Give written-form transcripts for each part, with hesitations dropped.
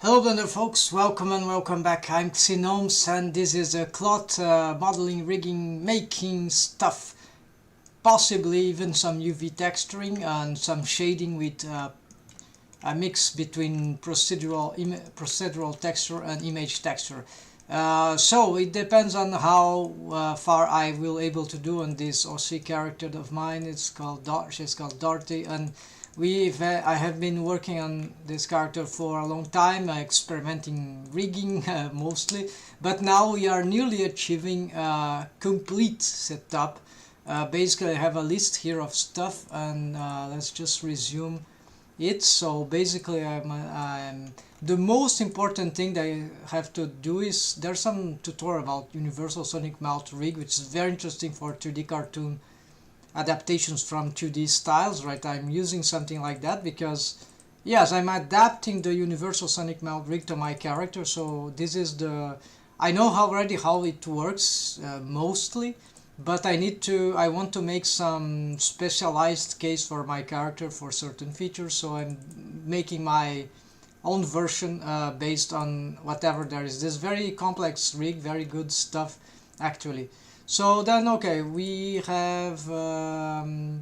Hello Blender folks, welcome and welcome back. I'm epistemic-gnomes and this is a cloth modeling, rigging, making stuff. Possibly even some UV texturing and some shading with a mix between procedural texture and image texture. So it depends on how far I will able to do on this OC character of mine. She's called Dorothy, and I have been working on this character for a long time, experimenting rigging mostly, but now we are nearly achieving a complete setup. Basically I have a list here of stuff, and let's just resume it. So basically I'm the most important thing that I have to do is there's some tutorial about universal sonic mouth rig, which is very interesting for 2D cartoon adaptations from 2D styles, right? I'm using something like that because yes, I'm adapting the universal sonic mouth rig to my character. So this is I know already how it works mostly, but I want to make some specialized case for my character for certain features, so I'm making my own version based on whatever there is. This very complex rig, very good stuff actually. So then okay, we have the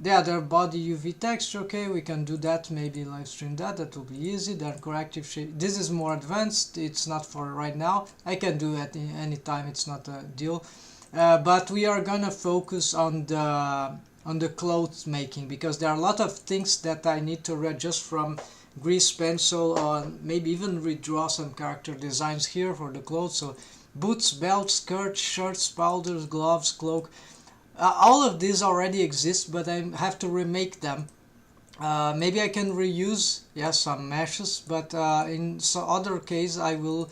other body UV texture. Okay, we can do that, maybe live stream that will be easy. Then corrective shape, this is more advanced, it's not for right now. I can do it any time, it's not a deal. But we are gonna focus on the clothes making, because there are a lot of things that I need to readjust from grease pencil, or maybe even redraw some character designs here for the clothes. So boots, belts, skirts, shirts, powders, gloves, cloak, all of these already exist, but I have to remake them. Maybe I can reuse some meshes, but in some other case I will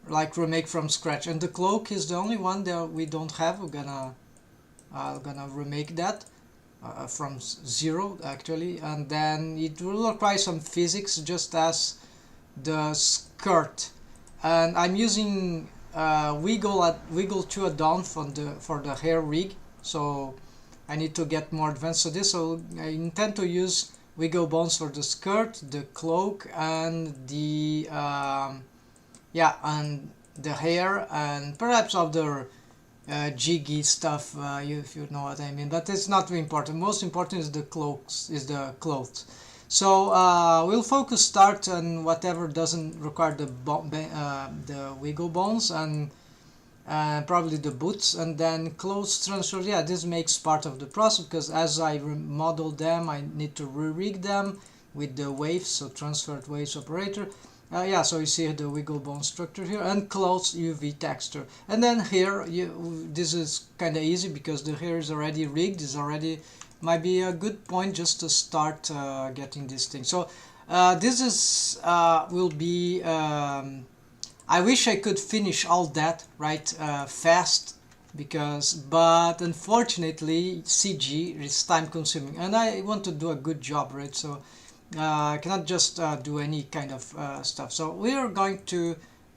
like remake from scratch. And the cloak is the only one that we don't have. We're gonna remake that from zero actually, and then it will require some physics just as the skirt. And I'm using wiggle to a down for the hair rig, so I need to get more advanced to this. So I intend to use wiggle bones for the skirt, the cloak, and the and the hair, and perhaps other jiggy stuff, if you know what I mean. But it's not very important. Most important is the clothes. So we'll start on whatever doesn't require the wiggle bones, and probably the boots, and then clothes transfer. Yeah, this makes part of the process, because as I remodel them I need to re-rig them with the waves, so transferred waves operator. So you see the wiggle bone structure here, and clothes UV texture. And then here, this is kind of easy because the hair is already rigged. Might be a good point just to start getting this thing. So this is will be. I wish I could finish all that fast, but unfortunately CG is time consuming, and I want to do a good job, right? So I cannot just do any kind of stuff. So we are going to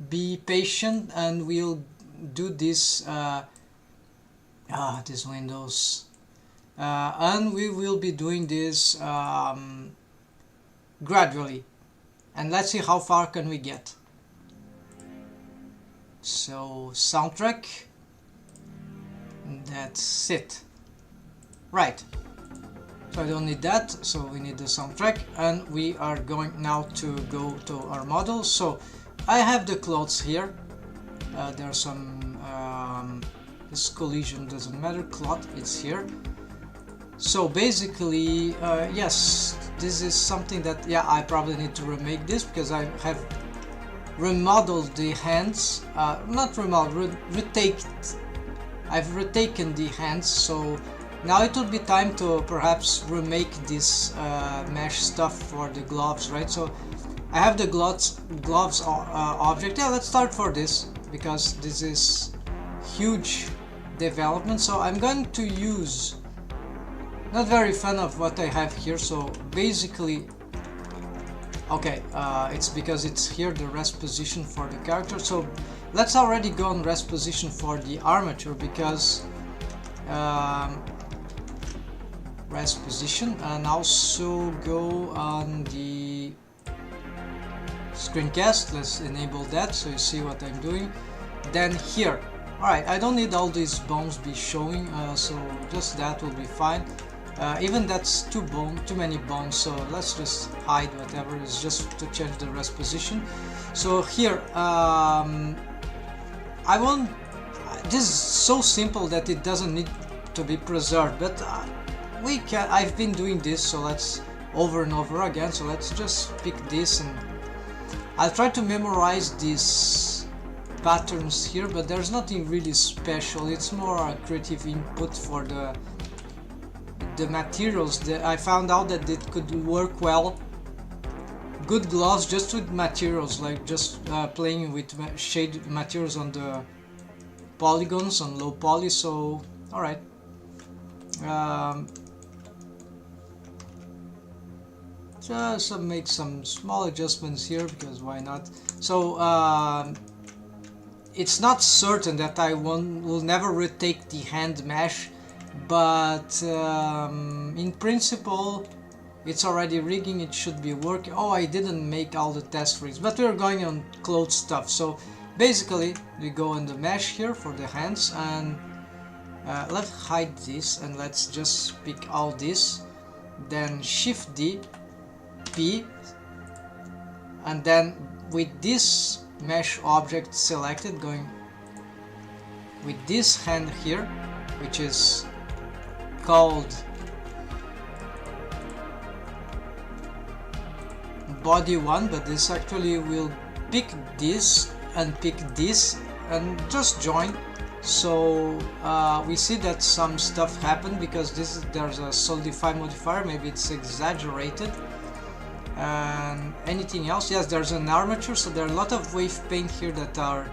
be patient, and we'll do this these windows, and we will be doing this gradually, and let's see how far can we get. So soundtrack, that's it, right? So I don't need that, so we need the soundtrack, and we are going now to go to our model. So I have the clothes here. There's some this collision doesn't matter, cloth, it's here. So basically yes, this is something that I probably need to remake this, because I have remodeled the hands, not remodeled, I've retaken the hands. So now it would be time to perhaps remake this mesh stuff for the gloves, right? So I have the gloves object. Let's start for this, because this is huge development. So I'm going to use, not very fan of what I have here. So basically, okay, it's because it's here the rest position for the character. So let's already go on rest position for the armature, because rest position, and also go on the screencast. Let's enable that so you see what I'm doing. Then here, alright, I don't need all these bones be showing, so just that will be fine. Even that's too many bones, so let's just hide whatever. It's just to change the rest position. So here, I won't. This is so simple that it doesn't need to be preserved, but we can. I've been doing this, so let's over and over again. So let's just pick this, and I'll try to memorize these patterns here, but there's nothing really special. It's more a creative input for the materials. That I found out that it could work well. Good gloves just with materials, like just playing with shade materials on the polygons on low poly. So alright, just make some small adjustments here, because why not. So it's not certain that I will never retake the hand mesh, but in principle it's already rigging, it should be working. Oh, I didn't make all the test rigs, but we're going on clothes stuff. So basically we go on the mesh here for the hands, and let's hide this, and let's just pick all this, then Shift D, P, and then with this mesh object selected, going with this hand here, which is called body 1, but this actually will pick this and pick this and just join. So we see that some stuff happened because there's a solidify modifier, maybe it's exaggerated. And anything else? Yes, there's an armature, so there are a lot of wave paint here that are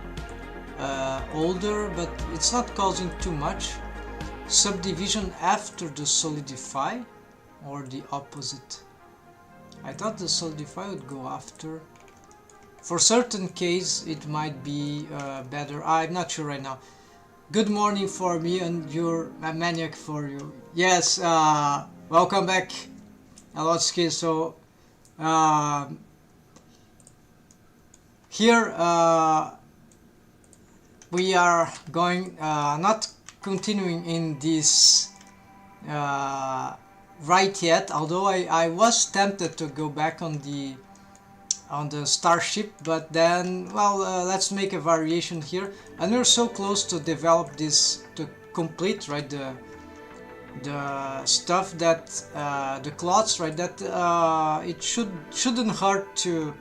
older, but it's not causing too much. Subdivision after the solidify, or the opposite? I thought the solidify would go after. For certain case it might be better. I'm not sure right now. Good morning for me, and you're a maniac for you. Yes, welcome back, Alotsky. So here we are going not continuing in this right yet, although I was tempted to go back on the starship, but then, well, let's make a variation here, and we're so close to develop this, to complete, right, the stuff that the cloths, right, that it shouldn't hurt to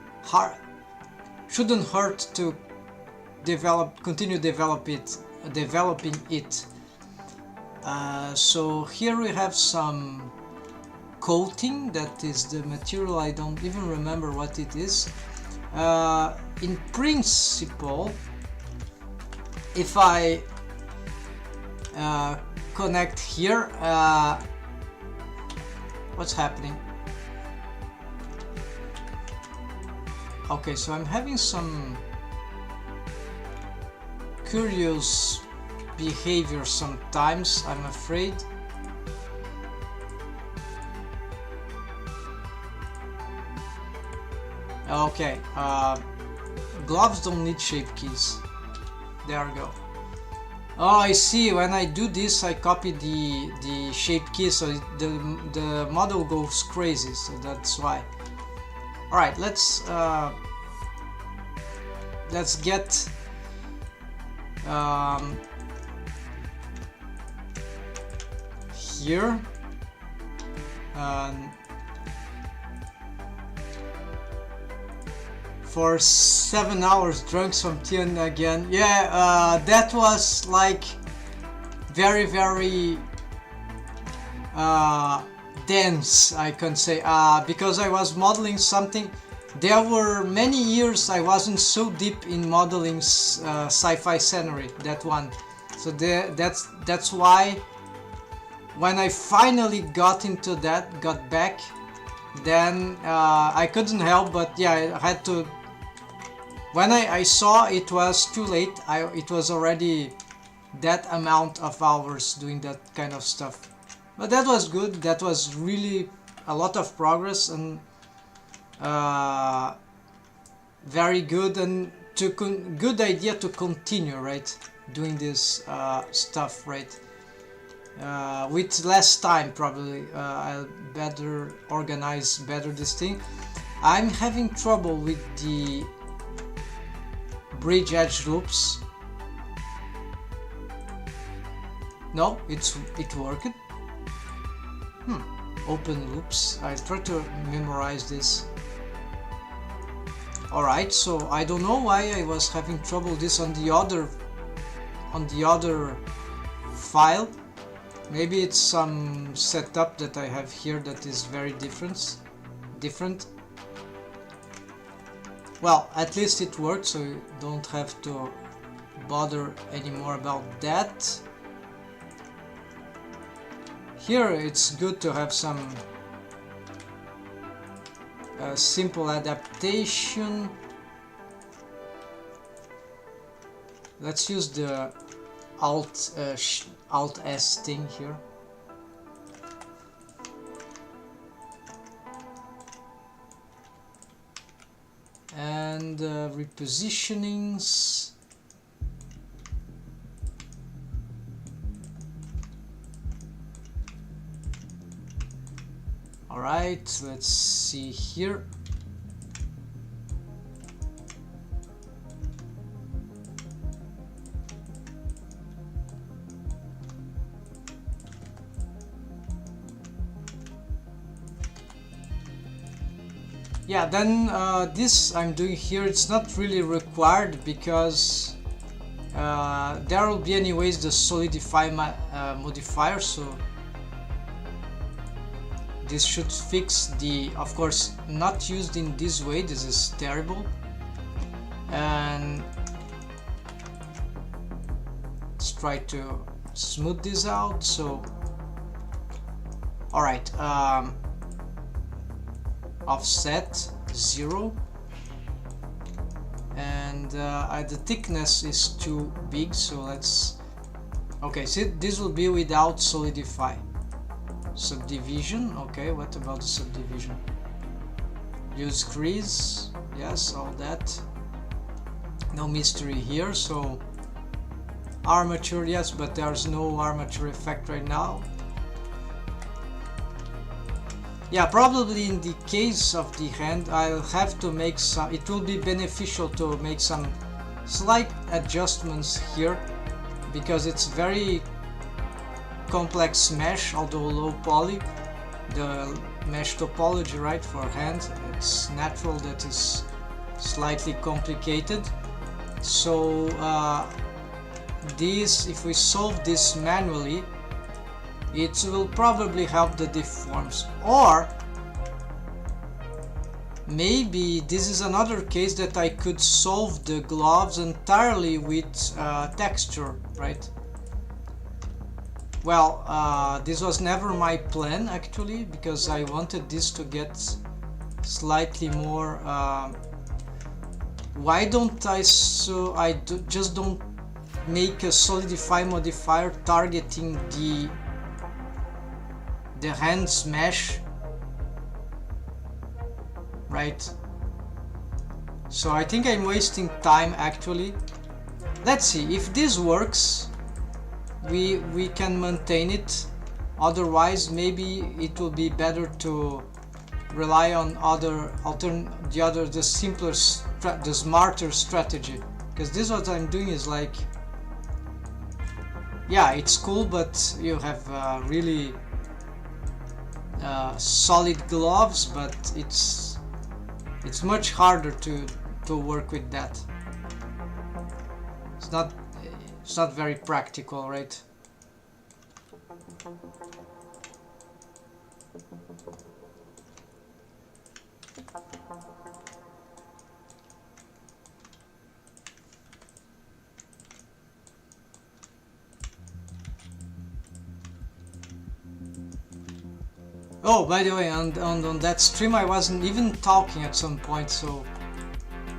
continue developing it. So here we have some coating, that is the material, I don't even remember what it is. In principle, if I connect here, what's happening? Okay, so I'm having some curious behavior sometimes, I'm afraid. Okay, gloves don't need shape keys. There we go. Oh, I see. When I do this, I copy the shape key, so the model goes crazy. So that's why. All right, let's get here. For 7 hours drunk some tea again. Yeah, that was like very dense, I can say, because I was modeling something. There were many years I wasn't so deep in modeling sci-fi scenery, that one. So that's why when I finally got into that, got back, then I couldn't help but, yeah, I had to. When I saw it was too late, it was already that amount of hours doing that kind of stuff. But that was good. That was really a lot of progress, and very good, and good idea to continue, right, doing this stuff, right, with less time probably. I'll better organize better this thing. I'm having trouble with the bridge edge loops. No, it worked. Open loops. I try to memorize this. Alright, so I don't know why I was having trouble this on the other file. Maybe it's some setup that I have here that is very different. Well, at least it worked, so you don't have to bother anymore about that. Here it's good to have some simple adaptation. Let's use the Alt S thing here. And repositionings. Alright, let's see here. Yeah, then this I'm doing here, it's not really required because there will be anyways the solidify modifier, so this should fix the, of course, not used in this way, this is terrible. And let's try to smooth this out. So alright, offset 0, and the thickness is too big, so let's, okay, so this will be without solidify. Subdivision, okay, what about the subdivision? Use crease, yes, all that, no mystery here. So armature, yes, but there's no armature effect right now. Yeah, probably in the case of the hand I'll have to make some, it will be beneficial to make some slight adjustments here, because it's very complex mesh, although low poly, the mesh topology, right, for hand, it's natural that is slightly complicated. So this, if we solve this manually, it will probably help the deforms. Or maybe this is another case that I could solve the gloves entirely with texture, right? Well, this was never my plan actually, because I wanted this to get slightly more. Why don't I? So I just don't make a solidify modifier targeting the hands mesh, right? So I think I'm wasting time actually. Let's see if this works. We can maintain it. Otherwise, maybe it will be better to rely on the simpler, the smarter strategy. Because this what I'm doing is like, yeah, it's cool, but you have really solid gloves, but it's much harder to work with that. It's not very practical, right? Oh, by the way, on that stream I wasn't even talking at some point, so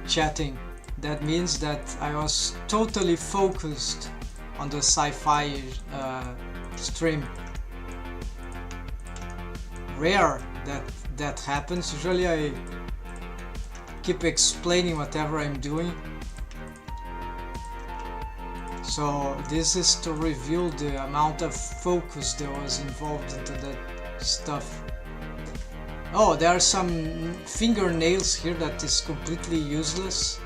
chatting. That means that I was totally focused on the sci-fi stream. Rare that happens. Usually I keep explaining whatever I'm doing. So this is to reveal the amount of focus that was involved into that stuff. Oh, there are some fingernails here that is completely useless.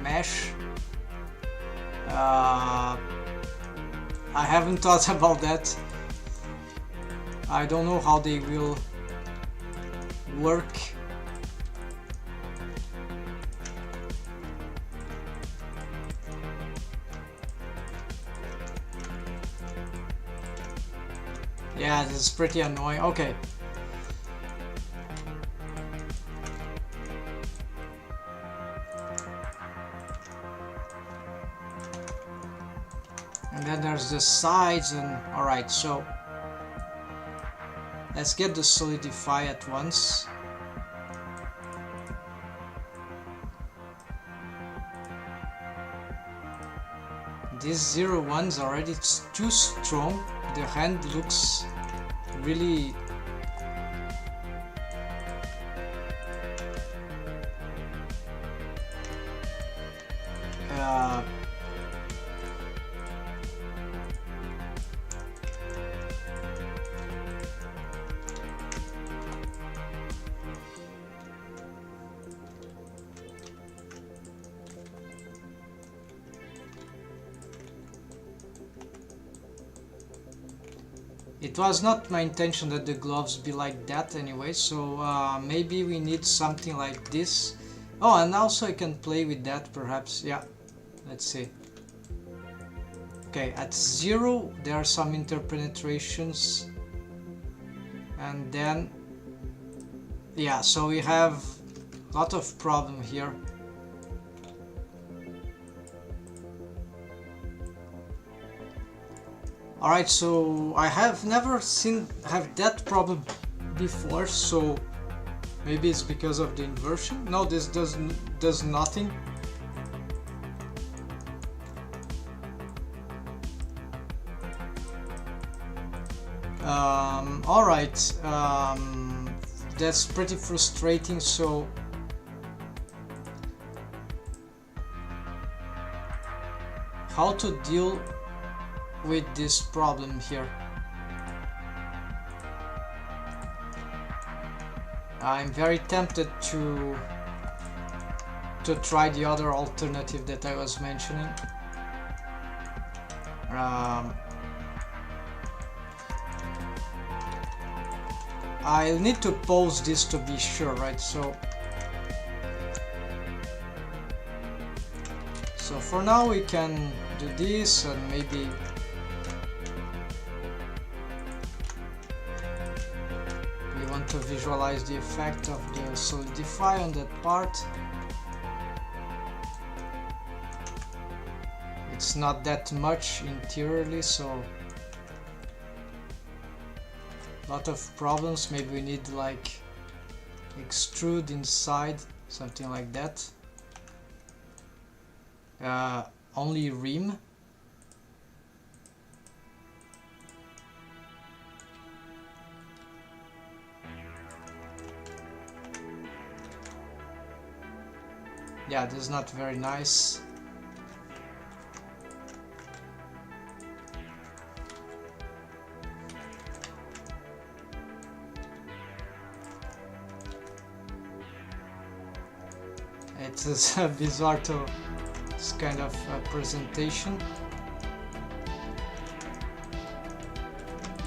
Mesh. I haven't thought about that. I don't know how they will work. Yeah, this is pretty annoying. Okay. And then there's the sides and alright, so let's get the solidify at once. This 01 is already too strong. The hand looks really it was not my intention that the gloves be like that anyway, so maybe we need something like this. Oh, and also I can play with that perhaps. Yeah, let's see. Okay, at 0 there are some interpenetrations, and then yeah, so we have a lot of problem here. Alright, so I have never have that problem before, so maybe it's because of the inversion. No, this does nothing. Alright, that's pretty frustrating, so how to deal with this problem here? I'm very tempted to try the other alternative that I was mentioning. I'll need to pause this to be sure, right? So for now we can do this, and maybe we want to visualize the effect of the solidify on that part. It's not that much interiorly, so a lot of problems. Maybe we need like extrude inside, something like that. Only rim. Yeah, this is not very nice. It is bizarre to this kind of presentation.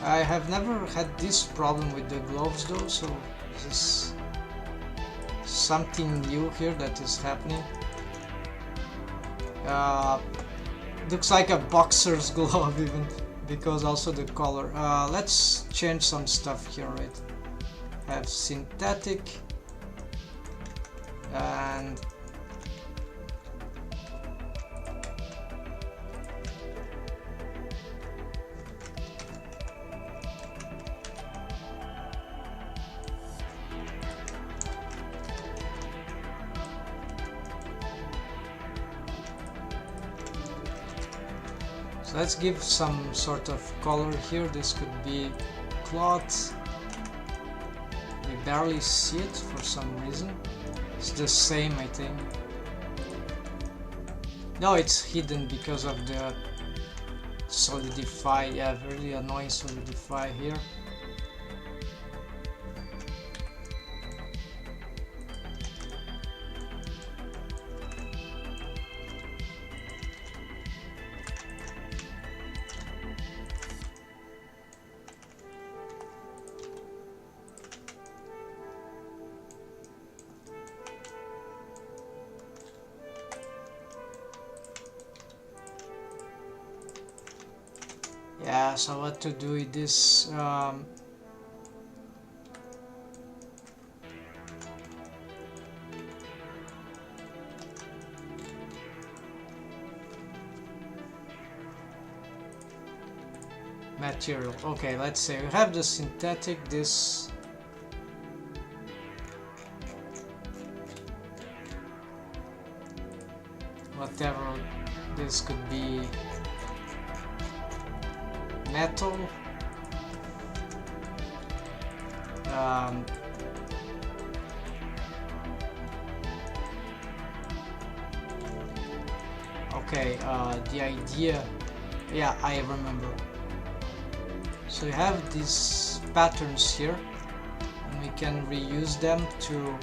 I have never had this problem with the gloves though, so this is something new here that is happening. Looks like a boxer's glove even, because also the color. Let's change some stuff here, right? Have synthetic and so let's give some sort of color here. This could be cloth. We barely see it for some reason. It's the same, I think. No, it's hidden because of the solidify. Yeah, really annoying solidify here. Yeah, so what to do with this? Material. Okay, let's say we have the synthetic, this whatever this could be, metal, okay, the idea, yeah, I remember. So you have these patterns here, and we can reuse them to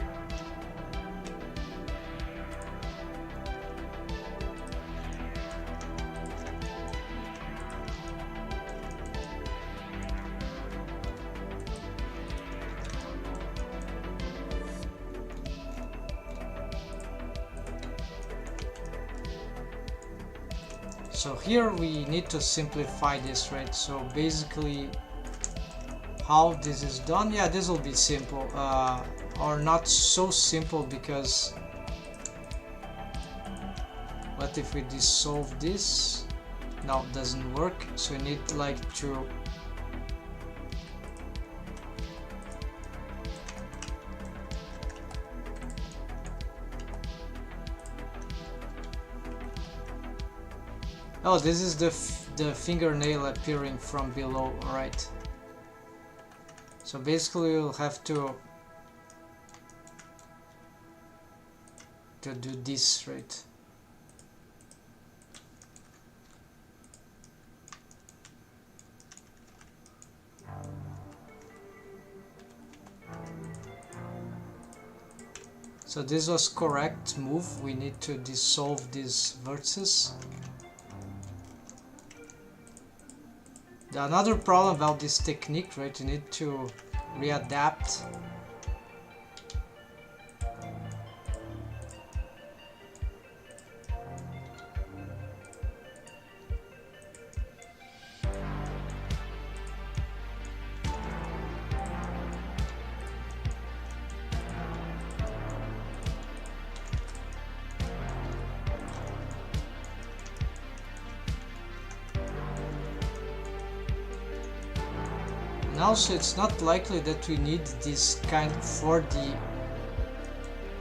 so here we need to simplify this, right? So basically how this is done, yeah, this will be simple, or not so simple, because what if we dissolve this? No, it doesn't work. So we need like to oh, this is the fingernail appearing from below, right? So basically we'll have to do this, right? So this was correct move. We need to dissolve these vertices. Another problem about this technique, right? You need to readapt. And also it's not likely that we need this kind for the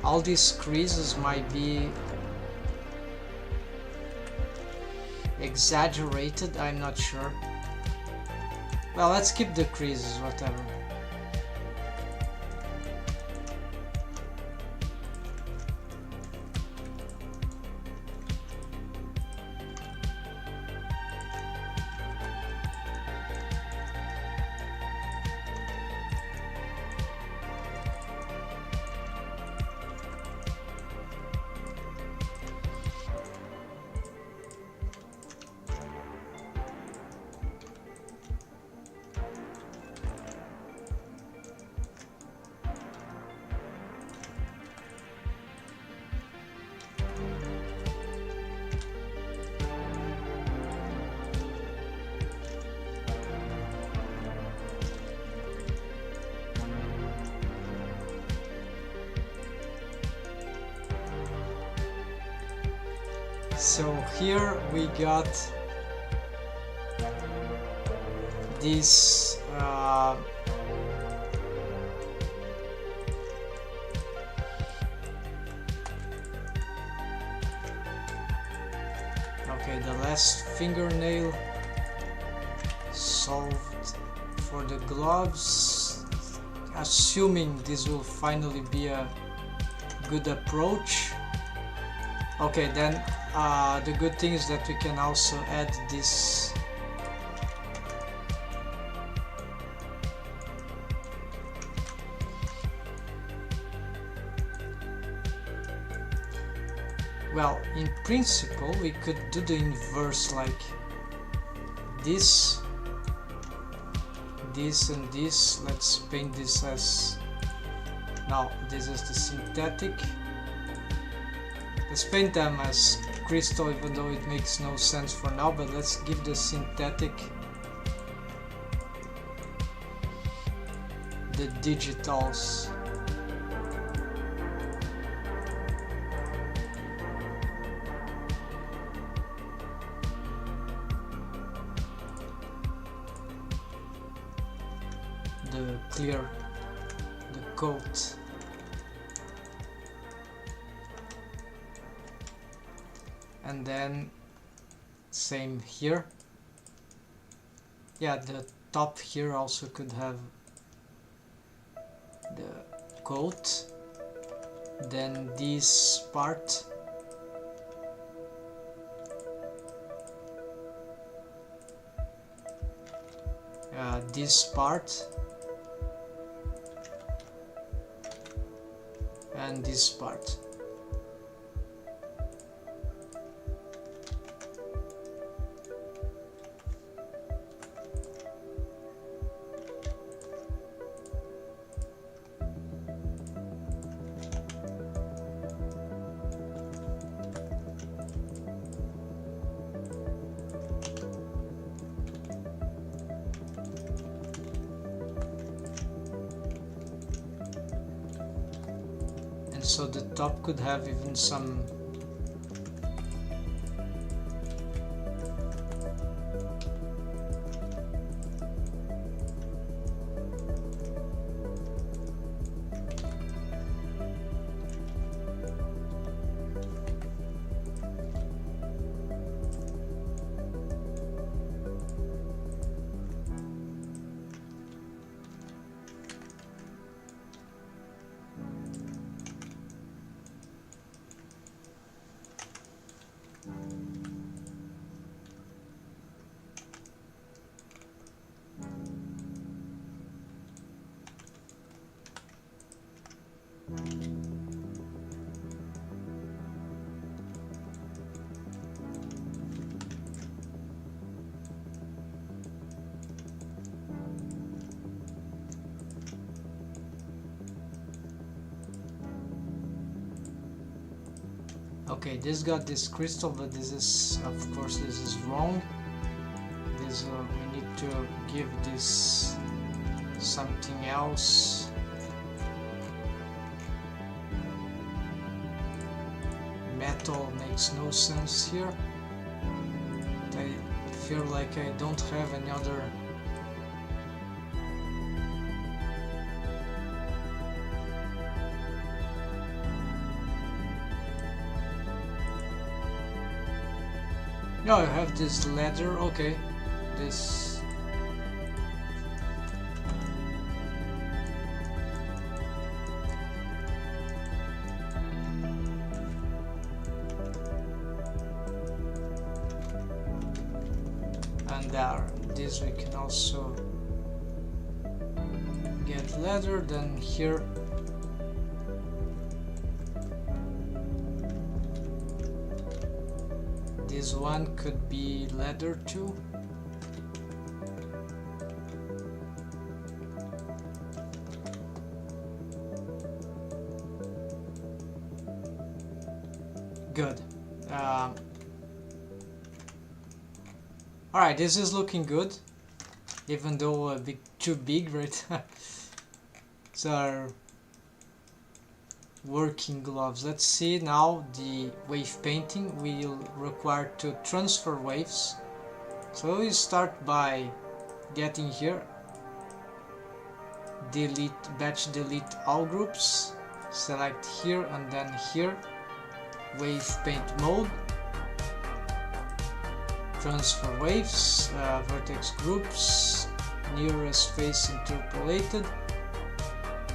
all these creases might be exaggerated, I'm not sure. Well, let's keep the creases, whatever. So here we got this okay, the last fingernail solved for the gloves, assuming this will finally be a good approach. Okay, then the good thing is that we can also add this well, in principle we could do the inverse, like this, this and this. Let's paint this as, now this is the synthetic. Let's paint them as crystal, even though it makes no sense for now, but let's give the synthetic the digitals. The clear, the coat. And then same here. Yeah, the top here also could have the coat. Then this part. This part. And this part. So the top could have even some okay, this got this crystal, but this is, of course, this is wrong. This we need to give this something else. Metal makes no sense here. I feel like I don't have any other. No, I have this leather, okay, this. And there, this we can also get leather, then here. This one could be leather too. Good. Alright, this is looking good, even though a bit too big, right? So working gloves. Let's see now the wave painting. We'll require to transfer waves. So we start by getting here, delete, batch delete all groups, select here and then here, wave paint mode, transfer waves, vertex groups, nearest face interpolated,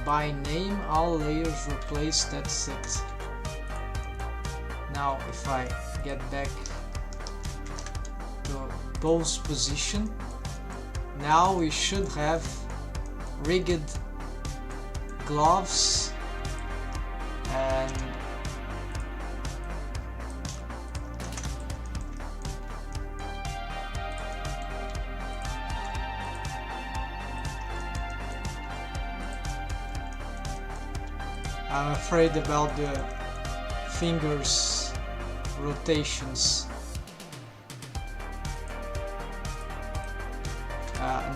by name, all layers replaced, that's it. Now if I get back to pose position, now we should have rigged gloves, and I'm afraid about the fingers rotations.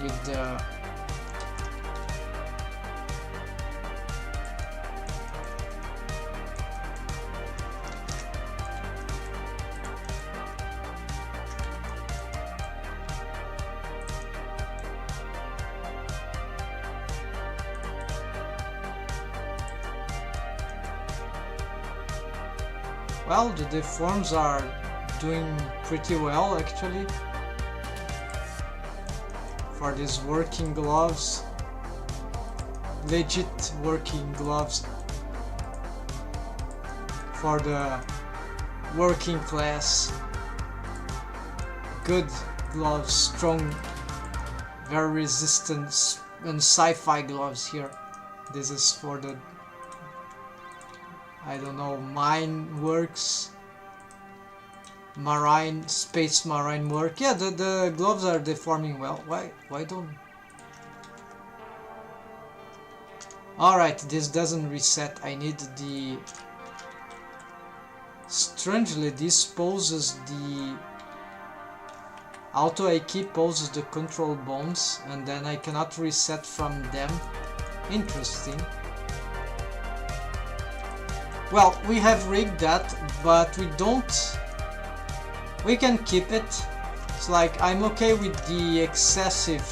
Need the well, the deforms are doing pretty well actually for these working gloves, legit working gloves for the working class. Good gloves, strong, very resistant, and sci-fi gloves here. This is for the, I don't know, mine works, marine, space marine work. Yeah, the gloves are deforming well. Why don't? Alright, this doesn't reset. I need the, strangely this poses the auto IK poses the control bones, and then I cannot reset from them. Interesting. Well, we have rigged that, but we don't, we can keep it. It's like, I'm okay with the excessive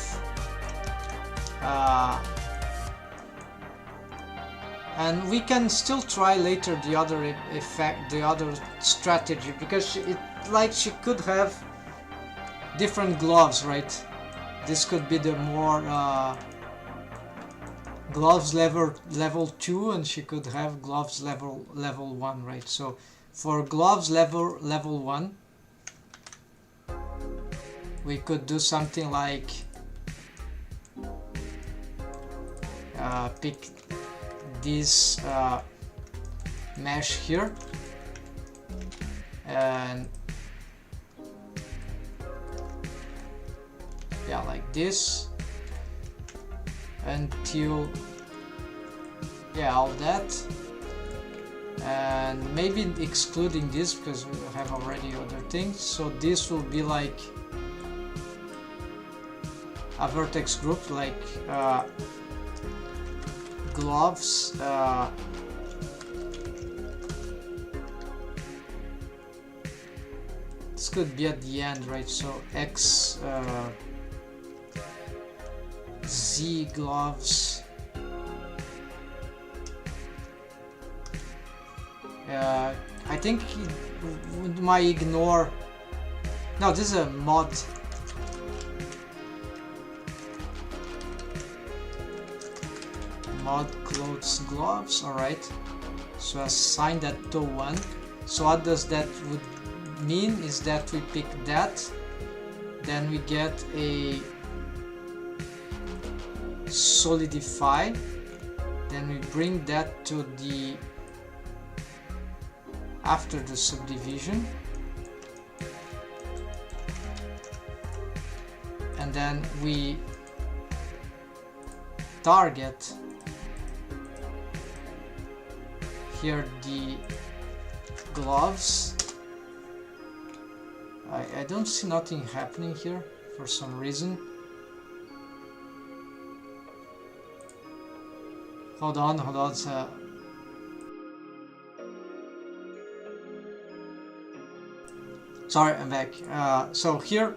and we can still try later the other effect, the other strategy, because it, like, she could have different gloves, right? This could be the more gloves level 2, and she could have gloves level 1, right? So for gloves level 1, we could do something like pick this mesh here, and yeah, like this, until, yeah, all that, and maybe excluding this because we have already other things. So this will be like a vertex group, like gloves, this could be at the end, right? So X Z gloves, I think it might ignore, no, this is a mod. Mod clothes gloves, alright, so assign that to 1. So what does that would mean is that we pick that, then we get a solidify, then we bring that to the after the subdivision, and then we target here the gloves. I don't see nothing happening here for some reason. Hold on, sorry, I'm back. So here,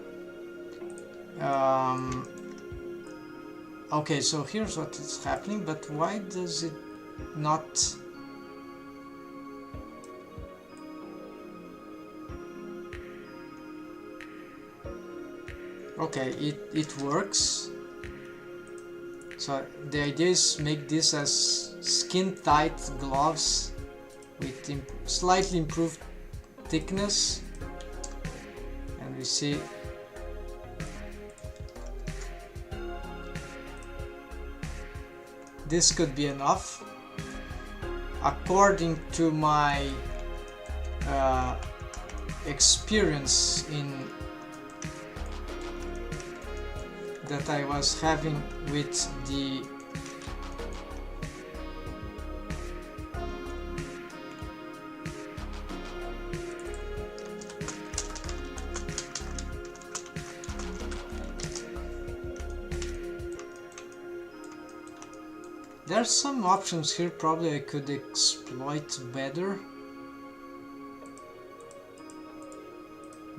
okay, so here's what is happening, but why does it not? Okay, it works. So the idea is make this as skin tight gloves with slightly improved thickness, and we see this could be enough according to my experience in that I was having with the there's some options here probably I could exploit better,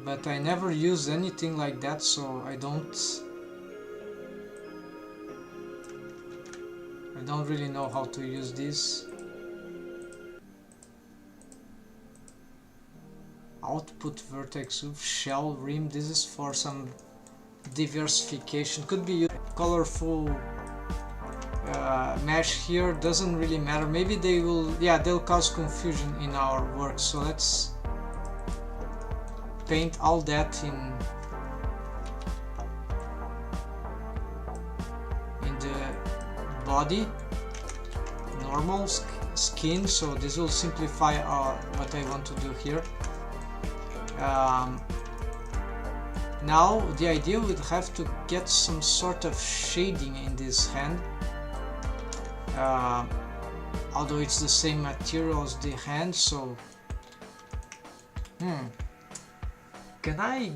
but I never use anything like that, so I don't really know how to use this. Output vertex of shell rim, this is for some diversification, could be used. Colorful mesh here, doesn't really matter, maybe they will, yeah, they'll cause confusion in our work, so let's paint all that in the body, normal skin, so this will simplify what I want to do here. Now the idea would have to get some sort of shading in this hand, although it's the same material as the hand, so can I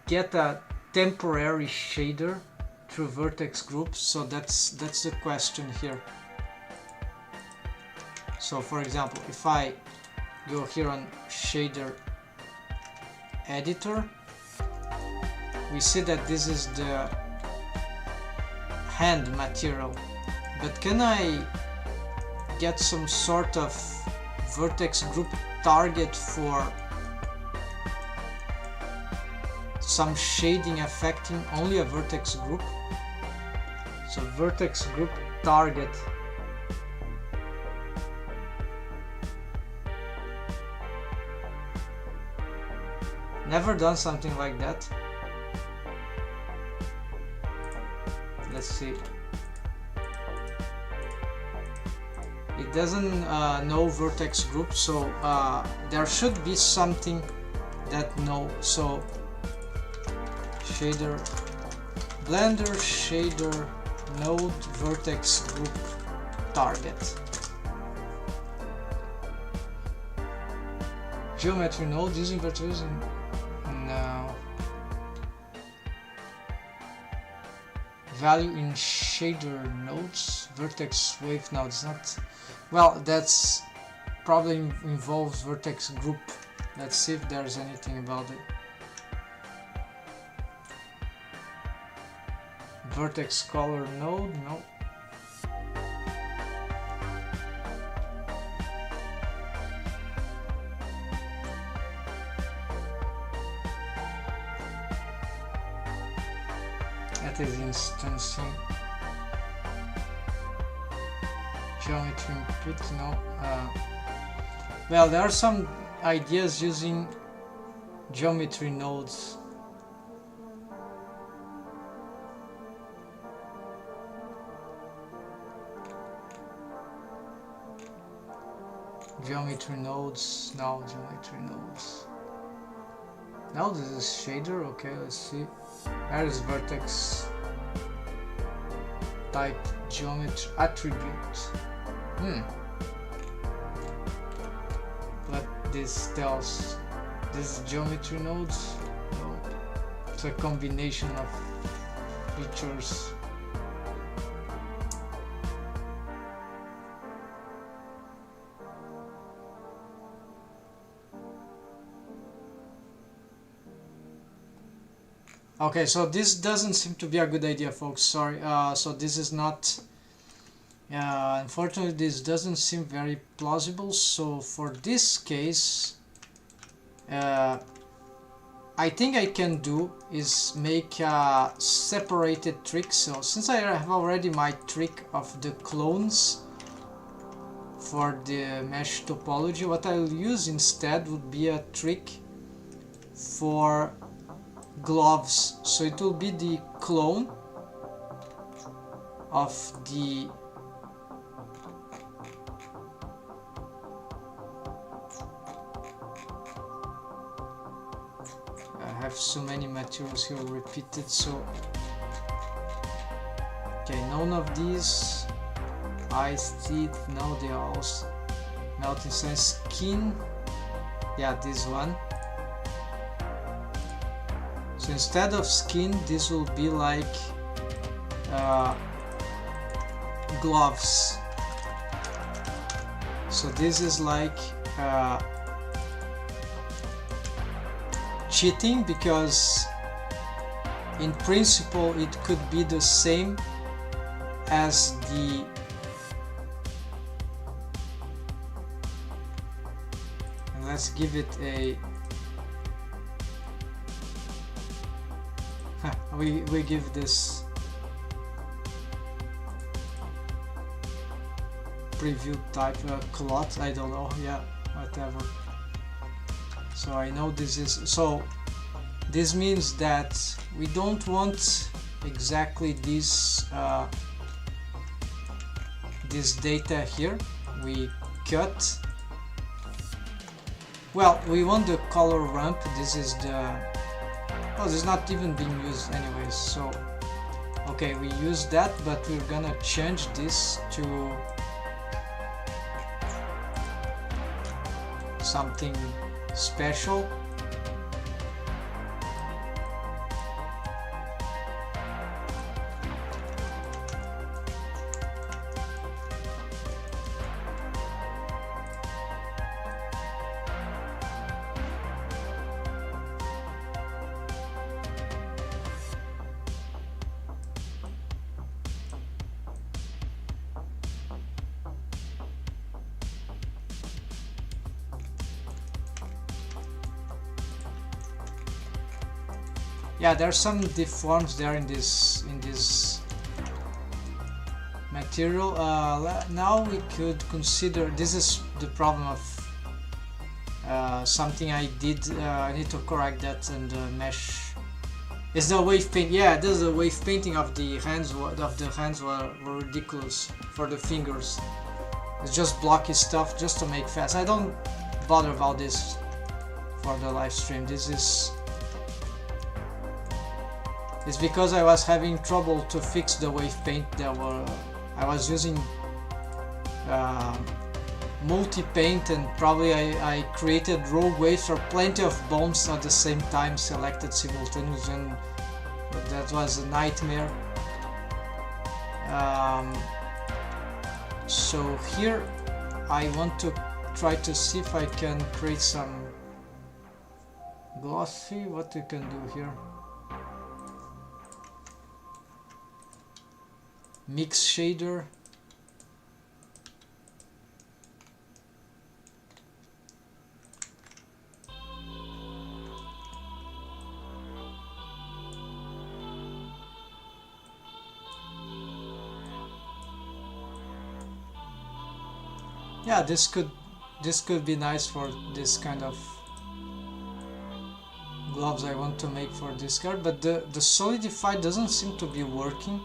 get a temporary shader through vertex groups? So that's the question here. So for example, if I go here on shader editor, we see that this is the hand material, but can I get some sort of vertex group target for some shading affecting only a vertex group? So vertex group target, never done something like that. Let's see. It doesn't know vertex group, so there should be something that knows. So shader, blender shader node vertex group target. Geometry node using vertex. No. Value in shader nodes, vertex wave. No, it's not. Well, that's probably involves vertex group. Let's see if there's anything about it. Vertex color node, no. That is instancing. Geometry input, no. Well, there are some ideas using geometry nodes. Geometry nodes, no, geometry nodes. Now this is shader, okay, let's see. There is vertex type geometry attribute. What this tells, this is geometry nodes? No, it's a combination of features. Okay, so this doesn't seem to be a good idea, folks. Sorry. So this is not. Unfortunately, this doesn't seem very plausible. So for this case, I I think I can do is make a separated trick. So since I have already my trick of the clones for the mesh topology, what I'll use instead would be a trick for gloves. So it will be the clone of the I have so many materials here repeated, so okay, none of these. Eyes, teeth, no, they are all melting sand. Skin, yeah, this one. So instead of skin, this will be like gloves. So this is like cheating, because in principle it could be the same as the let's give it a we give this preview type cloth, I don't know, yeah, whatever. So I know this is, so this means that we don't want exactly this this data here. We cut, well, we want the color ramp. This is the, oh, this is not even being used anyways, so okay, we use that, but we're gonna change this to something special. Yeah, there's some deforms there in this material. Now we could consider, this is the problem of something I did. I need to correct that, and the mesh is the wave paint. Yeah, this is the wave painting of the hands. Were ridiculous for the fingers. It's just blocky stuff just to make fast. I don't bother about this for the live stream. This is. It's because I was having trouble to fix the wave paint. I was using multi-paint, and probably I created rogue waves for plenty of bones at the same time, selected simultaneously, and that was a nightmare. So here I want to try to see if I can create some glossy. What we can do here? Mix shader. Yeah, this could be nice for this kind of gloves I want to make for this card, but the solidify doesn't seem to be working.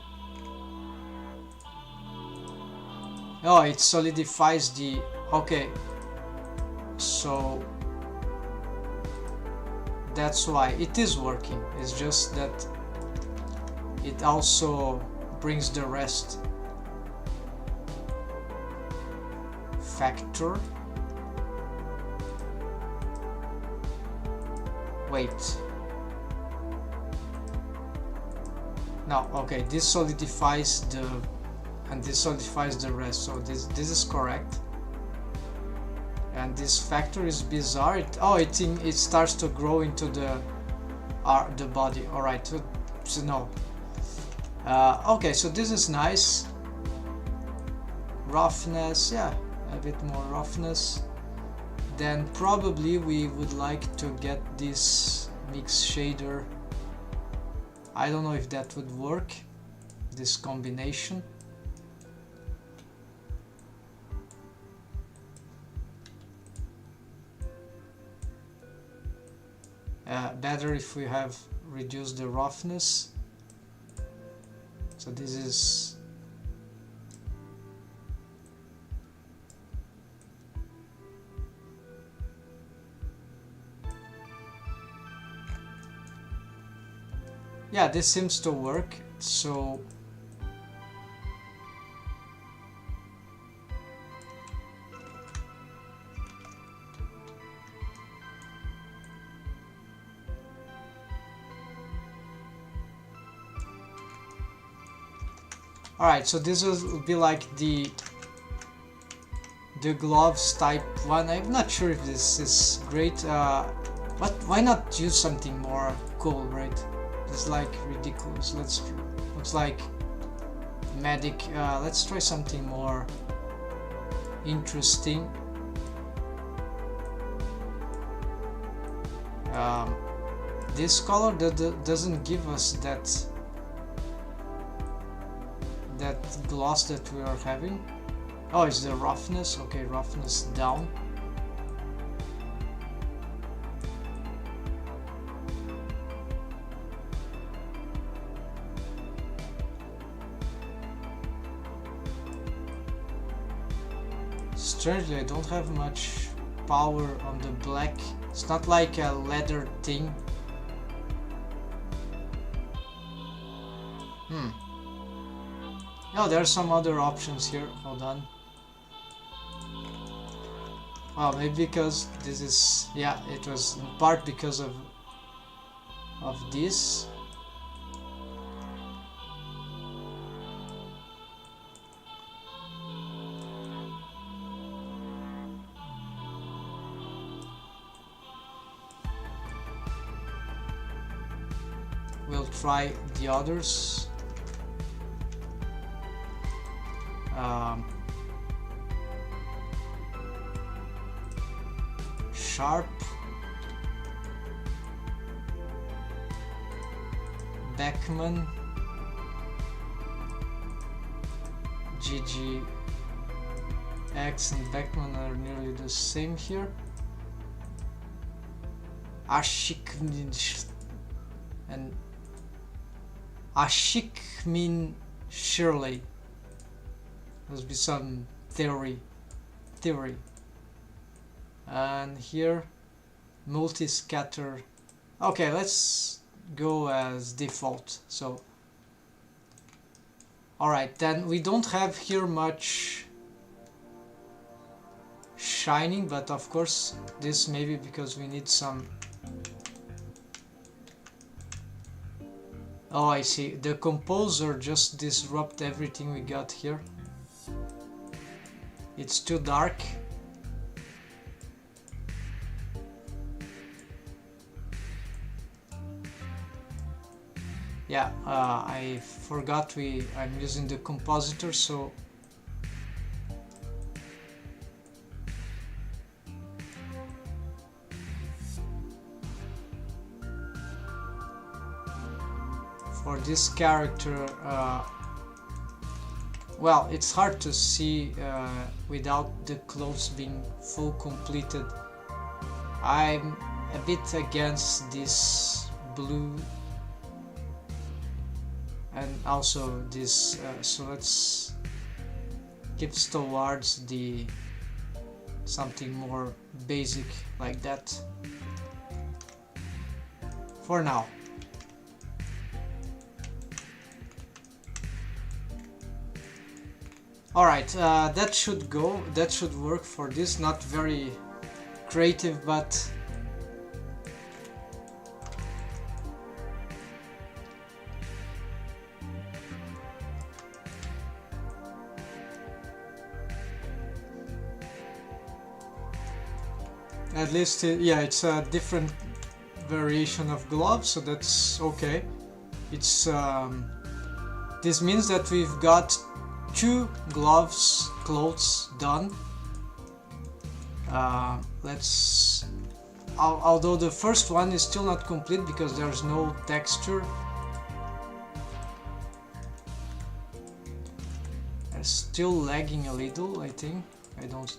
Oh, it solidifies the, okay, so that's why it is working. It's just that it also brings the rest. Factor, wait, no, okay, this solidifies the, and this solidifies the rest, so this is correct. And this factor is bizarre. It starts to grow into the body. All right, so no. Okay, so this is nice. Roughness, yeah, a bit more roughness. Then probably we would like to get this mix shader. I don't know if that would work, this combination. Better if we have reduced the roughness. So this is yeah, this seems to work. So alright, so this will be like the gloves type one. I'm not sure if this is great, but why not use something more cool, right? It's like ridiculous. Looks like medic. Let's try something more interesting. This color doesn't give us that gloss that we are having. Oh, it's the roughness. Okay, roughness down. Strangely, I don't have much power on the black. It's not like a leather thing. Oh, there are some other options here. Hold on. Well, maybe because this is, yeah, it was in part because of this. We'll try the others. Sharp, Beckman, GGX and Beckman are nearly the same here. And Ashikmin Shirley. Must be some theory. And here, multi-scatter. Okay, let's go as default. So, alright, then we don't have here much shining, but of course this may be because we need some. Oh, I see. The composer just disrupt everything we got here. It's too dark. Yeah, I forgot I'm using the compositor, so for this character, well, it's hard to see without the clothes being full completed. I'm a bit against this blue and also this, so let's give towards the something more basic like that for now. Alright, that should go, that should work for this. Not very creative, but at least, yeah, it's a different variation of gloves, so that's okay. It's this means that we've got 2 clothes done. Let's although the first one is still not complete because there's no texture. It's still lagging a little, I think. I don't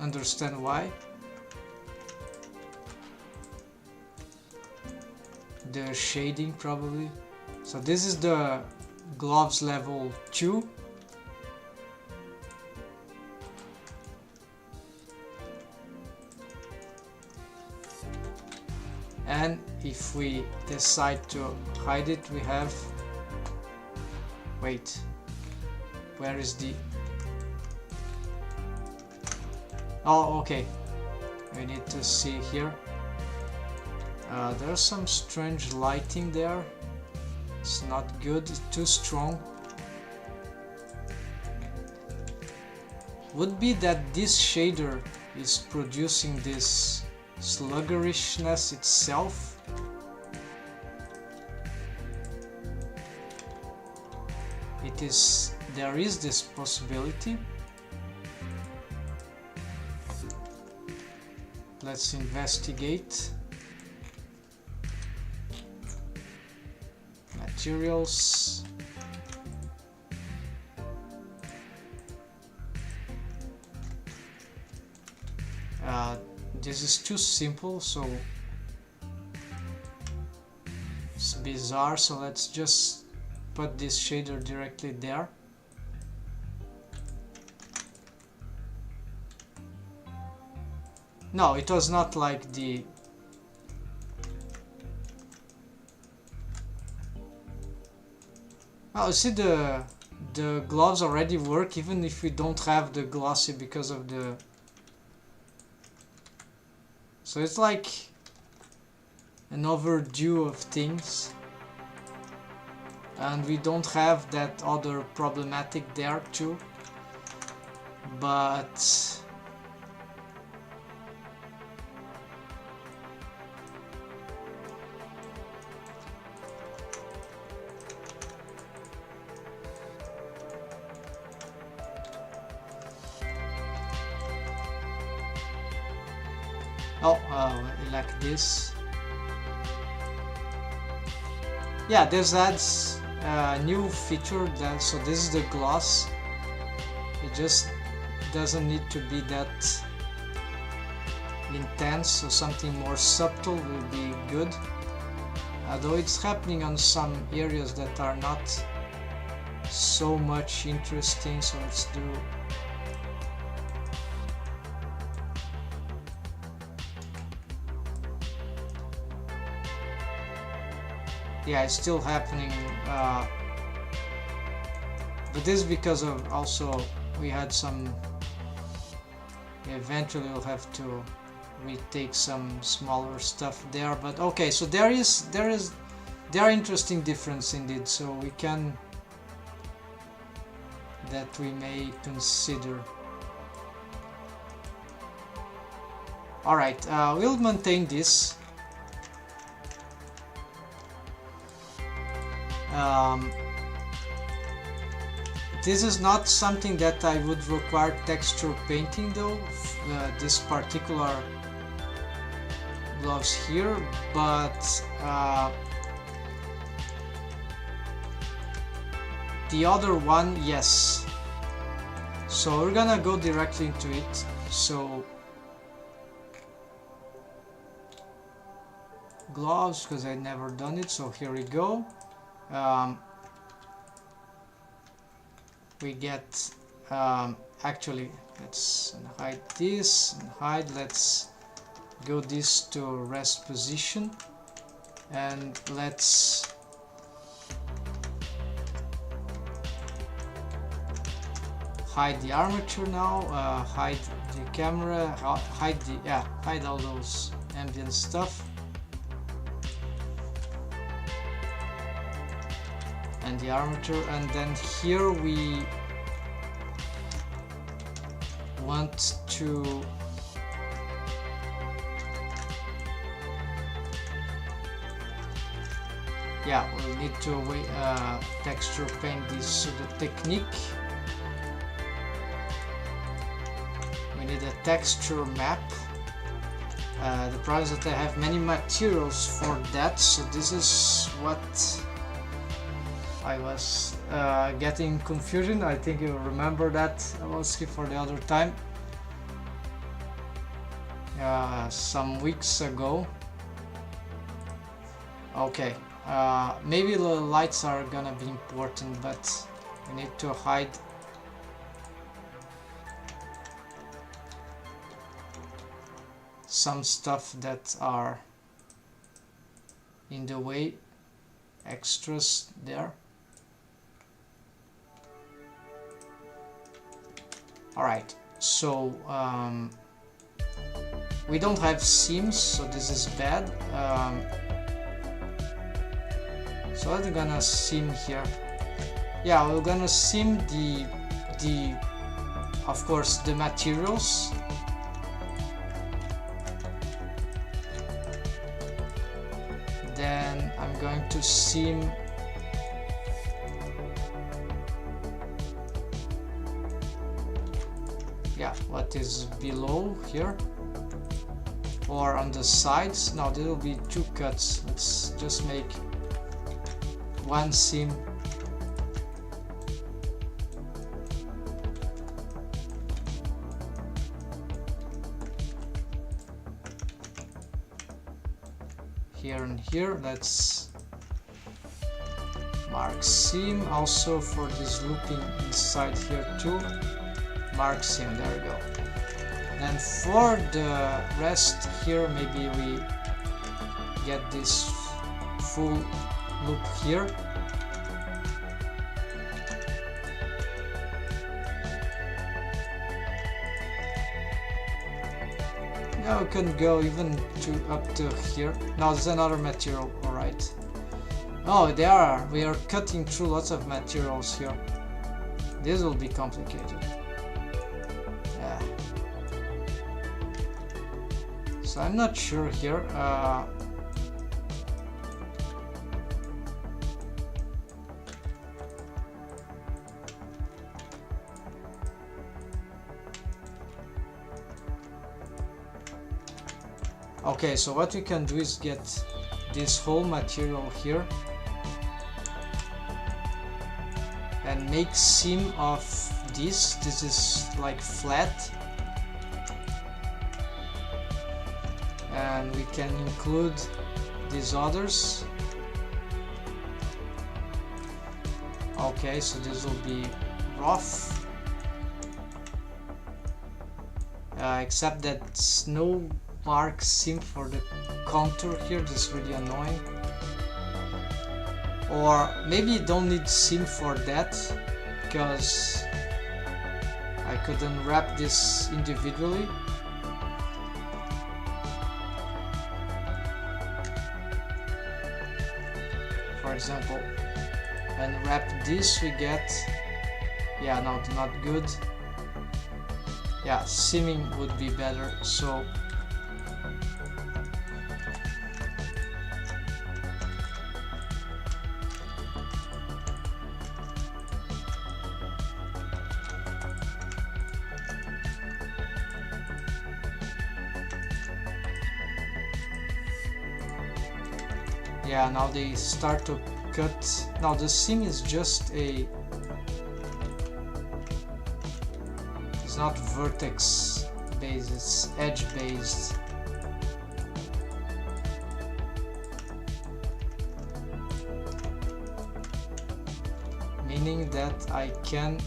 understand why. The shading probably. So this is the gloves level 2. And if we decide to hide it, we have, wait, where is the, oh, okay, we need to see here. There's some strange lighting there. It's not good, it's too strong. Would be that this shader is producing this sluggishness itself. There is this possibility. Let's investigate. Materials. This is too simple, so it's bizarre, so let's just put this shader directly there. No, it was not like the oh, see, the gloves already work even if we don't have the glossy because of the, so it's like an overdue of things, and we don't have that other problematic there too, but like this. Yeah, this adds a new feature, that so this is the gloss. It just doesn't need to be that intense, so something more subtle will be good. Although it's happening on some areas that are not so much interesting, so let's do yeah, it's still happening, but this is because of also we had some, eventually we'll have to retake some smaller stuff there, but okay, so there are interesting difference indeed, so we can, that we may consider. Alright, we'll maintain this. This is not something that I would require texture painting though, this particular gloves here, but the other one, yes. So we're gonna go directly into it. So gloves, because I never done it, so here we go. We get actually, let's hide this and hide, let's go this to rest position, and let's hide the armature now, hide the camera, hide all those ambient stuff, and the armature, and then here we want to we'll need to texture paint this. So the technique, we need a texture map The problem is that I have many materials for that, so this is what I was getting confusion. I think you remember that mostly for the other time, some weeks ago. Okay, maybe the lights are gonna be important, but we need to hide some stuff that are in the way, extras there. Alright, so we don't have seams, so this is bad. So what are we gonna seam here? Yeah, we're gonna seam the of course the materials. Then I'm going to seam what is below here or on the sides. Now there will be two cuts. Let's just make one seam. Here and here. Let's mark seam also for this looping inside here too. Mark seam, there we go. And for the rest here, maybe we get this full loop here. Now we can go even to up to here. Now there's another material, alright. Oh, we are cutting through lots of materials here. This will be complicated. So I'm not sure here. Okay, so what we can do is get this whole material here and make seam of this. This is like flat. And we can include these others. Okay, so this will be rough, except that no mark seam for the contour here. This is really annoying. Or maybe you don't need seam for that, because I could unwrap this individually. For example, unwrap this, we get, yeah, no, not good. Yeah, seaming would be better. So yeah, now they start to cut. Now the seam is just a, it's not vertex based, it's edge based. Meaning that I can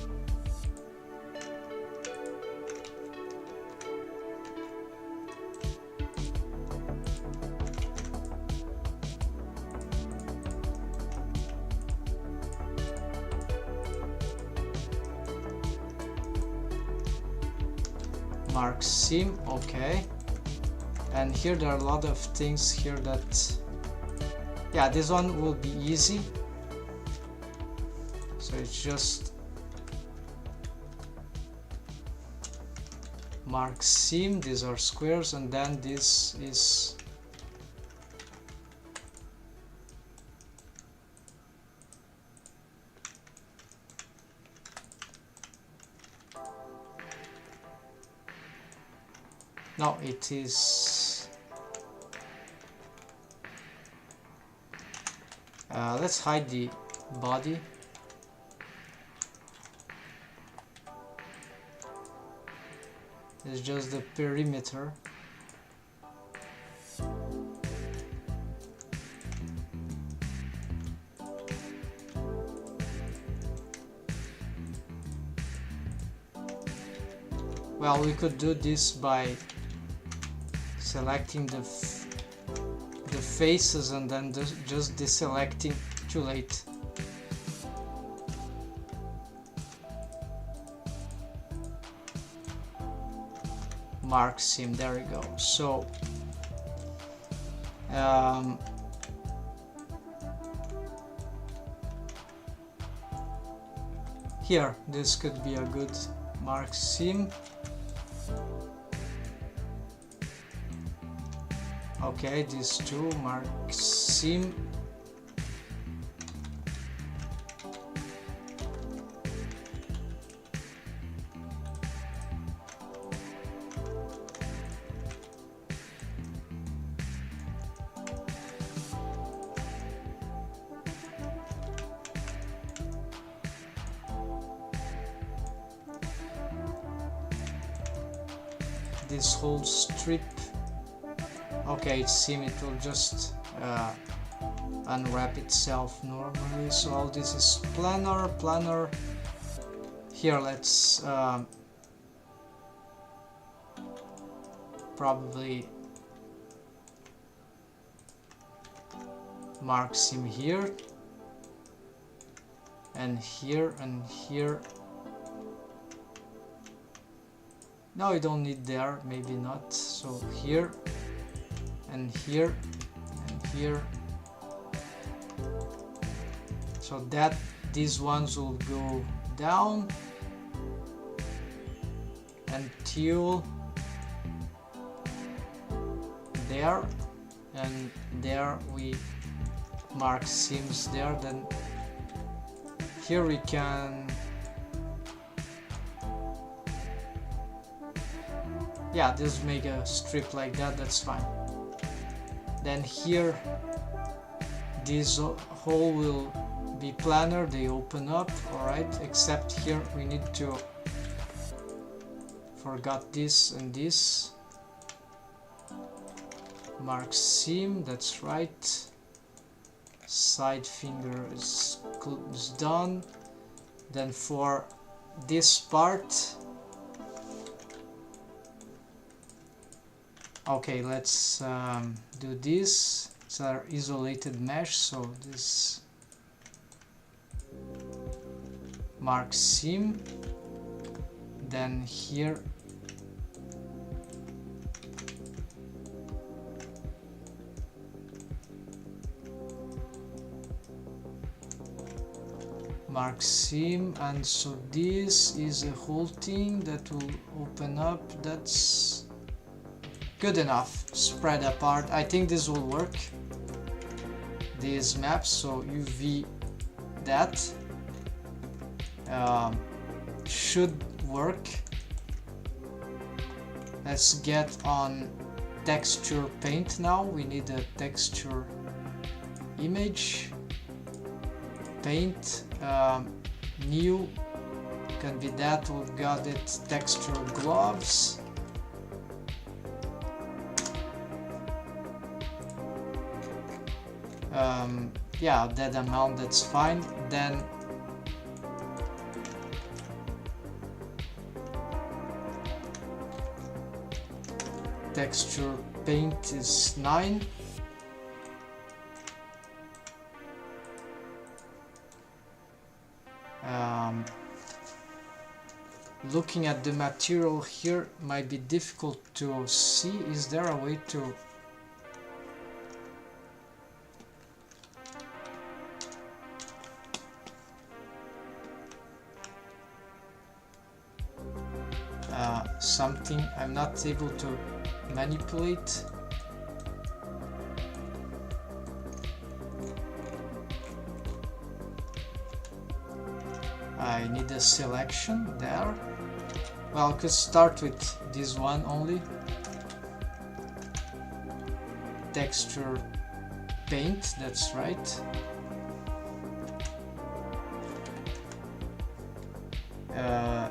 mark seam, okay. And here there are a lot of things here that, yeah, this one will be easy. So it's just mark seam, these are squares, and then this is no, it is Let's hide the body. It's just the perimeter. Well, we could do this by selecting the faces and then just deselecting. Too late. Mark seam, there we go. So here, this could be a good mark seam. Okay, these two mark seam. This whole strip. Okay, it seems it will just unwrap itself normally. So all this is planar. Here, let's probably mark seam here and here and here. No, you don't need there, maybe not. So here and here and here. So that these ones will go down until there, and there we mark seams there. Then here we can, yeah, just make a strip like that, that's fine. Then here this hole will be planar, they open up, alright, except here we need to forgot this and this. Mark seam, that's right. Side finger is done. Then for this part, okay, let's do this. It's our isolated mesh, so this mark seam, then here mark seam, and so this is a whole thing that will open up. That's good enough. Spread apart. I think this will work. These maps, so UV that should work. Let's get on texture paint now. We need a texture image. Paint, new, can be that, we've got it, texture gloves. Yeah, that amount, that's fine. Then texture paint is 9. Looking at the material here might be difficult to see. Is there a way to something I'm not able to manipulate? I need a selection there. Well, I could start with this one only. Texture paint, that's right.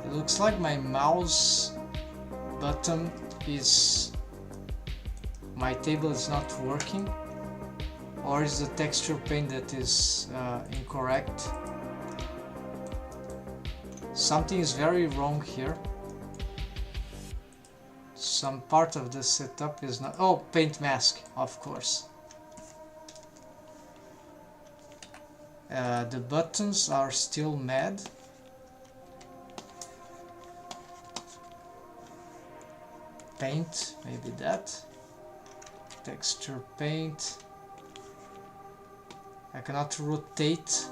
It looks like my mouse button is... my table is not working, or is the texture paint that is incorrect? Something is very wrong here. Some part of the setup is not... oh, paint mask, of course. The buttons are still mad. Paint, maybe that. Texture paint. I cannot rotate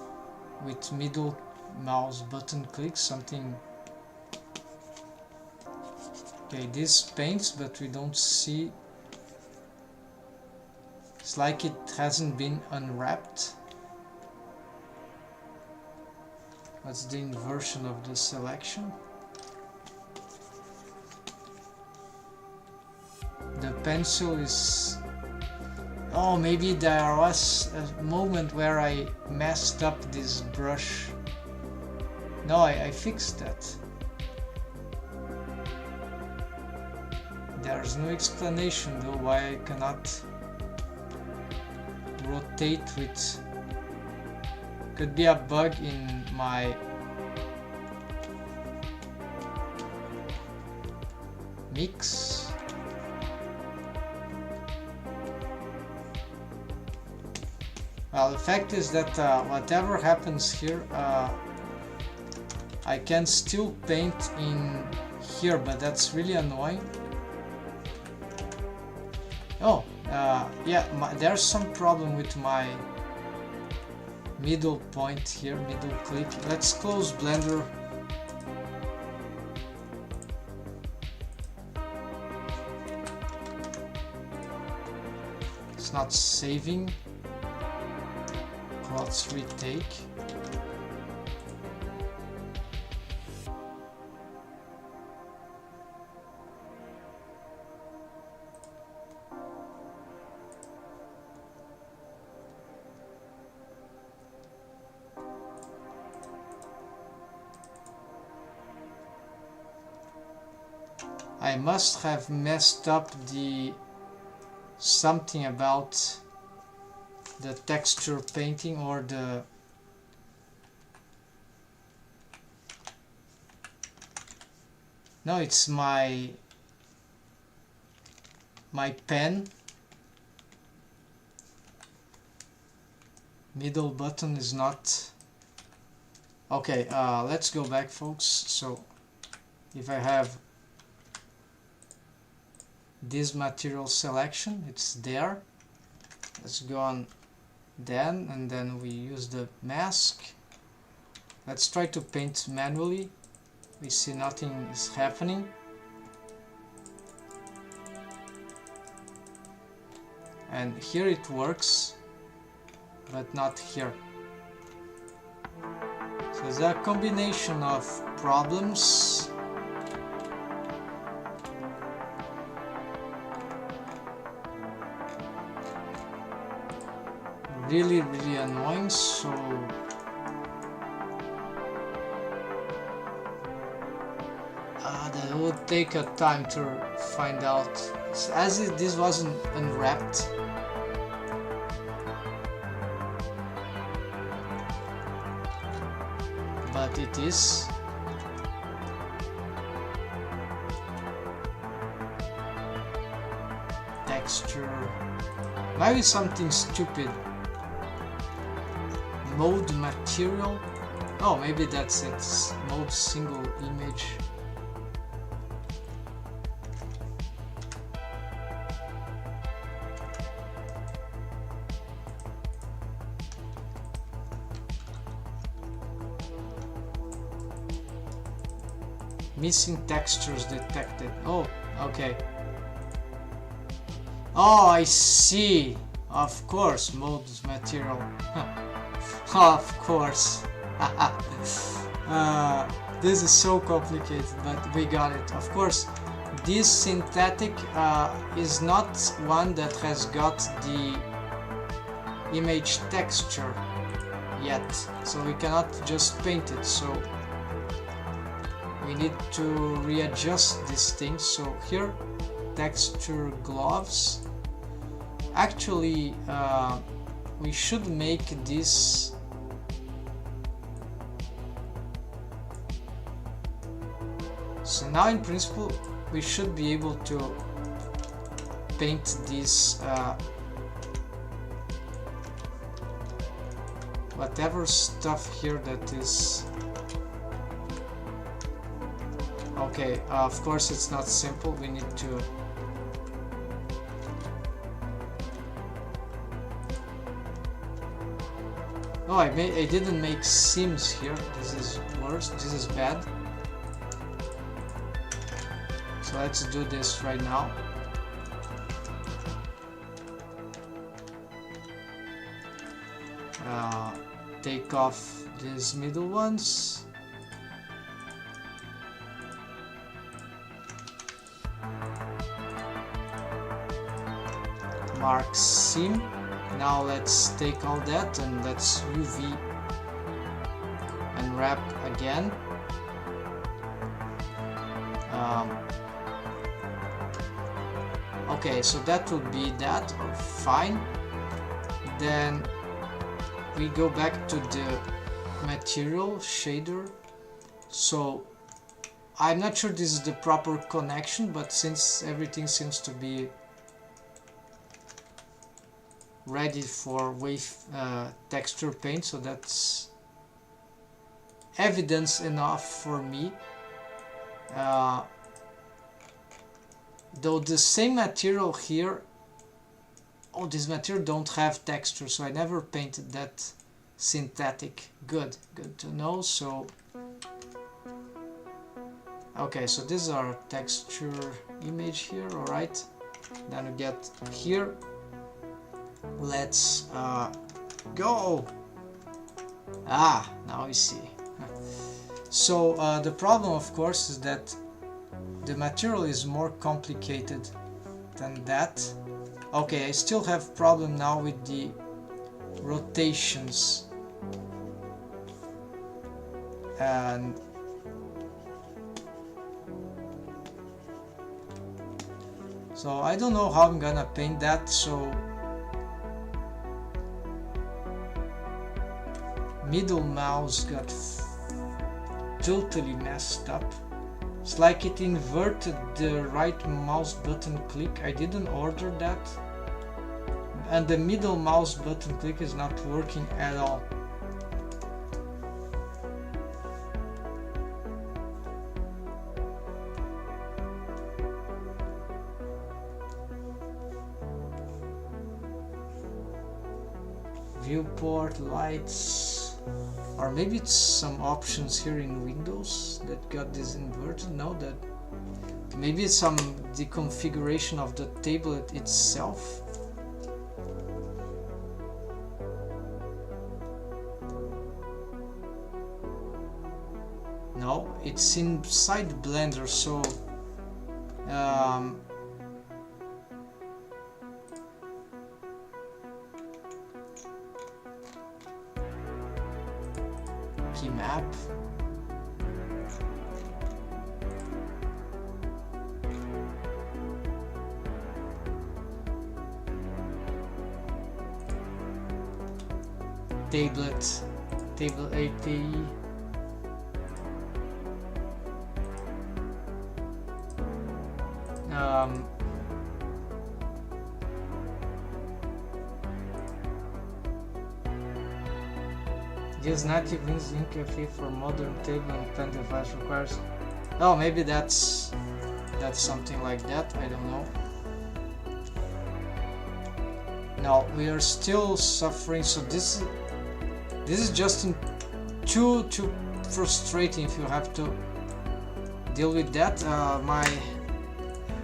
with middle mouse button click, something... okay, this paints, but we don't see... it's like it hasn't been unwrapped. What's the inversion of the selection? The pencil is... oh, maybe there was a moment where I messed up this brush. No, I fixed that. There's no explanation though why I cannot rotate with... could be a bug in my mix. Well, the fact is that whatever happens here, I can still paint in here, but that's really annoying. Oh, yeah, there's some problem with my middle point here, middle click. Let's close Blender. It's not saving. Let's retake. I must have messed up the something about the texture painting, or the... no, it's my pen. Middle button is not... okay, let's go back, folks. So if I have this material selection, it's there. Let's go on then, and then we use the mask. Let's try to paint manually. We see nothing is happening. And here it works, but not here. So it's a combination of problems. Really annoying. So that would take a time to find out, as this wasn't unwrapped. But it is. Texture, maybe something stupid. Mode material. Oh, maybe that's it. Mode single image. Missing textures detected. Oh, okay. Oh, I see. Of course, mode material. Of course. This is so complicated, but we got it. Of course, this synthetic is not one that has got the image texture yet, so we cannot just paint it. So we need to readjust these things. So here, texture gloves. Actually, we should make this so now in principle we should be able to paint this whatever stuff here that is okay. Of course it's not simple, we need to oh, I didn't make seams here. This is worse, this is bad. So let's do this right now. Take off these middle ones. Mark seam. Now let's take all that and let's UV and wrap again. Okay, so that would be that, or fine. Then we go back to the material shader. So I'm not sure this is the proper connection, but since everything seems to be ready for wave texture paint, so that's evidence enough for me. Though the same material here, oh, this material don't have texture, so I never painted that synthetic. Good to know. So okay, so this is our texture image here. All right, then we get here. Let's go. Now we see. So the problem, of course, is that the material is more complicated than that. Okay, I still have problem now with the rotations, and so I don't know how I'm gonna paint that. So middle mouse got totally messed up. It's like it inverted the right mouse button click. I didn't order that, and the middle mouse button click is not working at all. Viewport lights, or maybe it's some options here in Windows that got this inverted. No, that maybe it's some deconfiguration of the tablet itself. No, it's inside Blender, so key map. Tablet API. Use native Windows Ink for modern table and pen device requires. Oh, maybe that's something like that. I don't know. No, we are still suffering. So this is just too frustrating if you have to deal with that.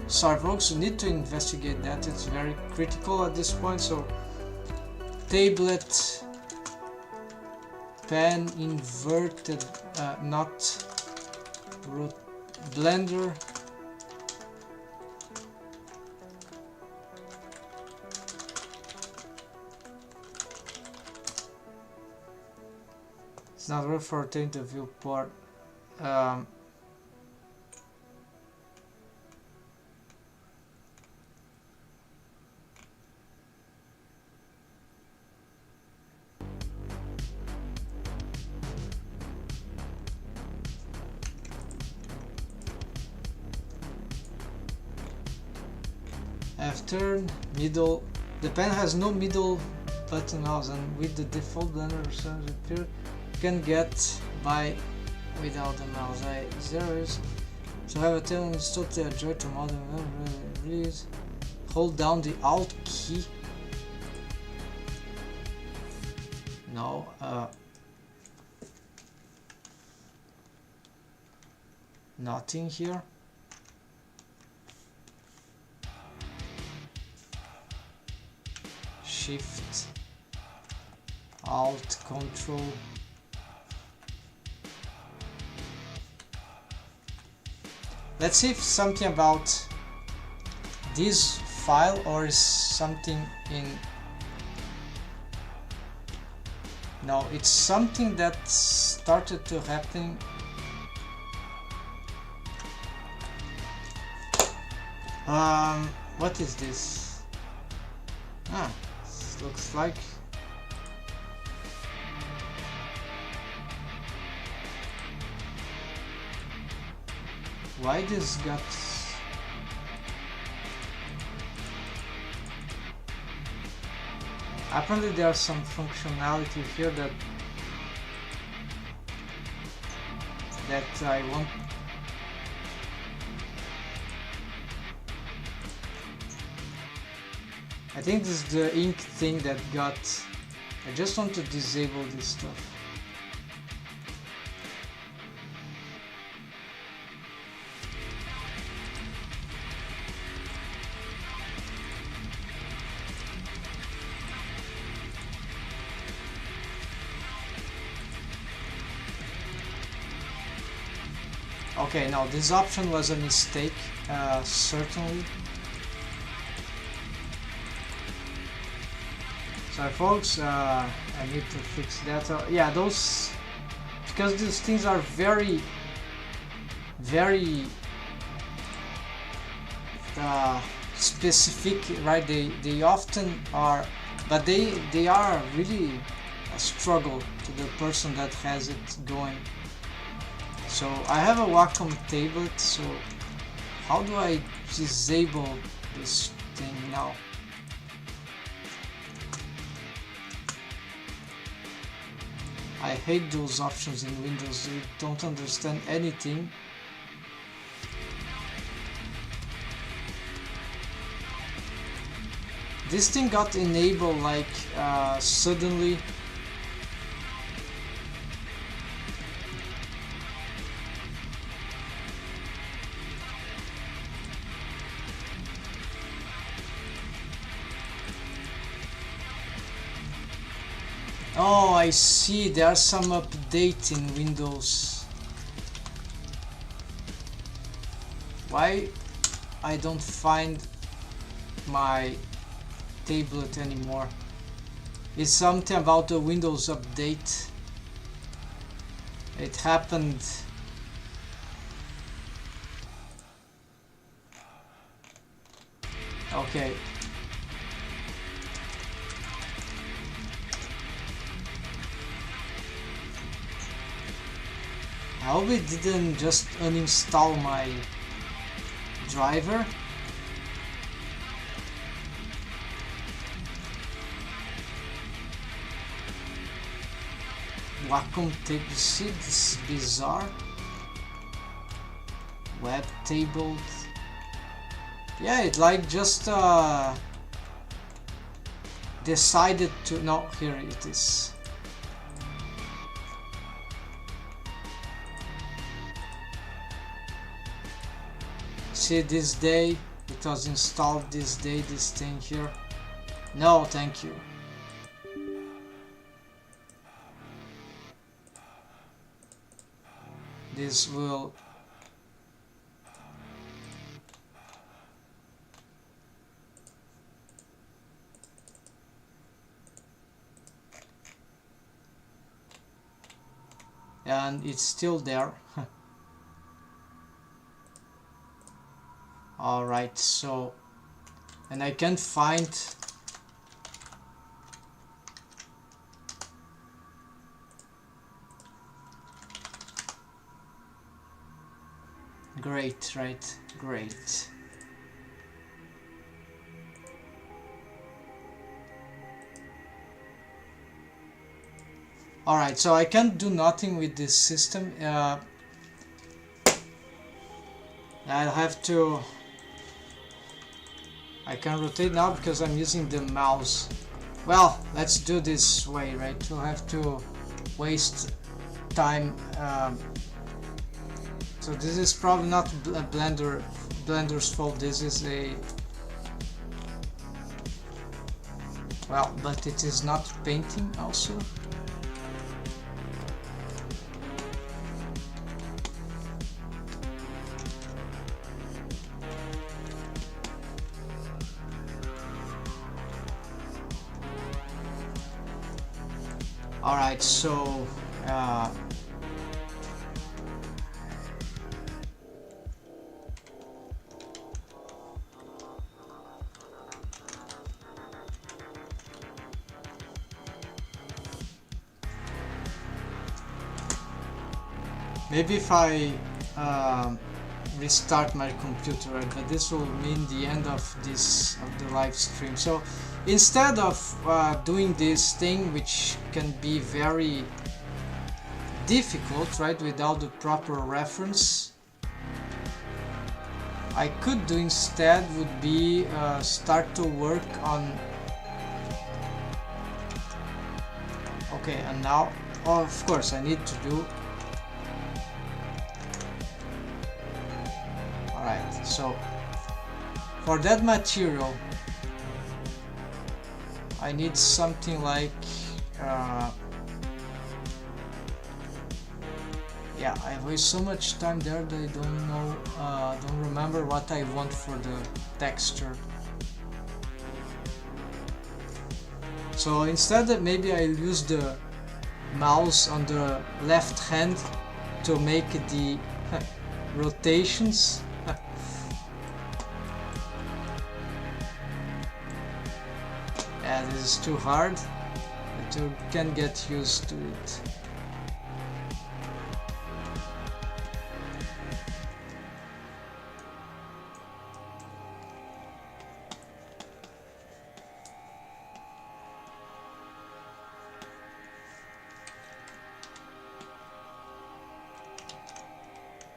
Sorry folks, you need to investigate that. It's very critical at this point. So tablet pen inverted, not Blender. It's not rotating the viewport. Left turn, middle. The pen has no middle button mouse, and with the default blender appear, you can get by without the mouse. There is. So have a tail it's totally a joy to modern release. Hold down the Alt key. No, nothing here. Shift, Alt, Control. Let's see if something about this file or is something in. No, it's something that started to happen. What is this? Ah, this looks like. Why this got. Apparently there's some functionality here that I want. I think this is the ink thing that got. I just want to disable this stuff. Okay, now this option was a mistake, certainly. Sorry folks, I need to fix that. Yeah, those, because these things are very specific, right? They often are, but they are really a struggle to the person that has it going. So I have a Wacom tablet, so how do I disable this thing now? I hate those options in Windows, you don't understand anything. This thing got enabled like suddenly. Oh, I see, there's some update in Windows. Why I don't find my tablet anymore? It's something about the Windows update. It happened. Okay. I hope it didn't just uninstall my driver. Wacom tape, you see this bizarre web table. Yeah, it like just decided to. No, here it is. See, this day it was installed, this day, this thing here. No, thank you. This will and it's still there. Alright, so, and I can't find. Great, right? Great. Alright, so I can't do nothing with this system. I'll have to... I can rotate now because I'm using the mouse. Well, let's do this way, right? We'll have to waste time. So this is probably not a Blender's fault. This is a... Well, but it is not painting also. Alright, so maybe if I restart my computer, right? But this will mean the end of the live stream. So instead of doing this thing, which can be very difficult, right, without the proper reference, I could do instead would be start to work on... Okay, and now, oh, of course, I need to do... Alright, so for that material I need something like yeah, I waste so much time there that I don't know, don't remember what I want for the texture. So instead, maybe I'll use the mouse on the left hand to make the rotations. Yeah, this is too hard, but you can get used to it.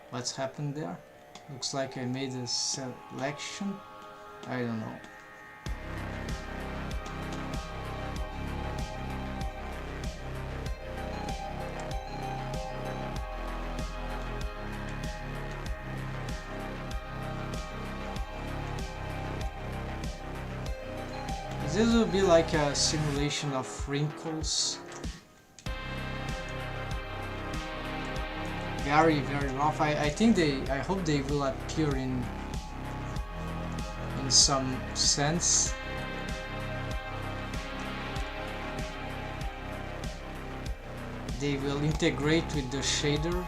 What's happened there? Looks like I made a selection. I don't know. This will be like a simulation of wrinkles. Very rough. I think I hope they will appear in some sense. They will integrate with the shader.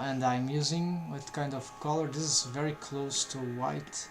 And I'm using what kind of color? This is very close to white.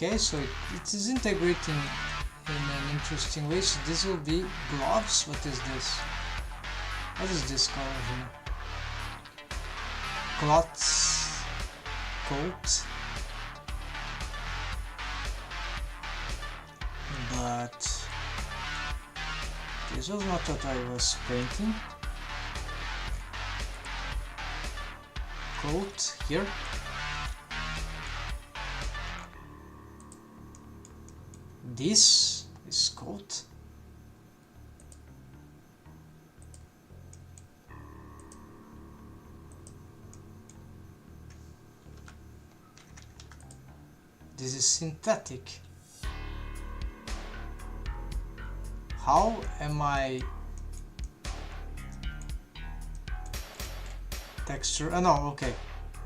Okay, so it is integrating in an interesting way. So this will be gloves. What is this? What is this color here? Cloth, coat. But this was not what I was painting. Coat here. This is coat. This is synthetic. How am I texture? No, okay,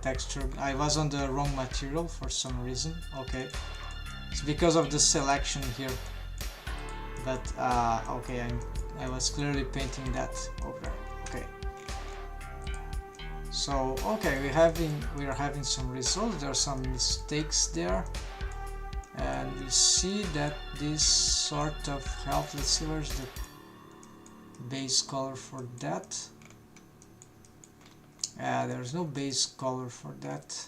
texture. I was on the wrong material for some reason. Okay, it's because of the selection here. But okay, I was clearly painting that over. Okay. So okay, we are having some results. There are some mistakes there. And we see that this sort of helps. Let's see where's the base color for that. There's no base color for that.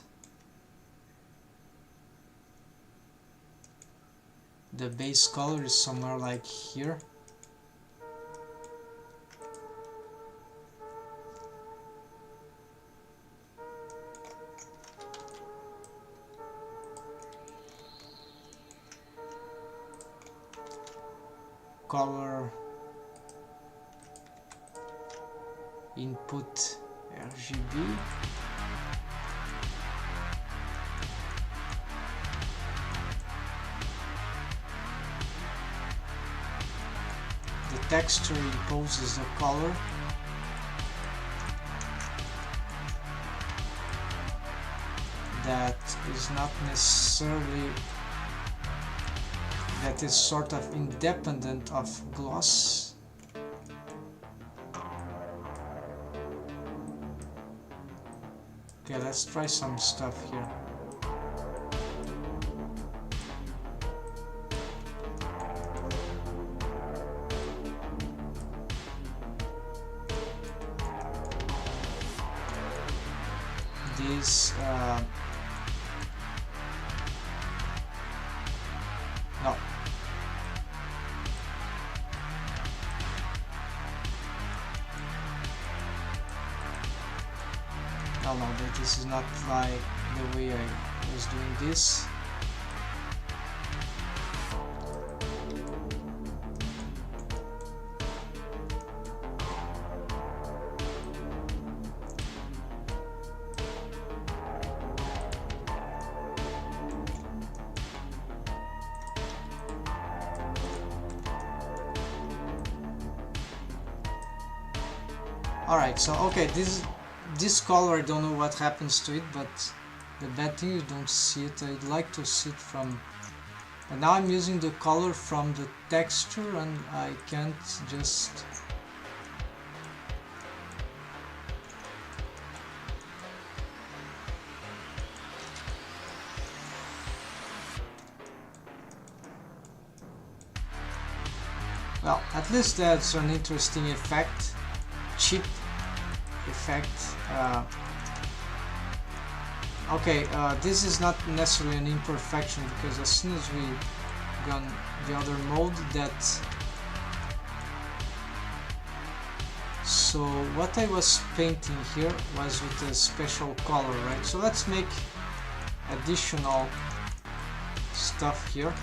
The base color is somewhere like here. Color input RGB. The texture imposes the color. That is not necessarily, that is sort of independent of gloss. Okay, let's try some stuff here. This no. No, this is not like the way I was doing this. Alright, so okay, this color, I don't know what happens to it, but the bad thing is you don't see it. I'd like to see it from, and now I'm using the color from the texture and I can't just well, at least that's an interesting effect, cheap effect. Okay, this is not necessarily an imperfection, because as soon as we go on the other mode, that, so what I was painting here was with a special color, right? So let's make additional stuff here.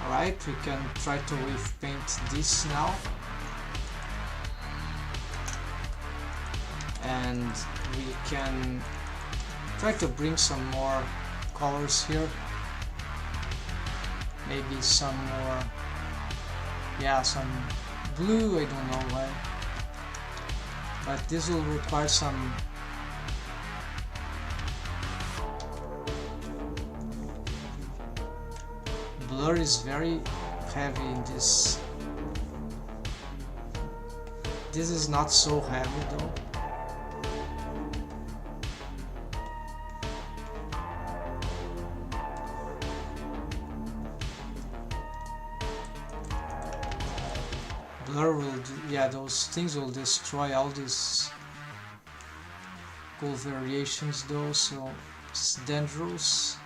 Alright, we can try to wave paint this now. And we can try to bring some more colors here. Maybe some more, yeah, some blue, I don't know why. But this will require some blur is very heavy in this. This is not so heavy though. Blur will do, yeah, those things will destroy all these cool variations though, so it's dangerous.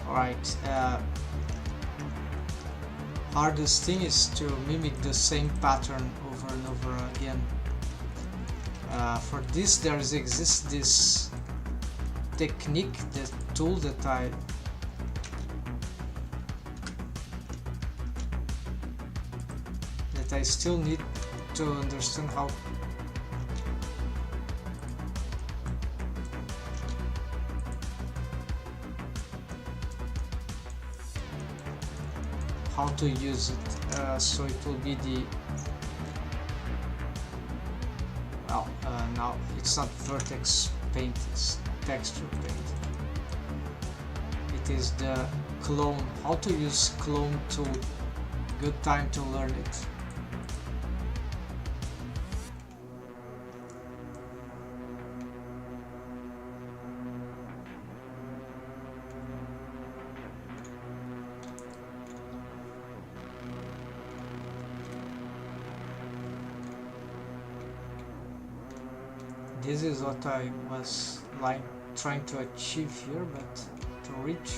Alright, hardest thing is to mimic the same pattern over and over again. For this there exists this technique, the tool that I still need to understand how to use it. So it will be the, well, now it's not vertex paint, it's texture paint. It is the clone, how to use clone tool. Good time to learn it. This is what I was like trying to achieve here, but to reach.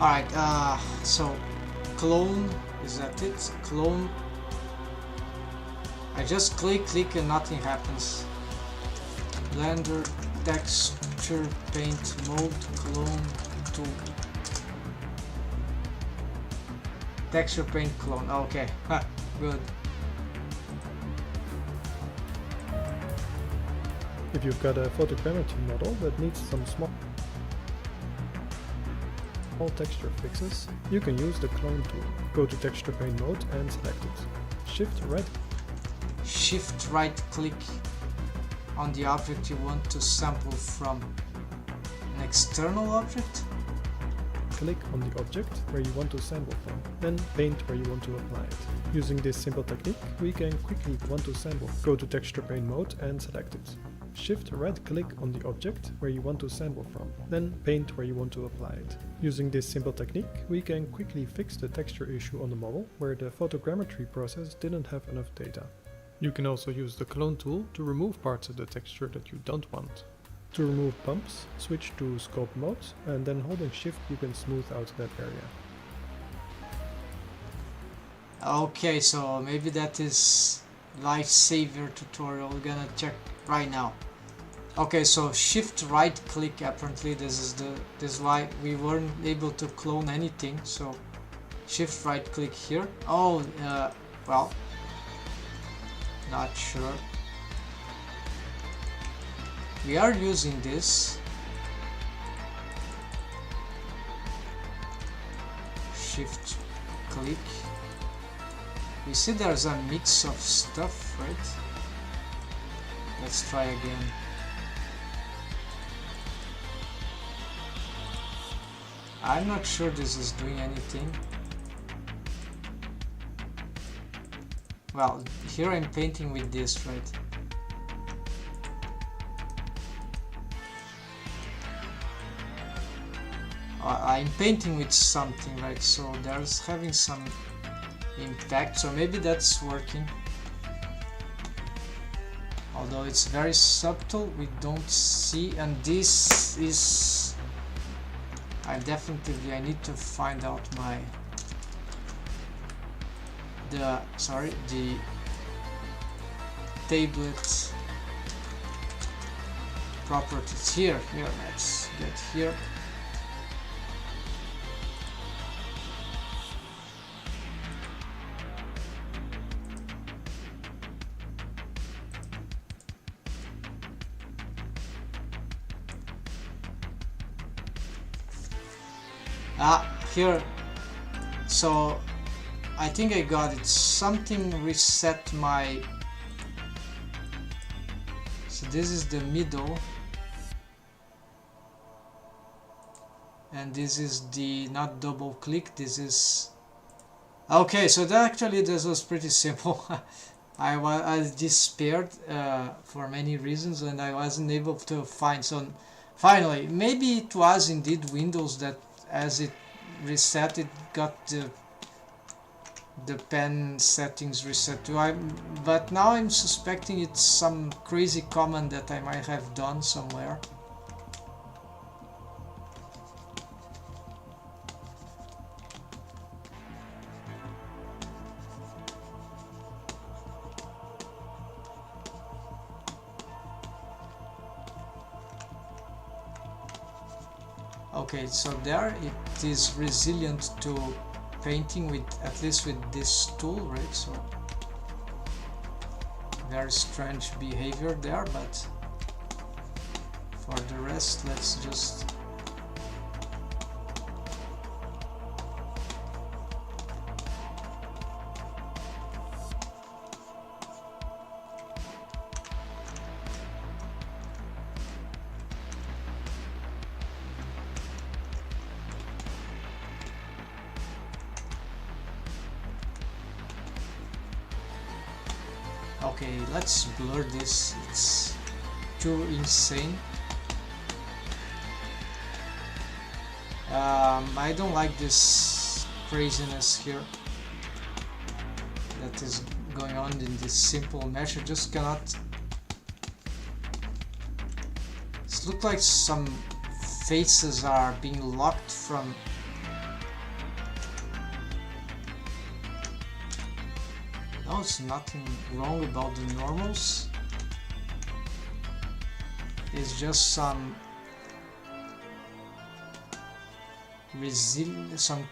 Alright, so clone, is that it? Clone. I just click and nothing happens. Blender, texture, paint mode, clone tool. Texture paint clone, okay, good. If you've got a photogrammetry model that needs some small texture fixes, you can use the clone tool. Go to texture paint mode and select it. Shift right click on the object you want to sample from. An external object? Click on the object where you want to sample from, then paint where you want to apply it. Using this simple technique, we can quickly want to sample. Go to texture paint mode and select it. Shift right click on the object where you want to sample from, then paint where you want to apply it. Using this simple technique, we can quickly fix the texture issue on the model where the photogrammetry process didn't have enough data. You can also use the clone tool to remove parts of the texture that you don't want. To remove bumps, switch to sculpt mode, and then holding shift you can smooth out that area. Okay, so maybe that is lifesaver tutorial. We're gonna check right now. Okay, so shift right click, apparently this is why we weren't able to clone anything. So shift right click here. Oh, well, not sure. we are using this. Shift click. We see there's a mix of stuff, right? Let's try again. I'm not sure this is doing anything. Well, here I'm painting with this, right? I'm painting with something, right? So there's having some impact, so maybe that's working. Although it's very subtle, we don't see, and this is... I need to find out the tablet properties here. Let's get here. Here, so I think I got it. Something reset my... So this is the middle, and this is the not double click. This is okay. So this was pretty simple. I despaired for many reasons, and I wasn't able to find. So finally, maybe it was indeed Windows that, as it reset, it got the pen settings reset too. But now I'm suspecting it's some crazy command that I might have done somewhere. Okay, so there it is resilient to painting with, at least with this tool, right? So very strange behavior there, but for the rest, let's just okay, let's blur this, it's too insane. I don't like this craziness here that is going on in this simple mesh. I just cannot... It looks like some faces are being locked from... No, it's nothing wrong about the normals. It's just some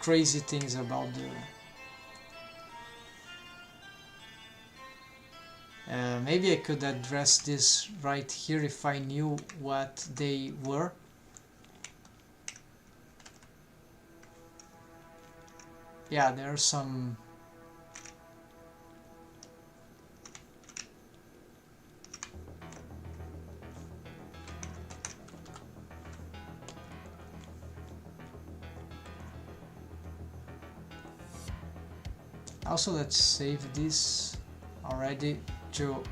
crazy things about the... maybe I could address this right here if I knew what they were. Yeah, there are some... Also, let's save this already to...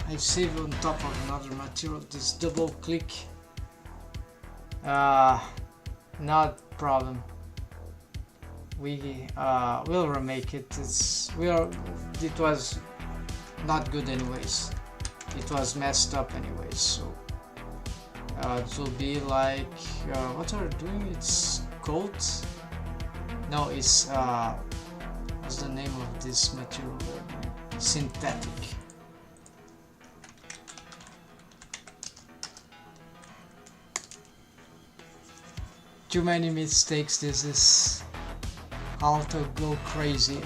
I save on top of another material. This double click. Not problem. We will remake it. It was not good anyways. It was messed up anyways. So it will be like what are we doing? It's code. No, it's What's the name of this material? Synthetic. Too many mistakes. This is how to go crazy.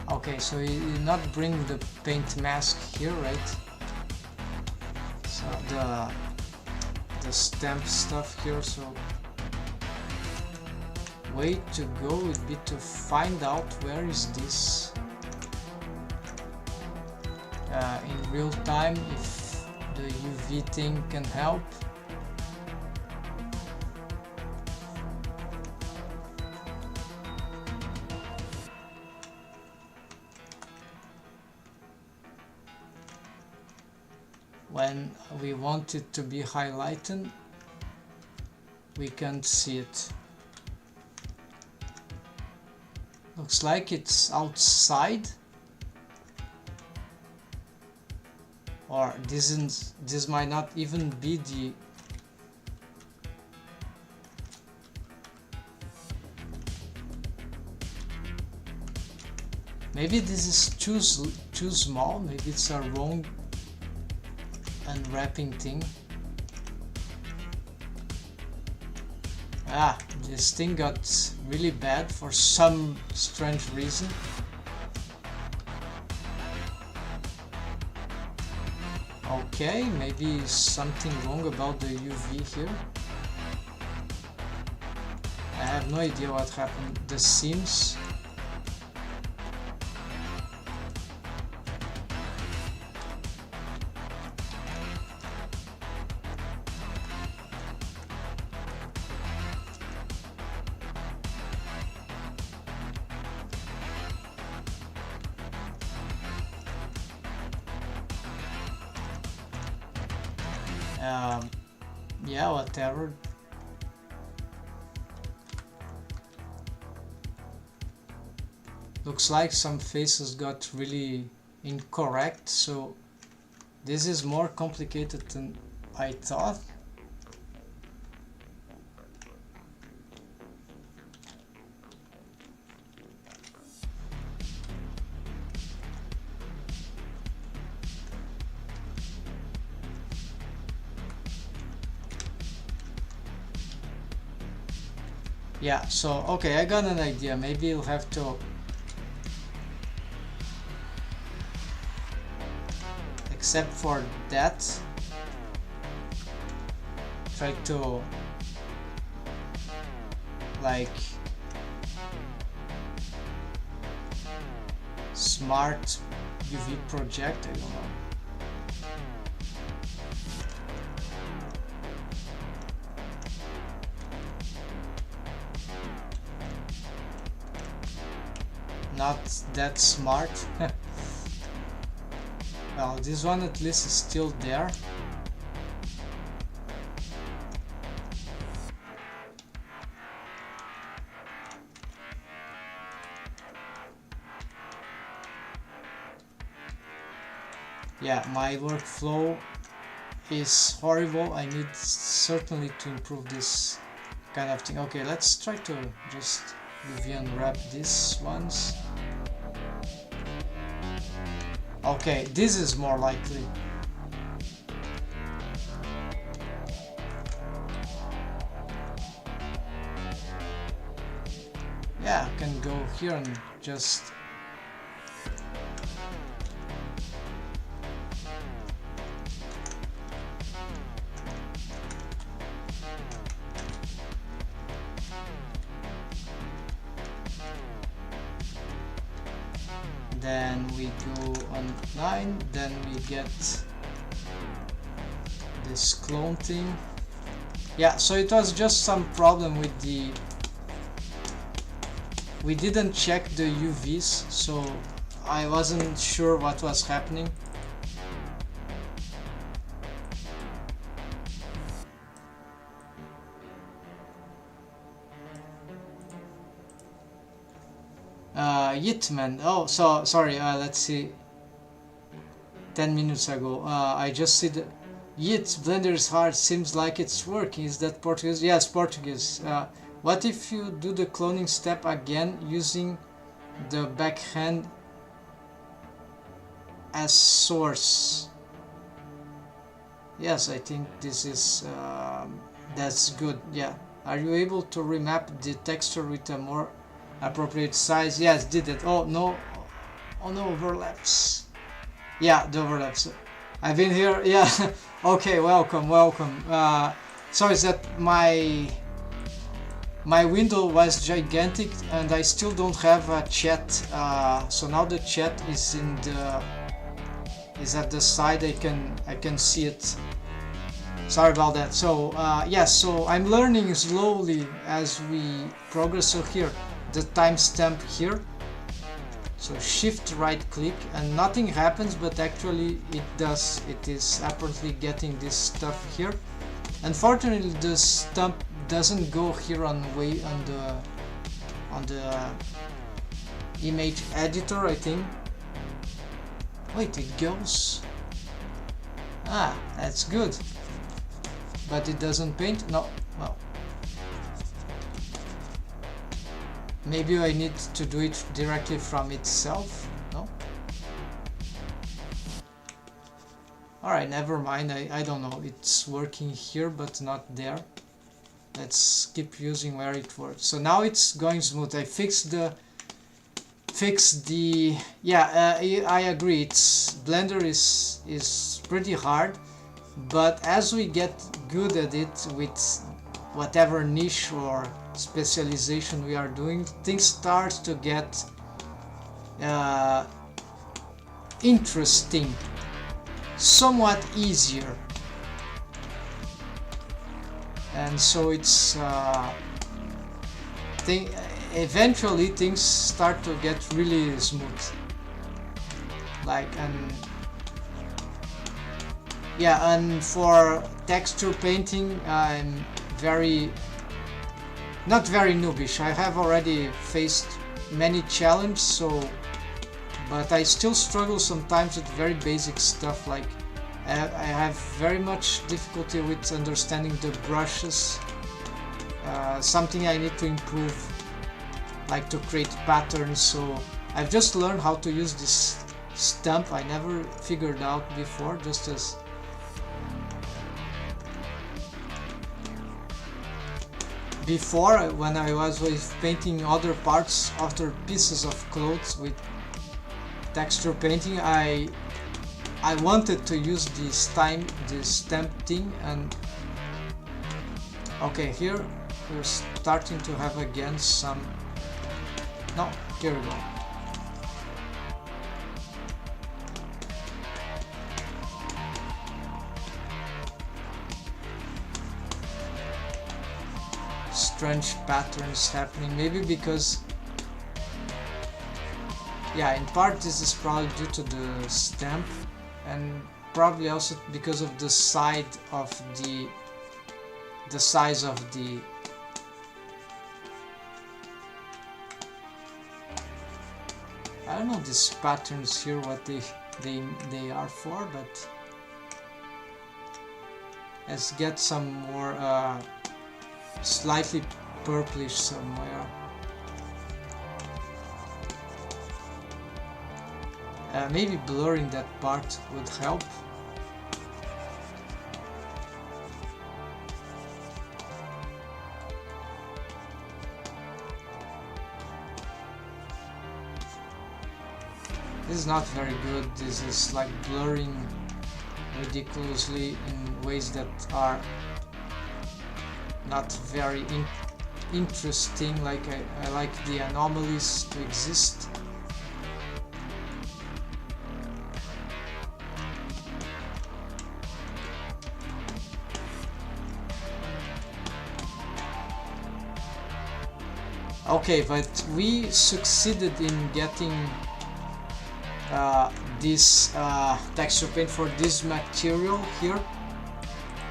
Okay, so you not bring the paint mask here, right? So the stamp stuff here. So way to go would be to find out where is this in real time, if the UV thing can help. When we want it to be highlighted, we can't see it. Looks like it's outside, or this might not even be the maybe this is too small. Maybe it's a wrong unwrapping thing. Ah, this thing got really bad for some strange reason. Okay, maybe something wrong about the UV here. I have no idea what happened. The seams. Yeah, whatever. Looks like some faces got really incorrect, so this is more complicated than I thought. Yeah, so okay, I got an idea. Maybe you'll have to except for that, try to like smart UV project, I don't know. Not that smart. Well, this one at least is still there. Yeah, my workflow is horrible. I need certainly to improve this kind of thing. Okay, let's try to just UV unwrap these ones. Okay, this is more likely. Yeah, I can go here and just then we go on 9, then we get this clone thing. Yeah, so it was just some problem with the... We didn't check the UVs, so I wasn't sure what was happening. Yitman. Oh, so sorry. Let's see. 10 minutes ago, I just see the Yet Blender is hard, seems like it's working. Is that Portuguese? Yes, Portuguese. What if you do the cloning step again using the backhand as source? Yes, I think this is that's good. Yeah. Are you able to remap the texture with a more appropriate size? Yes, did it. Oh no, oh no, overlaps. Yeah, the overlaps. I've been here. Yeah. Okay, welcome. Sorry, is that my window was gigantic and I still don't have a chat. So now the chat is at the side. I can see it. Sorry about that. So yes, so I'm learning slowly as we progress. So here, the timestamp here. So shift right click and nothing happens, but actually it does. It is apparently getting this stuff here. Unfortunately, the stump doesn't go here on the image editor, I think. Wait, it goes. Ah, that's good. But it doesn't paint? No. Well, maybe I need to do it directly from itself. No? Alright, never mind. I don't know. It's working here but not there. Let's keep using where it works. So now it's going smooth. I fixed the yeah, I agree. It's Blender is pretty hard, but as we get good at it with whatever niche or specialization we are doing, things start to get interesting, somewhat easier, and so it's eventually things start to get really smooth. Like, and yeah, and for texture painting I'm not very noobish. I have already faced many challenges, so but I still struggle sometimes with very basic stuff. Like I have very much difficulty with understanding the brushes, something I need to improve, like to create patterns. So I've just learned how to use this stamp. I never figured out before, just as before when I was painting other parts, other pieces of clothes with texture painting, I wanted to use this stamp thing, and okay, here we're starting to have again some. No, here we go. Strange patterns happening, maybe because, yeah, in part this is probably due to the stamp, and probably also because of the side of the size of the I don't know these patterns here, what they are for, but let's get some more slightly purplish somewhere. Maybe blurring that part would help. This is not very good. This is like blurring ridiculously in ways that are not very interesting. Like I like the anomalies to exist. Okay, but we succeeded in getting this texture paint for this material here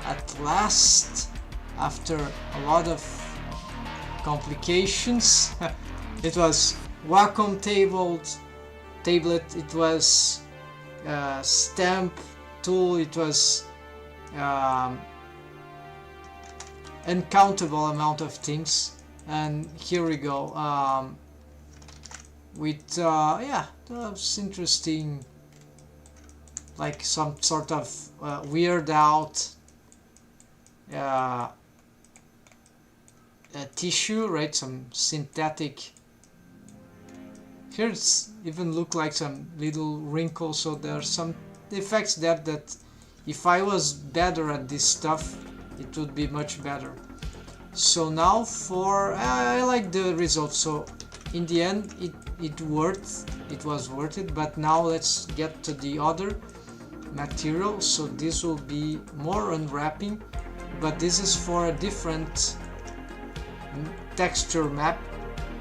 at last, after a lot of complications. It was Wacom tablet, it was stamp tool, it was uncountable amount of things. And here we go, with yeah, that's interesting, like some sort of weird out tissue, right? Some synthetic. Here it's even look like some little wrinkles, so there are some effects there that if I was better at this stuff, it would be much better. So now for I like the result. So in the end it was worth it. But now let's get to the other material. So this will be more unwrapping, but this is for a different texture map.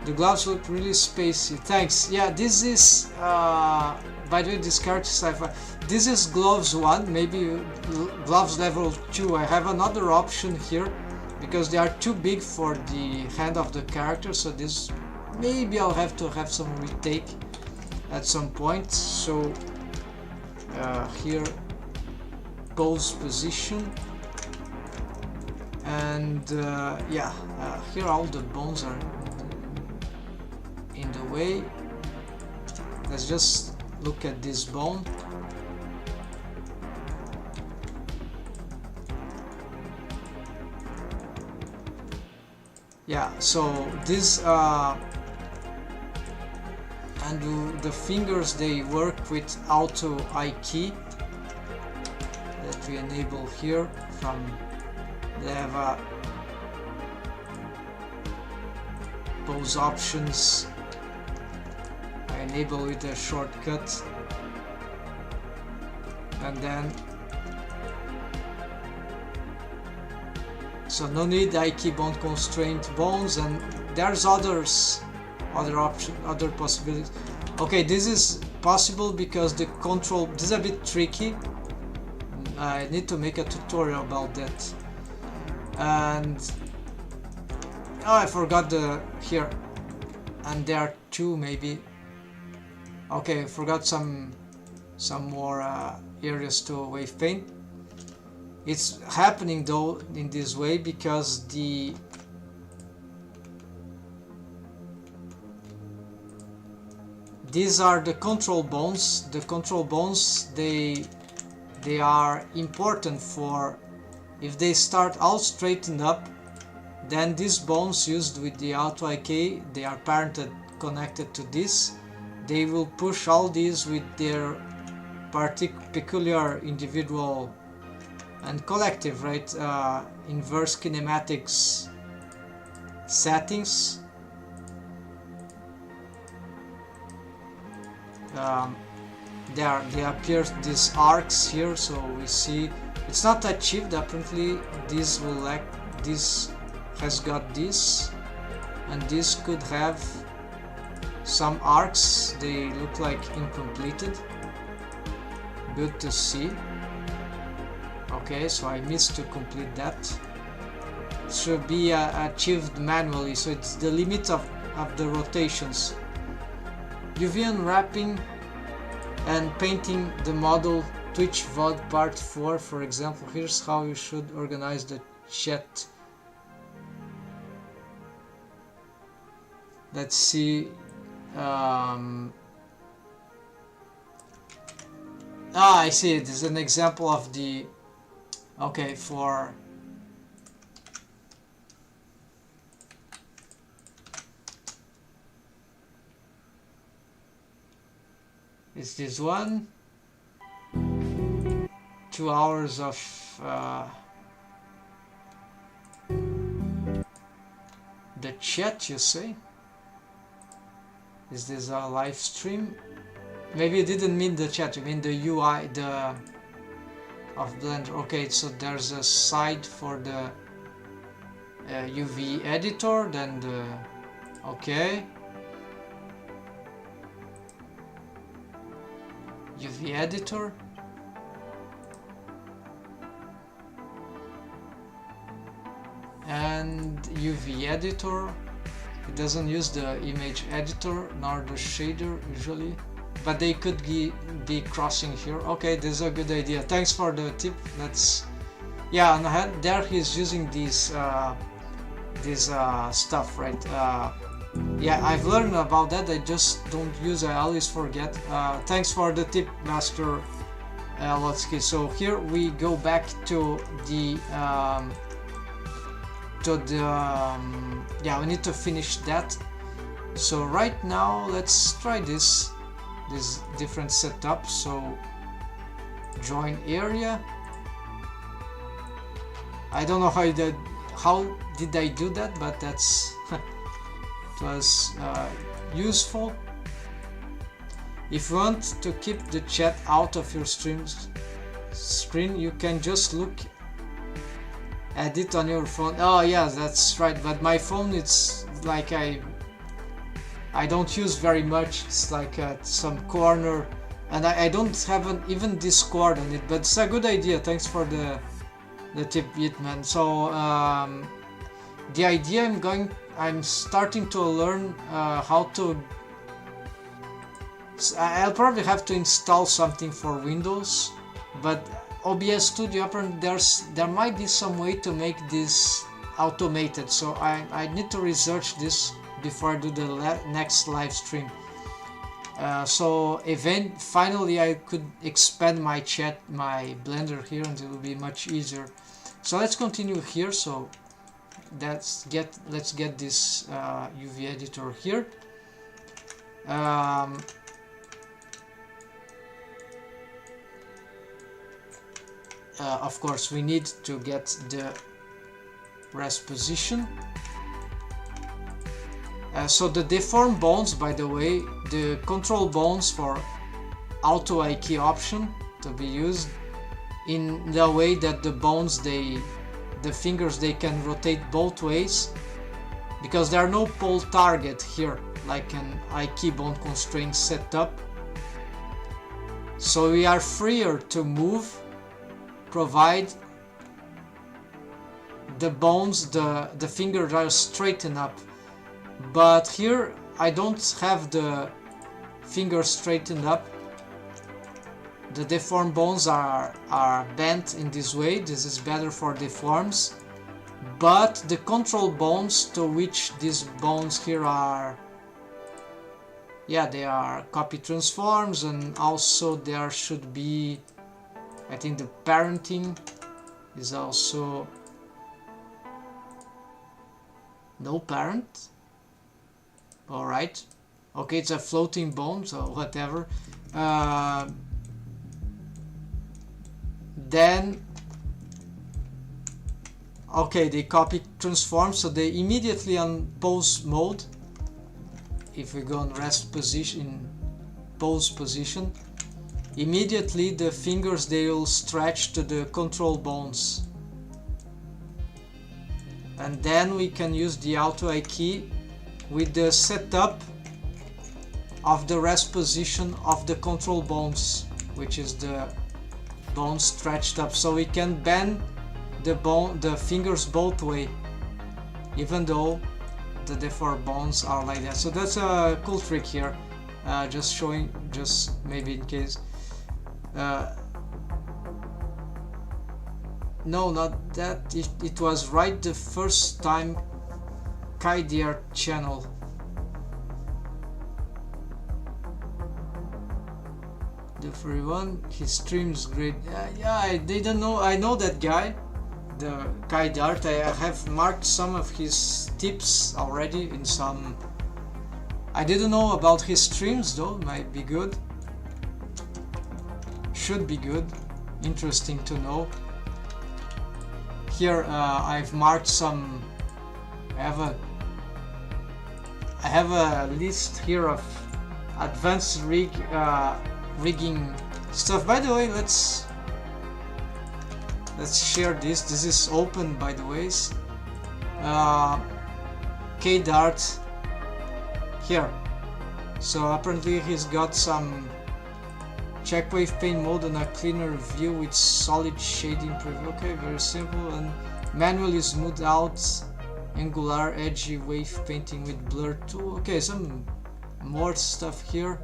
The gloves look really spacey. Thanks. Yeah, this is by the way, this character sci-fi. This is gloves 1, maybe gloves level 2. I have another option here because they are too big for the hand of the character, so this maybe I'll have to have some retake at some point. So here pose position, and yeah, here all the bones are in the way. Let's just look at this bone. Yeah, so this and the fingers, they work with auto I key that we enable here from they have pose options. I enable with a shortcut, and then so no need I key bone constraint bones, and there's other option, other possibilities. Okay, this is possible because the control, this is a bit tricky. I need to make a tutorial about that. And oh, I forgot the here, and there are two maybe. Okay, I forgot some more areas to wave paint. It's happening though in this way because these are the control bones. The control bones, they are important for if they start all straightened up, then these bones used with the auto IK, they are parented connected to this. They will push all these with their peculiar individual and collective, right, inverse kinematics settings. They appear these arcs here, so we see it's not achieved. Apparently, this has got this, and this could have some arcs. They look like incompleted. Good to see. Okay, so I missed to complete that. It should be achieved manually, so it's the limit of the rotations. UV unwrapping and painting the model Twitch VOD part 4, for example. Here's how you should organize the chat. Let's see. I see. It is an example of the. Okay, for. Is this one? 2 hours of the chat, you say? Is this a live stream? Maybe you didn't mean the chat, you mean the UI, of Blender. Okay, so there's a side for the UV editor, then the okay. UV editor. And UV editor. It doesn't use the image editor nor the shader usually, but they could be crossing here. Okay, this is a good idea. Thanks for the tip. Let's Yeah, and there he's using these stuff, right? Yeah, I've learned about that. I just don't use. I always forget. Thanks for the tip, Master Lotsky. So here we go back to the yeah, we need to finish that. So right now let's try this different setup. So join area. I don't know how did I do that, but that's it was useful. If you want to keep the chat out of your screen, you can just look at it on your phone. Oh yeah, that's right, but my phone, it's like I don't use very much. It's like at some corner, and I don't have even Discord on it, but it's a good idea. Thanks for the tip, Hitman. So the idea, I'm starting to learn how to. I'll probably have to install something for Windows, but OBS Studio, there might be some way to make this automated. So I need to research this before I do the next live stream. So finally I could expand my Blender here, and it will be much easier. So let's continue here. So let's get this UV editor here. Of course, we need to get the rest position. So the deform bones, by the way, the control bones for auto IK option to be used in the way that the bones, the fingers, they can rotate both ways, because there are no pole target here like an IK bone constraint setup. So we are freer to move, provide the bones, the fingers are straightened up. But here I don't have the fingers straightened up. The deformed bones are bent in this way. This is better for deforms. But the control bones, to which these bones here are, yeah, they are copy transforms, and also there should be, I think the parenting is also no parent. Alright, okay, it's a floating bone, so whatever. Then, okay, they copy transform, so they immediately on pose mode. If we go on rest position, pose position, immediately the fingers, they will stretch to the control bones. And then we can use the auto IK with the setup of the rest position of the control bones, which is the bone stretched up, so we can bend the fingers both way, even though the deformed bones are like that. So that's a cool trick here, just showing, just maybe in case. No, not that. It was right the first time. KaiDR channel. The free one, his streams great. Yeah, I didn't know. I know that guy, the KaiDR. I have marked some of his tips already in some. I didn't know about his streams though. Might be good. Should be good. Interesting to know. Here I've marked some. I have a list here of advanced rigging stuff. By the way, let's share this. This is open, by the way. KDart here. So apparently he's got some check wave paint mode and a cleaner view with solid shading preview. Okay, very simple. And manually smooth out angular edgy wave painting with blur too. Okay, some more stuff here.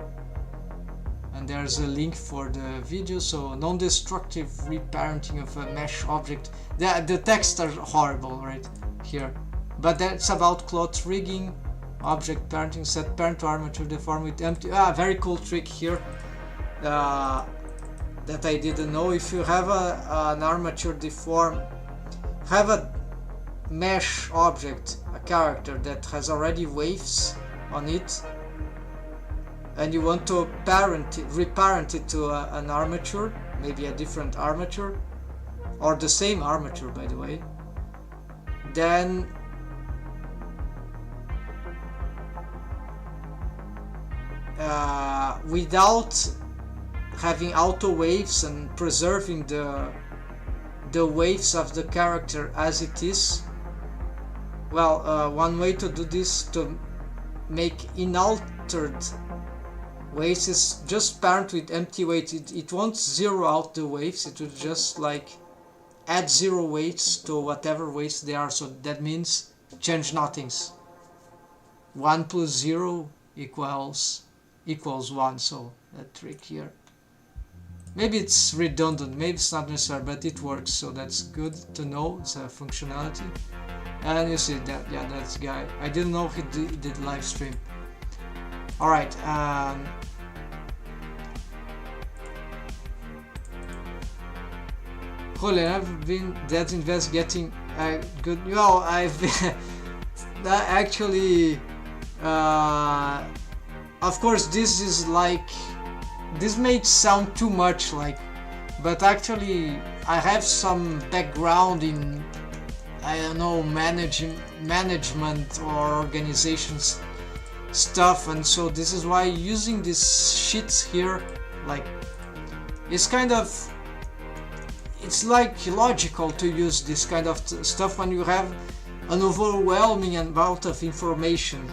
and there's a link for the video. So non-destructive reparenting of a mesh object. The texts are horrible right here, but that's about cloth rigging. Object parenting, set parent to armature deform with empty. Very cool trick here that I didn't know. If you have an armature deform, have a mesh object, a character that has already waves on it, and you want to reparent it to an armature, maybe a different armature, or the same armature by the way, then without having auto waves and preserving the waves of the character as it is, well, one way to do this, to make unaltered waves, is just parent with empty waves. It won't zero out the waves, it will just like add 0 weights to whatever weights they are. So that means change nothings. 1 plus 0 equals 1. So that trick here, maybe it's redundant, maybe it's not necessary, but it works, so that's good to know. It's a functionality. And you see that, yeah, that's the guy. I didn't know he did live stream. All right. Holy, I've been that investigating. Good. Well, I've been actually. Of course, this is like. This may sound too much like, but actually, I have some background in, I don't know, management or organizations stuff, and so this is why using these sheets here, like, it's kind of, it's like logical to use this kind of stuff when you have an overwhelming amount of information,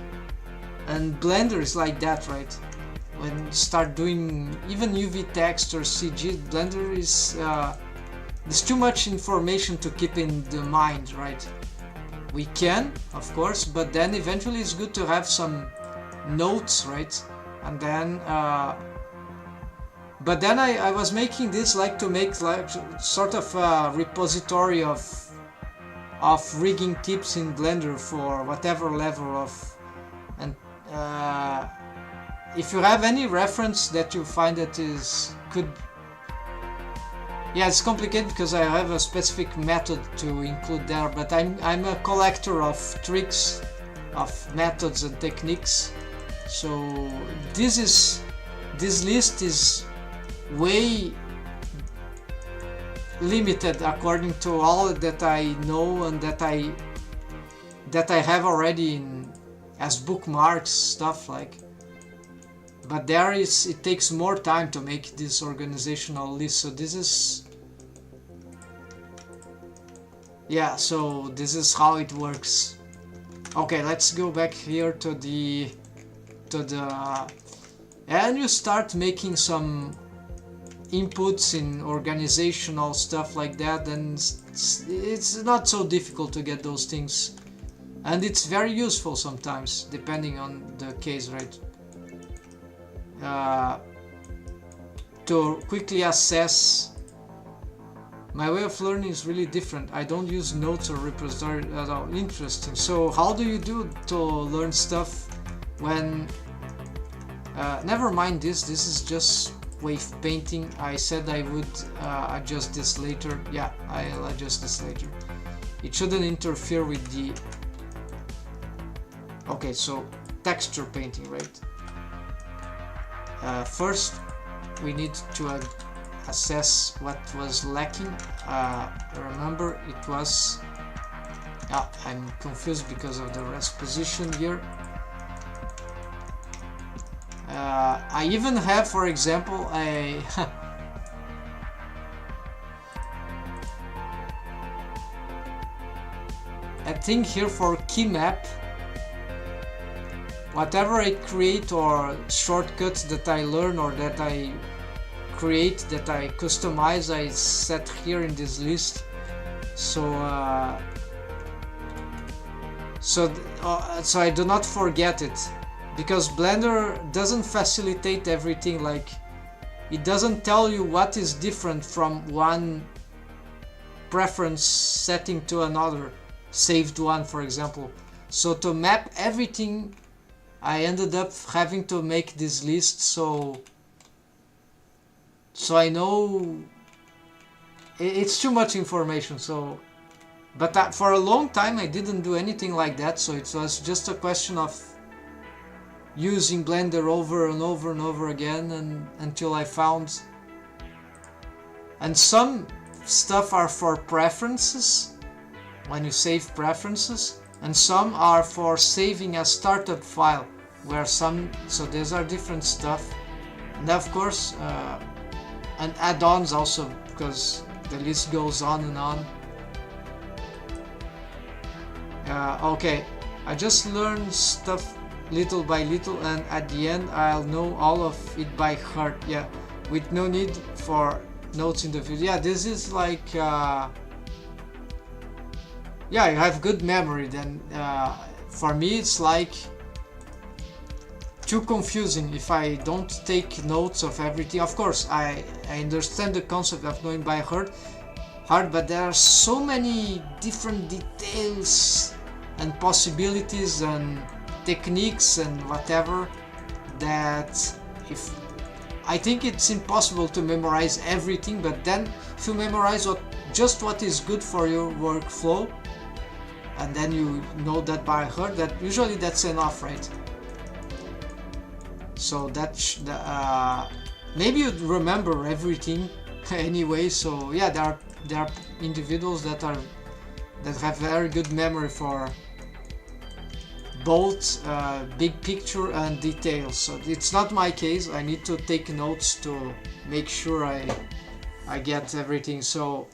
and Blender is like that, right? When you start doing even UV text or CG, Blender is there's too much information to keep in the mind, right? We can, of course, but then eventually it's good to have some notes, right? And then but then I was making this like to make like sort of a repository of rigging tips in Blender for whatever level of, and if you have any reference that you find that is could, yeah, it's complicated because I have a specific method to include there, but I'm a collector of tricks, of methods and techniques. So this list is way limited according to all that I know and that I have already in as bookmarks, stuff like. But it takes more time to make this organizational list. So this is, yeah, so this is how it works. Okay, let's go back here to the and you start making some inputs in organizational stuff like that, and it's not so difficult to get those things, and it's very useful sometimes depending on the case, right? To quickly assess. My way of learning is really different. I don't use notes or repository at all. Interesting. So how do you do to learn stuff when never mind this is just wave painting. I said I would adjust this later. Yeah, I'll adjust this later. It shouldn't interfere with the, okay, so texture painting, right? First, we need to assess what was lacking. Remember, it was... I'm confused because of the rest position here. I even have, for example, a... a thing here for key map. Whatever I create or shortcuts that I learn or that I create, that I customize, I set here in this list. So so I do not forget it, because Blender doesn't facilitate everything. Like it doesn't tell you what is different from one preference setting to another saved one, for example. So to map everything, I ended up having to make this list, so I know it's too much information. So but for a long time I didn't do anything like that, so it was just a question of using Blender over and over and over again, and until I found. And some stuff are for preferences, when you save preferences, and some are for saving a startup file, where some, so these are different stuff. And of course and add-ons also, because the list goes on and on. Okay, I just learned stuff little by little, and at the end I'll know all of it by heart. Yeah, with no need for notes in the video. Yeah, this is like yeah, you have good memory. Then for me it's like too confusing if I don't take notes of everything. Of course I understand the concept of knowing by heart, but there are so many different details and possibilities and techniques and whatever, that if I think it's impossible to memorize everything. But then if you memorize just what is good for your workflow, and then you know that by heart, that usually that's enough, right? So that maybe you'd remember everything anyway. So yeah, there are individuals that have very good memory for both big picture and details. So it's not my case. I need to take notes to make sure I get everything. So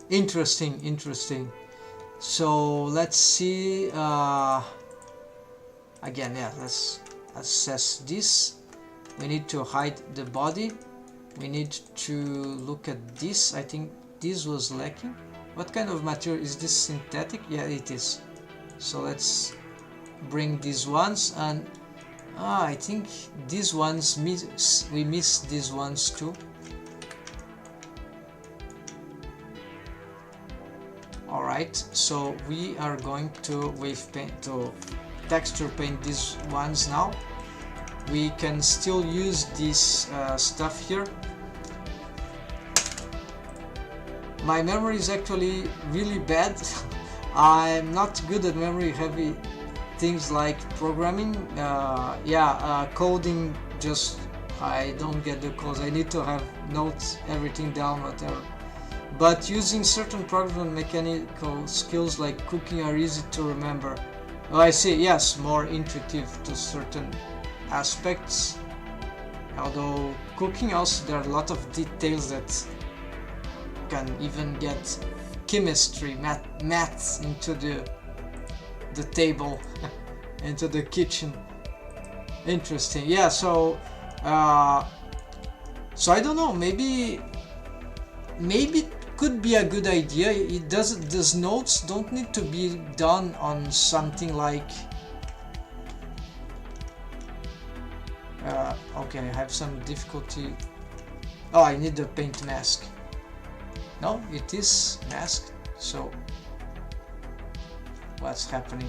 interesting. So let's see. Again, yeah, let's assess this. We need to hide the body. We need to look at this. I think this was lacking. What kind of material is this? Synthetic? Yeah, it is. So let's bring these ones, and I think these ones we miss these ones too. Alright, so we are going to wave paint, to texture paint these ones now. We can still use this stuff here. My memory is actually really bad. I'm not good at memory heavy things like programming. Coding, just I don't get the codes. I need to have notes, everything down, whatever. But using certain programming and mechanical skills like cooking are easy to remember. Oh, I see, yes, more intuitive to certain aspects. Although cooking also, there are a lot of details that can even get chemistry, maths into the table, into the kitchen. Interesting. Yeah, so I don't know, maybe it could be a good idea. These notes don't need to be done on something like okay, I have some difficulty. Oh, I need the paint mask. No, it is masked. So what's happening?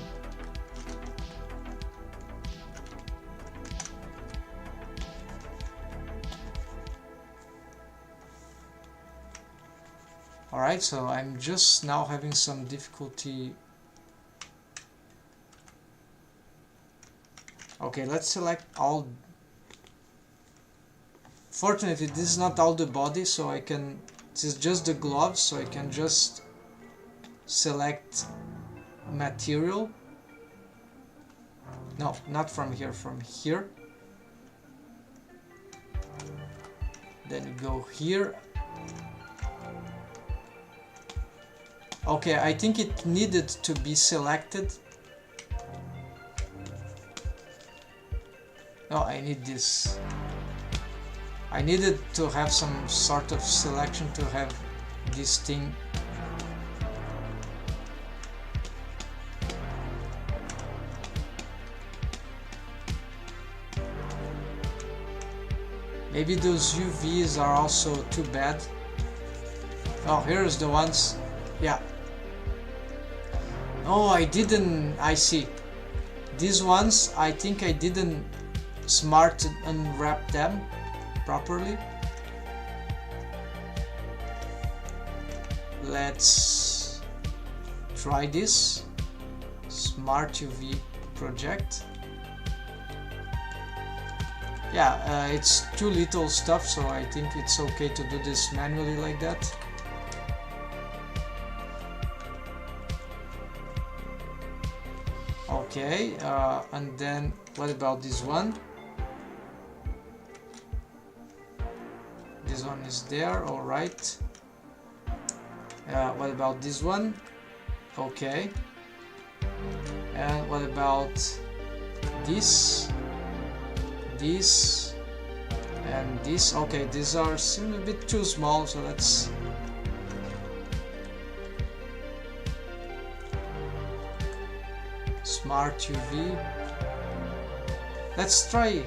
Alright, so I'm just now having some difficulty. Okay, let's select all. Fortunately, this is not all the body, so I can, this is just the gloves, so I can just select material. No, not from here, from here. Then go here. Okay, I think it needed to be selected. No, I need this. I needed to have some sort of selection to have this thing. Maybe those UVs are also too bad. Oh, here's the ones. Yeah. Oh, I didn't. I see. These ones, I think I didn't smart unwrap them properly. Let's try this. Smart UV project. Yeah, it's too little stuff, so I think it's okay to do this manually like that. Okay, and then what about this one? This one is there, all right. What about this one? Okay. And what about this? This and this. Okay, these are a bit too small, so let's smart UV. Let's try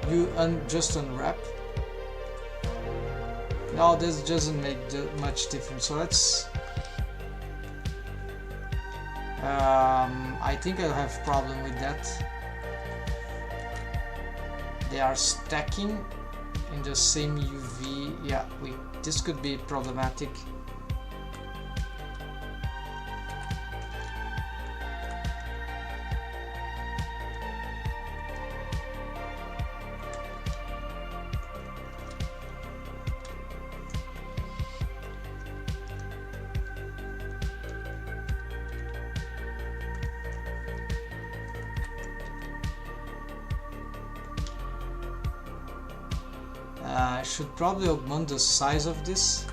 you just unwrap. No, this doesn't make much difference, so let's I think I'll have problem with that. They are stacking in the same UV. Yeah, this could be problematic. I should probably augment the size of this.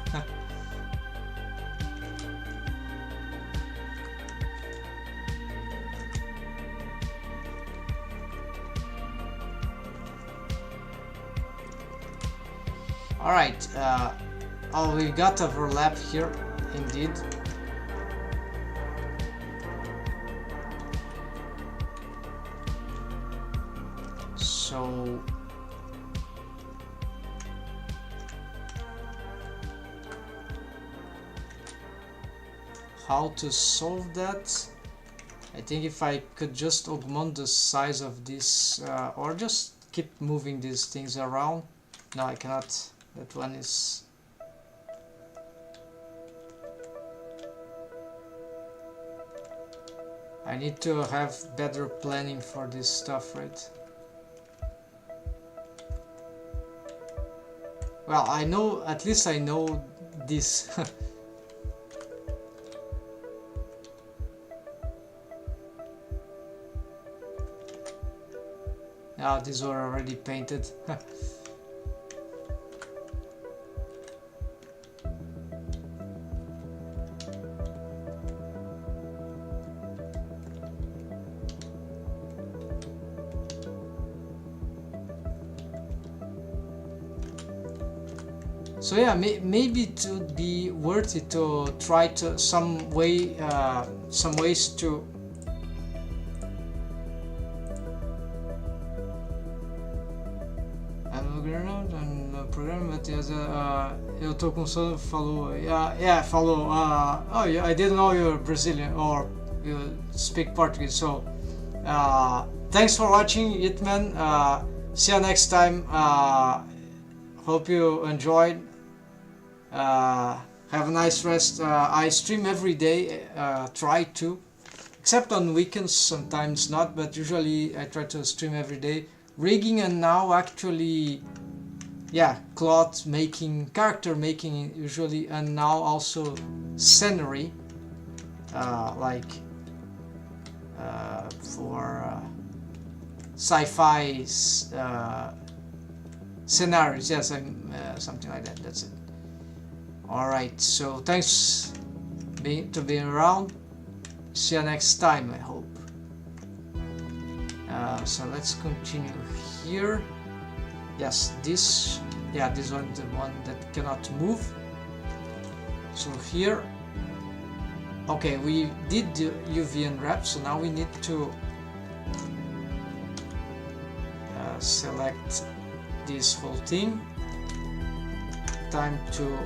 Alright, oh, we got overlap here, indeed. So how to solve that? I think if I could just augment the size of this or just keep moving these things around. No, I cannot. That one is I need to have better planning for this stuff, right? Well, I know, at least I know this. Ah, these were already painted. So yeah, maybe it would be worth it to try to some ways to program, but eu tô com sono, falou, yeah, falou, oh, yeah, I didn't know you're Brazilian or you speak Portuguese, so thanks for watching it, man. See you next time. Hope you enjoyed. Have a nice rest. I stream every day, try to, except on weekends, sometimes not, but usually I try to stream every day. Rigging, and now actually, yeah, cloth making, character making usually, and now also scenery, like for sci-fi scenarios. Yes, I'm something like that. That's it. All right. So thanks to being around. See you next time, I hope. So let's continue here. Yes, this one, the one that cannot move. So here, okay, we did the UV unwrap, so now we need to select this whole thing. Time to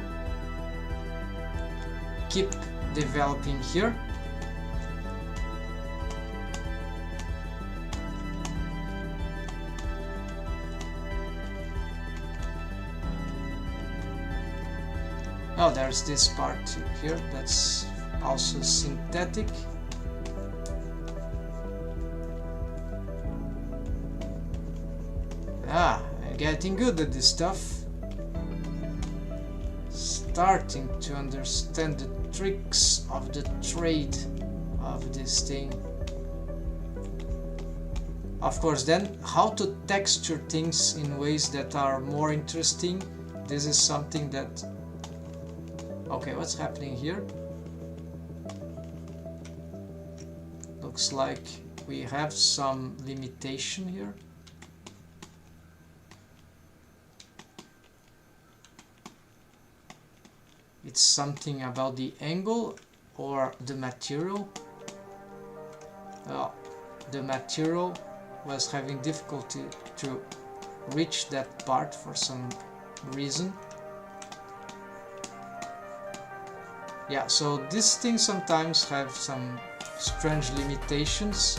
keep developing here. Oh, there's this part here that's also synthetic. Ah, I'm getting good at this stuff. Starting to understand the tricks of the trade of this thing. Of course, then how to texture things in ways that are more interesting. This is something that... Okay, what's happening here? Looks like we have some limitation here. It's something about the angle or the material. The material was having difficulty to reach that part for some reason. Yeah, so these things sometimes have some strange limitations.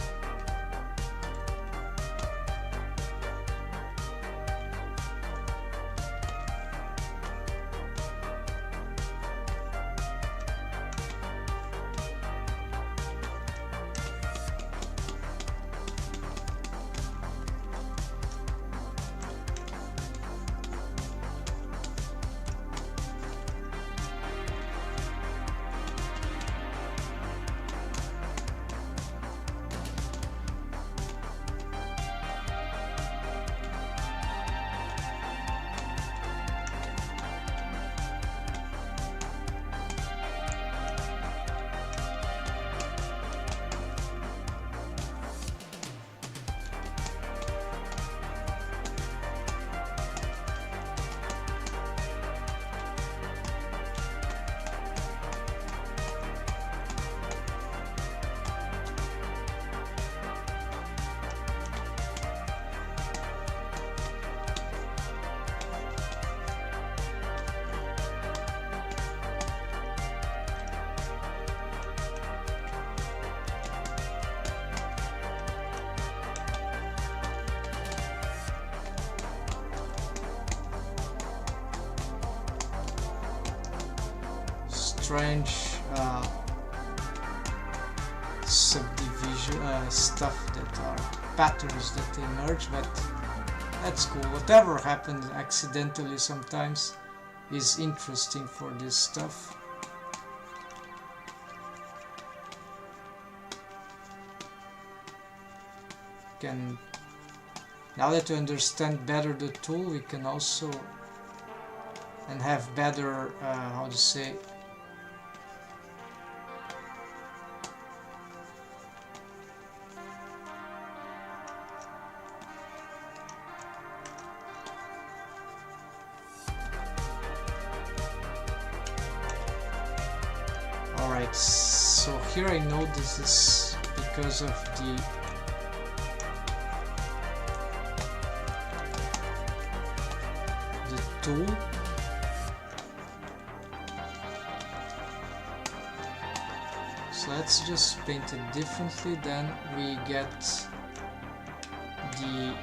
Strange subdivision stuff that are patterns that emerge, but that's cool. Whatever happened accidentally sometimes is interesting for this stuff. Now that we understand better the tool, we can also and have better how to say, alright, so here I know this is because of the tool. So let's just paint it differently, then we get the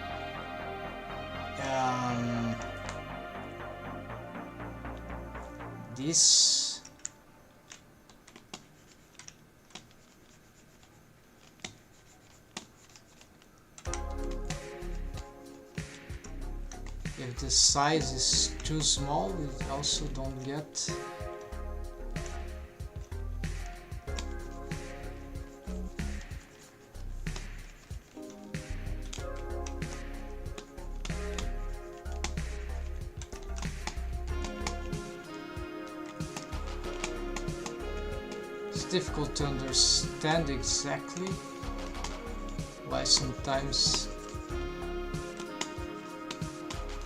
this if the size is too small, we also don't get difficult to understand exactly why sometimes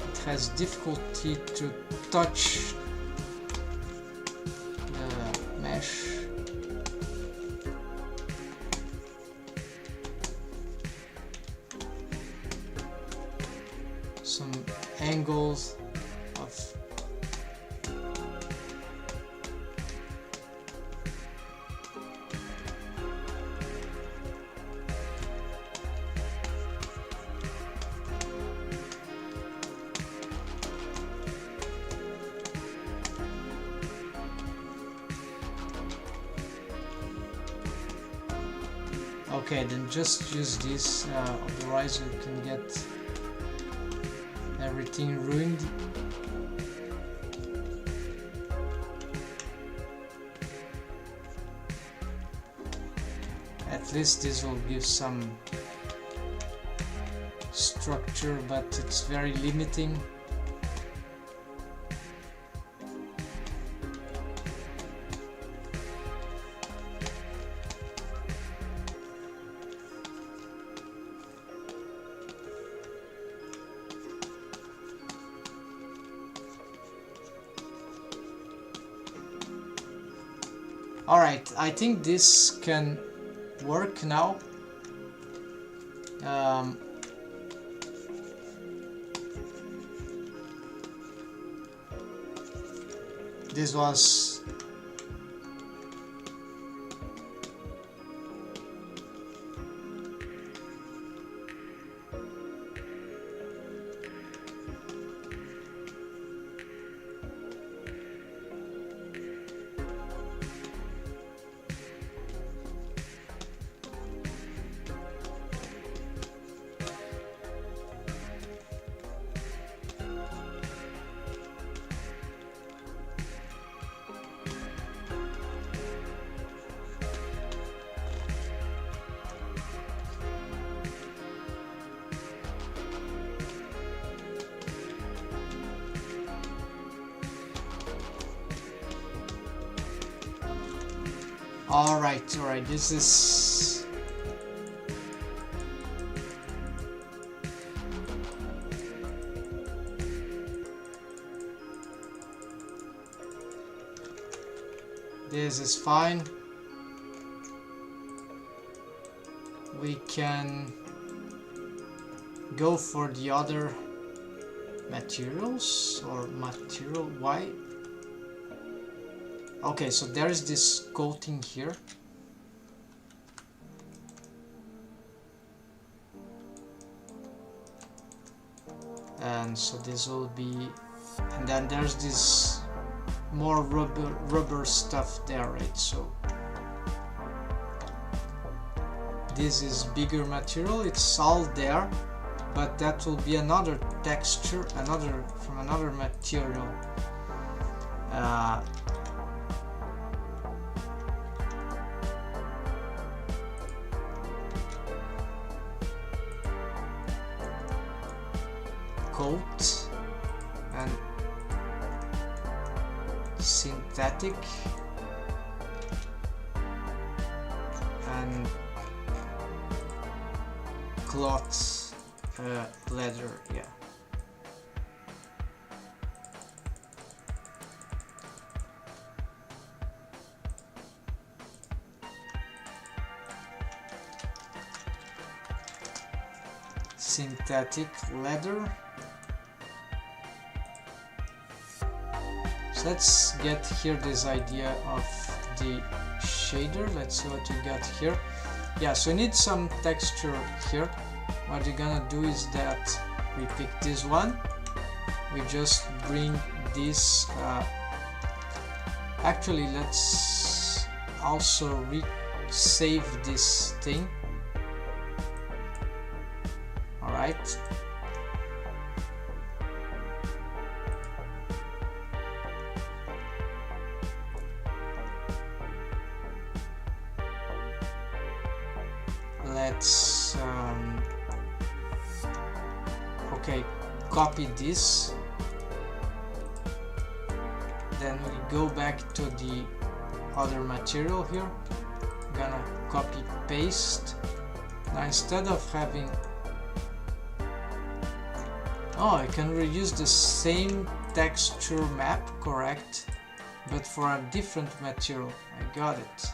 it has difficulty to touch the mesh. Some angle Okay, then just use this, otherwise you can get everything ruined. At least this will give some structure, but it's very limiting. Alright, I think this can work now. This was alright, this is fine. We can go for the other materials or material. Why? Okay, so there is this coating here. And so this will be, and then there's this more rubber stuff there, right? So this is bigger material, it's all there, but that will be another texture, from another material. Coat and synthetic and cloth, leather, yeah. Synthetic leather. So let's get here this idea of the shader. Let's see what you got here. Yeah, so we need some texture here. What you're gonna do is that we pick this one, we just bring this, actually let's also save this thing. Alright. Let's okay, copy this, then we go back to the other material here, gonna copy paste. Now instead of having, oh, I can reuse the same texture map, correct, but for a different material. I got it.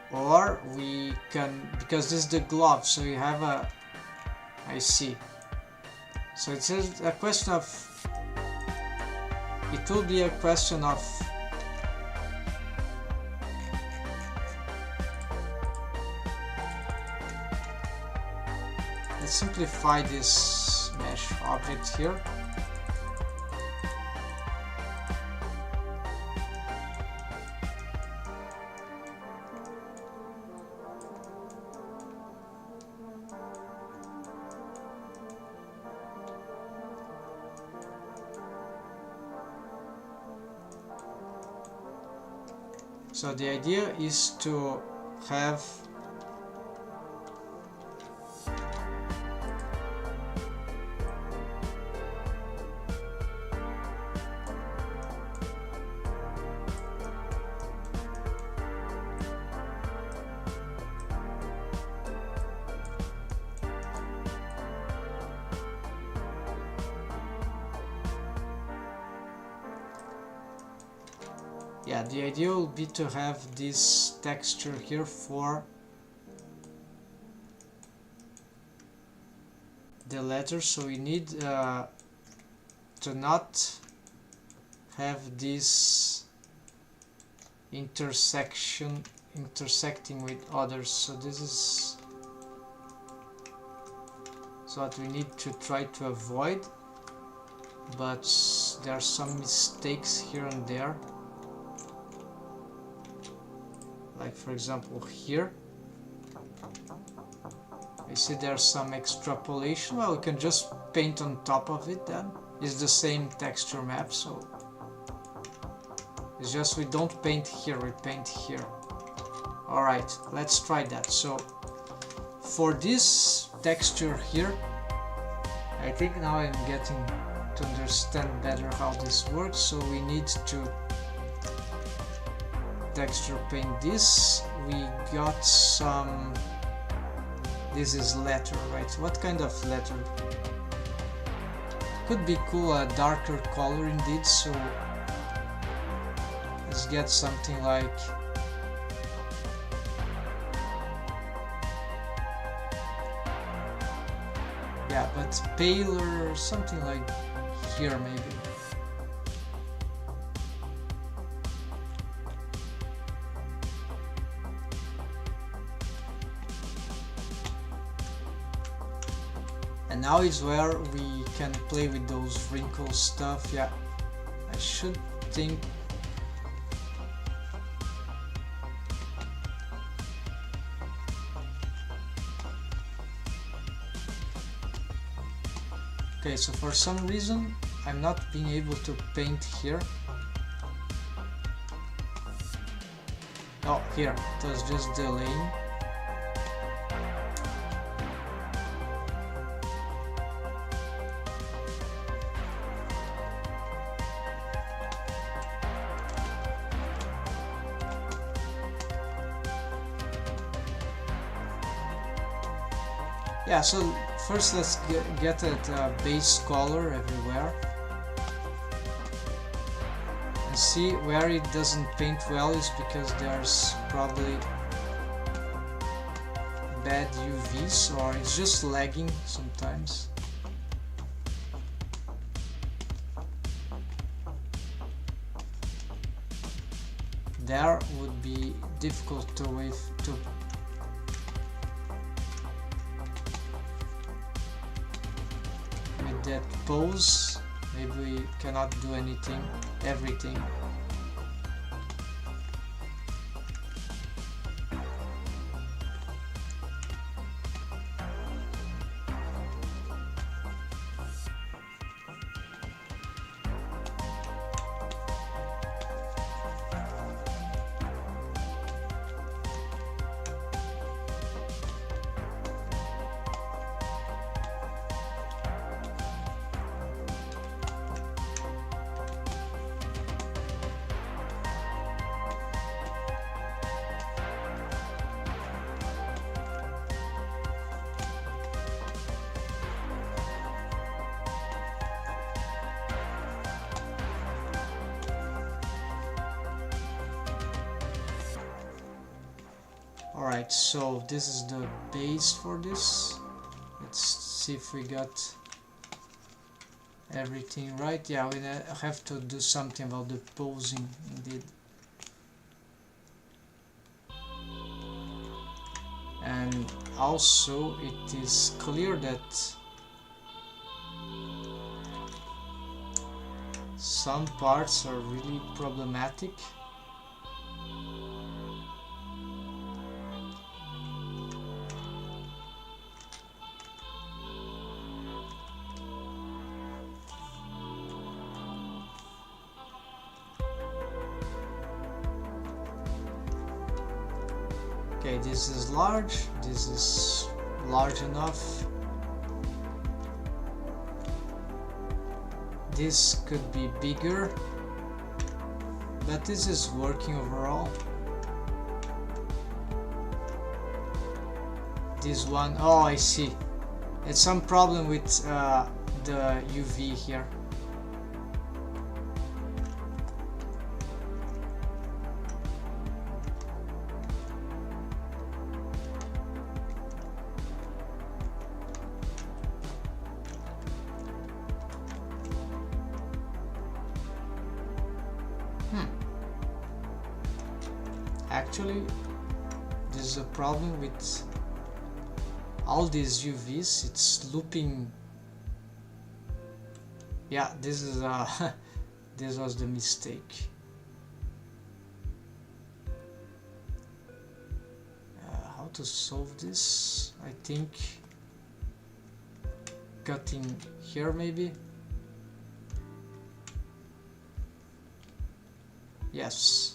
Or we can, because this is the glove, so you have a, I see. So it's a question of, it will be a question of let's simplify this mesh object here. So the idea is to have the idea will be to have this texture here for the letter, so we need to not have this intersecting with others. So this is what we need to try to avoid, but there are some mistakes here and there. Like for example here, you see there's some extrapolation. Well, we can just paint on top of it then. It's the same texture map, so it's just we don't paint here, we paint here. Alright, let's try that. So for this texture here, I think now I'm getting to understand better how this works. So we need to texture paint this. We got some, this is letter, right? What kind of letter? Could be cool, a darker color indeed. So let's get something like but paler, something like here maybe. And now is where we can play with those wrinkle stuff. Yeah, I should think. Okay, so for some reason I'm not being able to paint here. Oh, here, it was just delaying. Yeah, so first let's get that base color everywhere and see where it doesn't paint well is because there's probably bad UVs or it's just lagging sometimes. There would be difficult to that pose. Maybe we cannot do everything. Alright, so this is the base for this. Let's see if we got everything right. Yeah, we have to do something about the posing indeed. And also it is clear that some parts are really problematic. Okay, this is large, this is large enough. This could be bigger, but this is working overall. This one, oh, I see. It's some problem with the UV here. Actually, this is a problem with all these UVs. It's looping. Yeah, this is this was the mistake. How to solve this? I think cutting here maybe. Yes.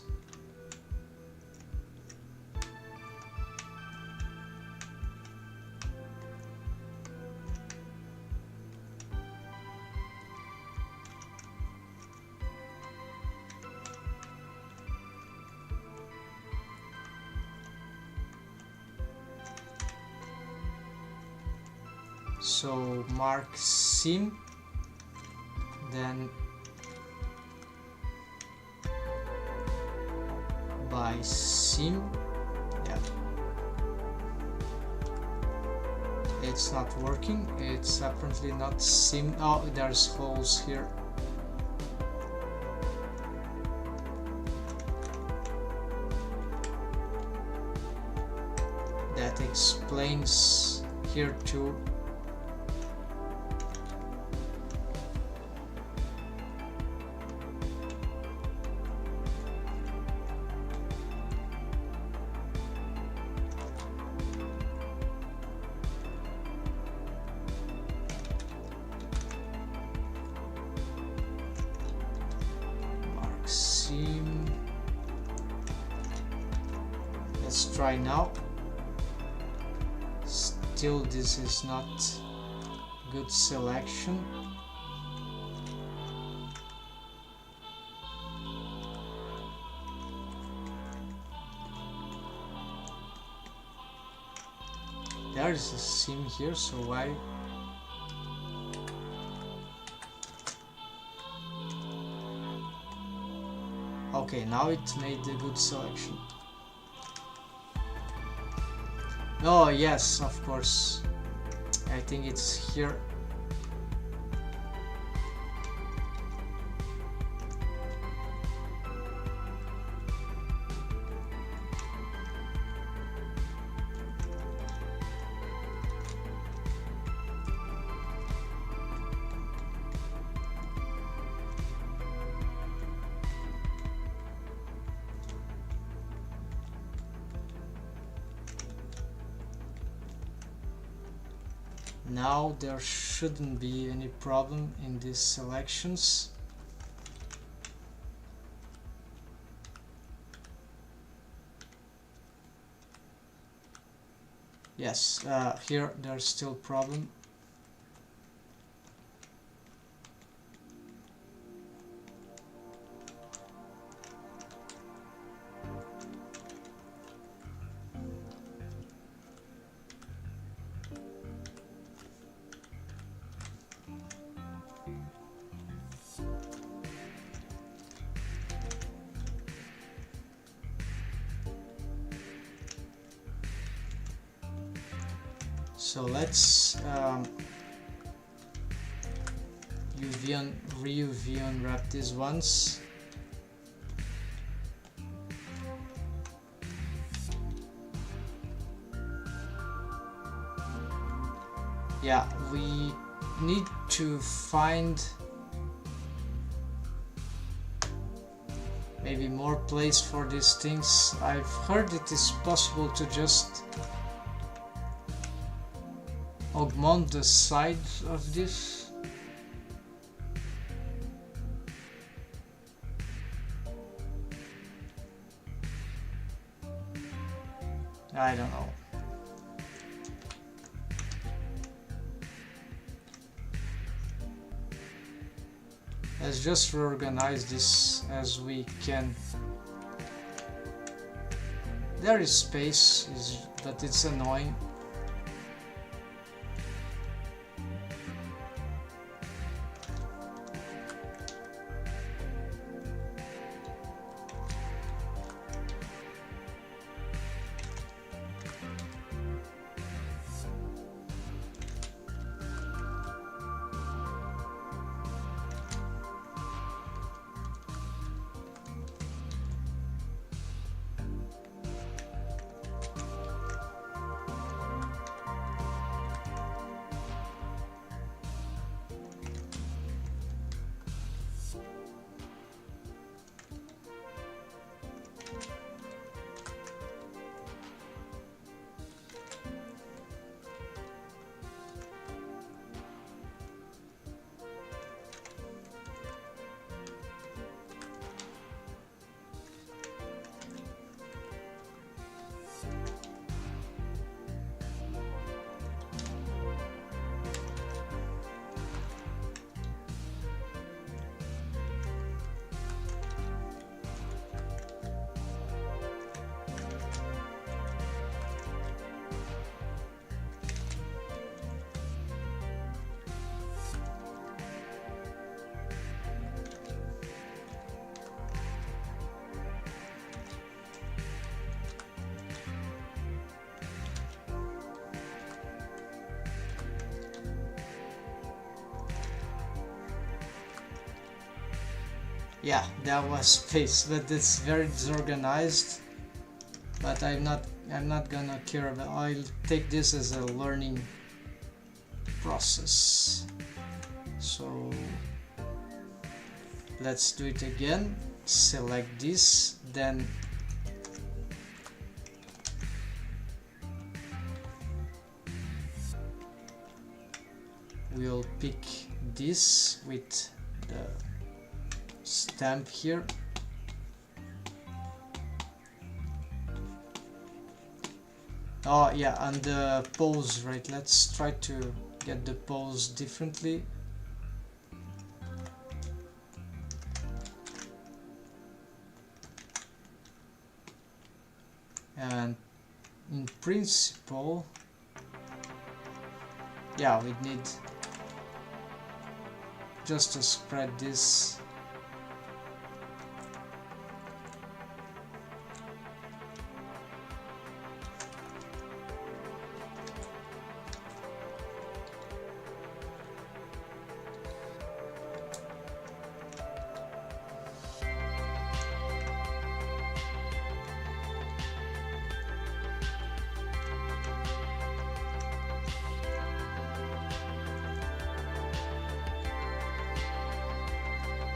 So mark seam, then by seam. Yeah, it's not working. It's apparently not seam. Oh, there's holes here. That explains here too. Let's try now. Still, this is not good selection. There is a seam here, so why? Okay, now it made a good selection. Oh yes, of course. I think it's here. Now there shouldn't be any problem in these selections. Yes, here there's still problem. So let's UV unwrap these ones. Yeah, we need to find maybe more place for these things. I've heard it is possible to just augment the sides of this. I don't know. Let's just reorganize this as we can. There is space, but it's annoying. Yeah, that was space, but it's very disorganized. But I'm not gonna care about. I'll take this as a learning process. So let's do it again. Select this, then we'll pick this with the stamp here. Oh yeah, and the pose, right? Let's try to get the pose differently. And in principle, yeah, we need just to spread this.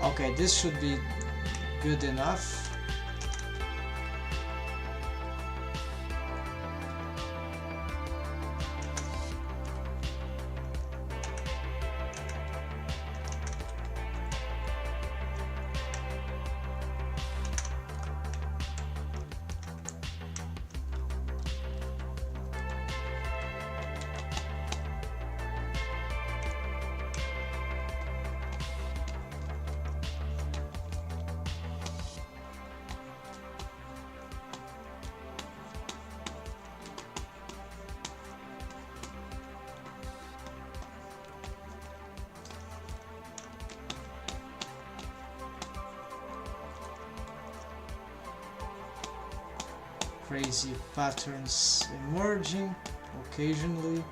Okay, this should be good enough. Crazy patterns emerging occasionally.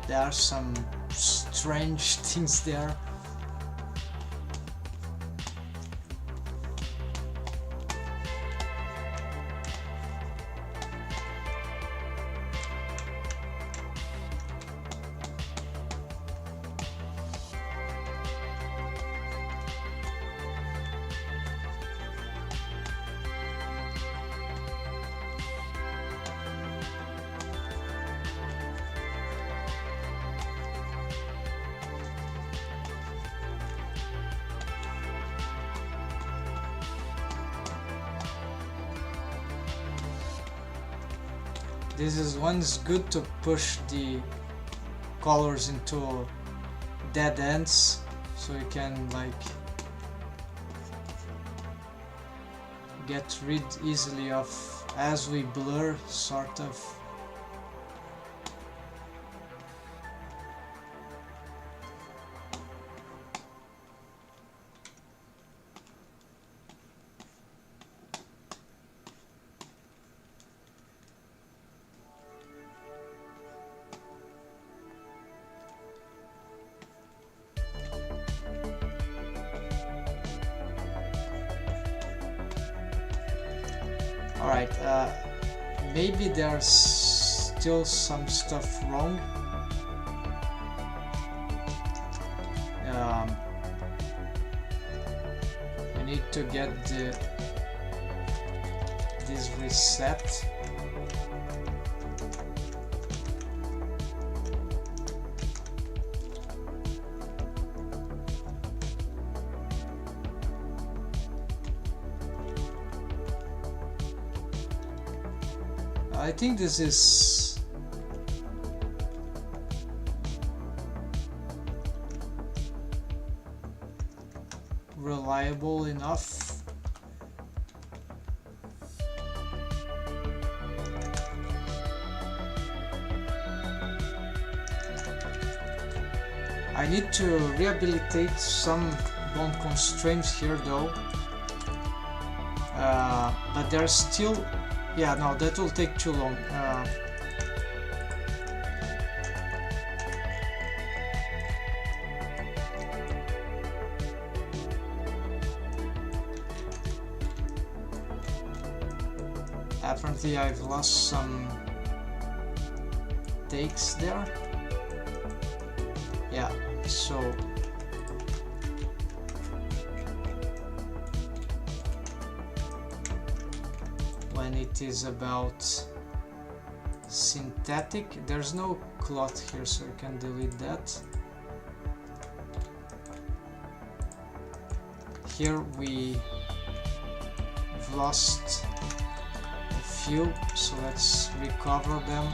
There are some strange things there. This is when it's good to push the colors into dead ends, so you can like get rid easily of as we blur, sort of. Alright, maybe there's still some stuff wrong. We need to get this reset. I think this is reliable enough. I need to rehabilitate some bone constraints here though, but there's still. Yeah, no, that will take too long. Apparently I've lost some takes there. Yeah, so when it is about synthetic, there's no cloth here, so I can delete that. Here we've lost a few, so let's recover them.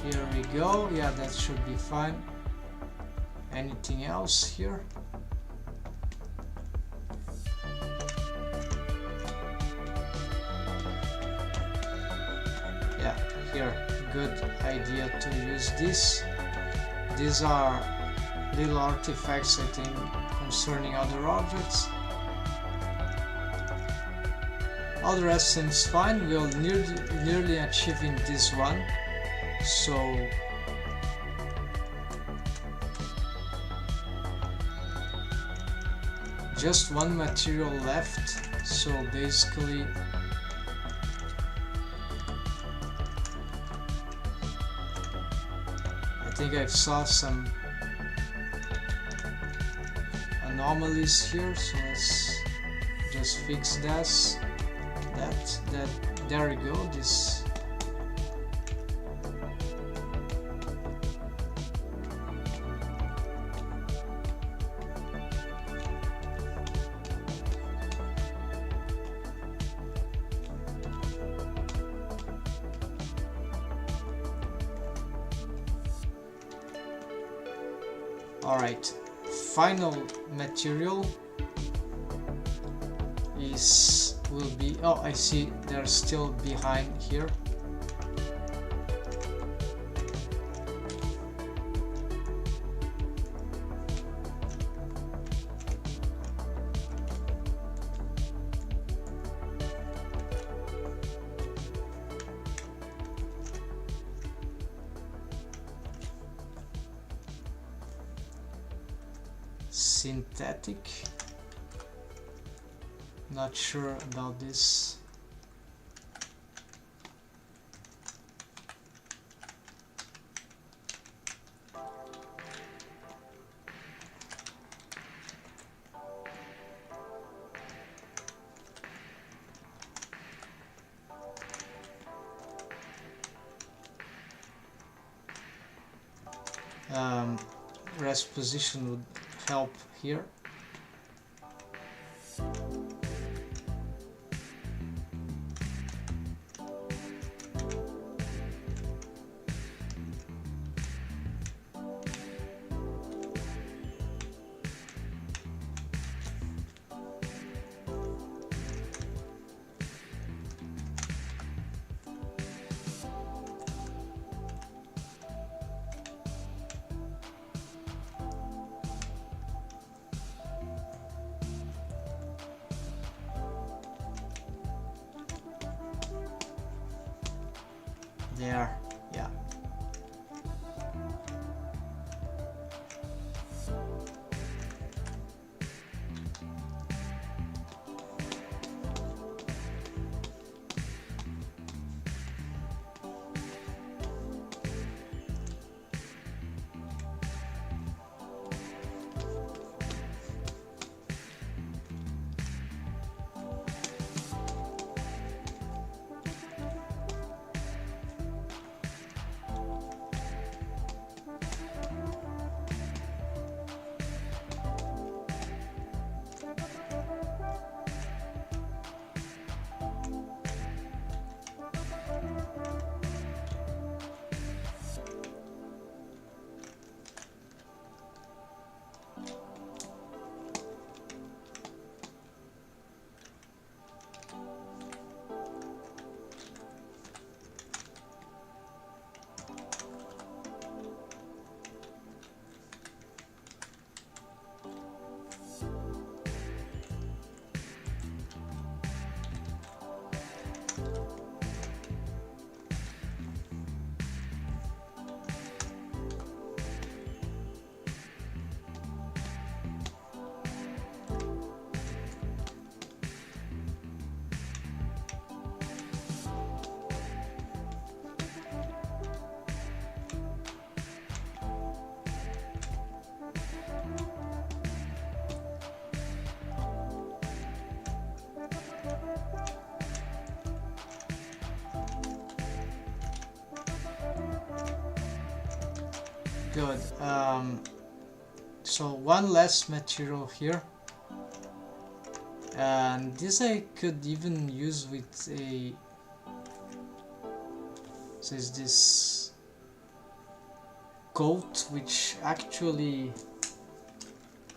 Here we go, yeah, that should be fine. Anything else here? Yeah, here, good idea to use this. These are little artifacts, I think, concerning other objects. All the rest seems fine. We're nearly achieving this one. So just one material left, so basically I think I saw some anomalies here, so let's just fix this. That there we go. This Alright, final material will be, oh, I see they're still behind here. synthetic. Not sure about this. Rest position would help here. There, yeah. Good. So one less material here, and this I could even use with a, says this coat, which actually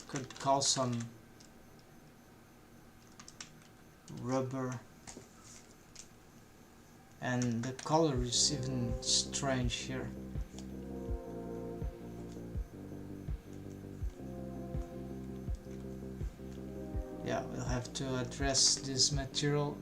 could cause some rubber, and the color is even strange here. Yeah, we'll have to address this material.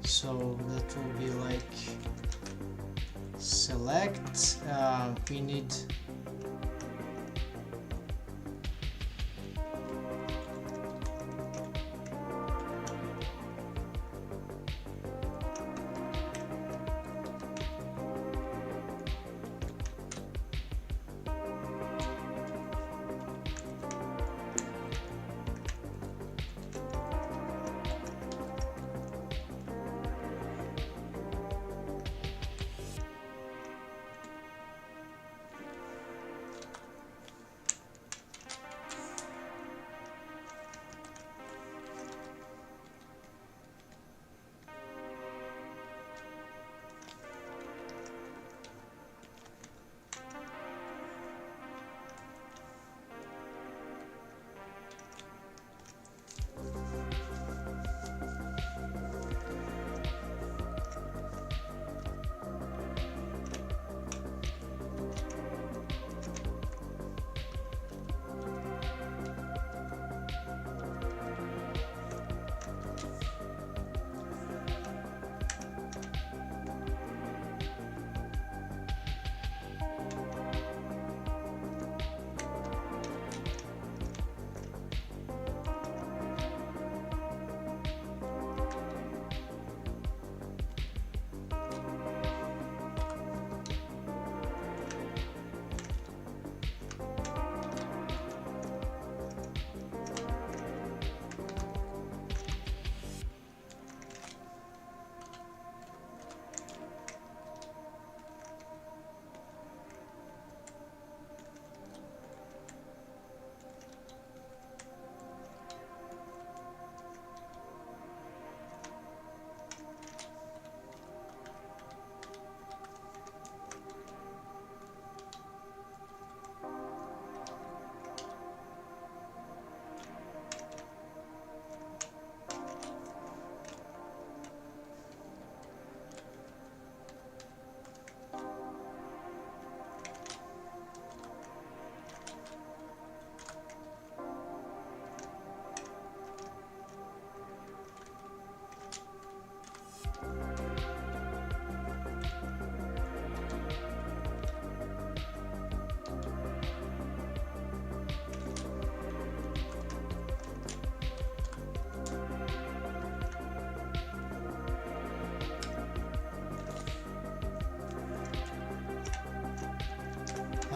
So that will be like select, we need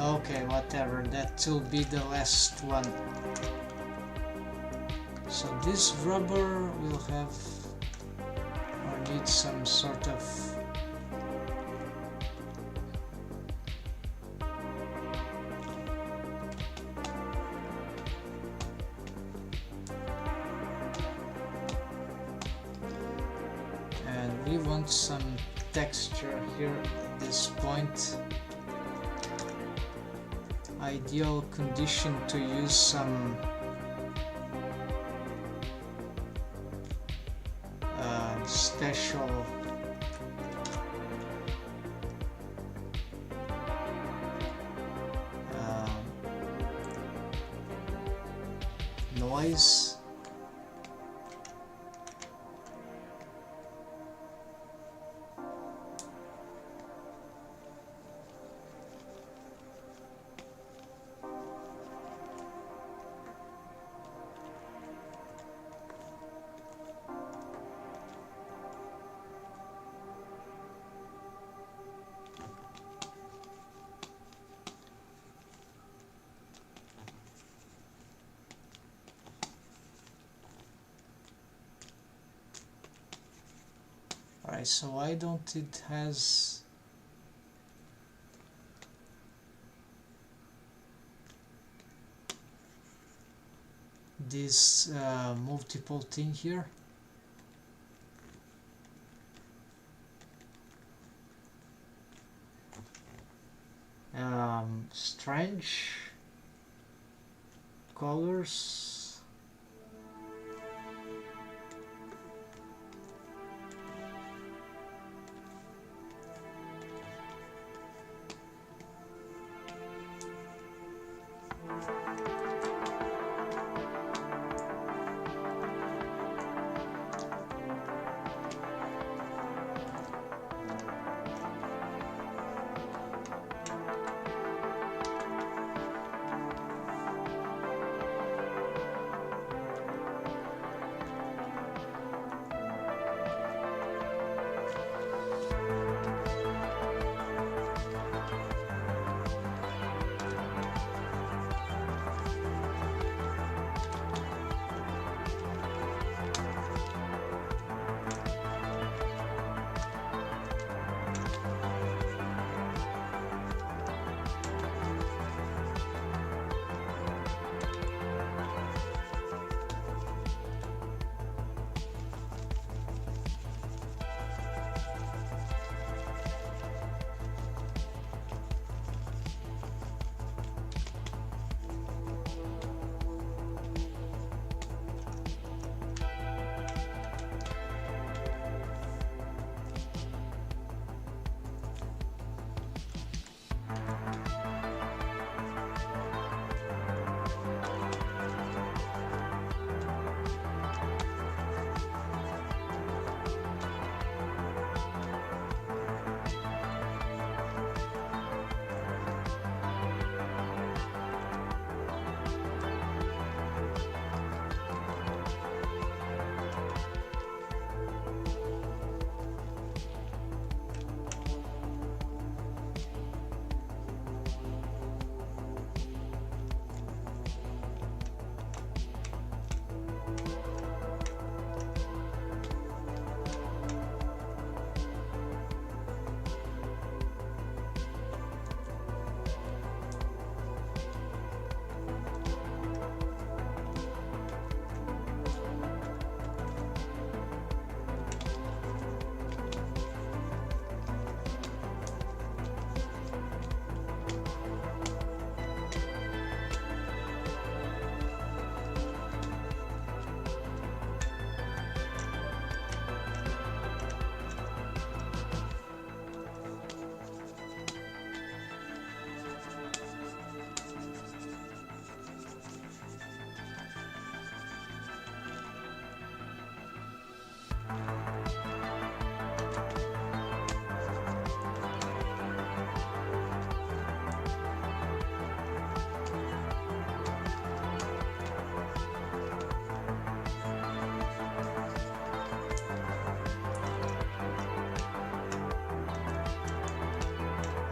Okay, whatever, that will be the last one. So this rubber will have, or need some sort of we want some texture here at this point. Ideal condition to use some special noise. Alright, so why don't it has this multiple thing here? Strange colors.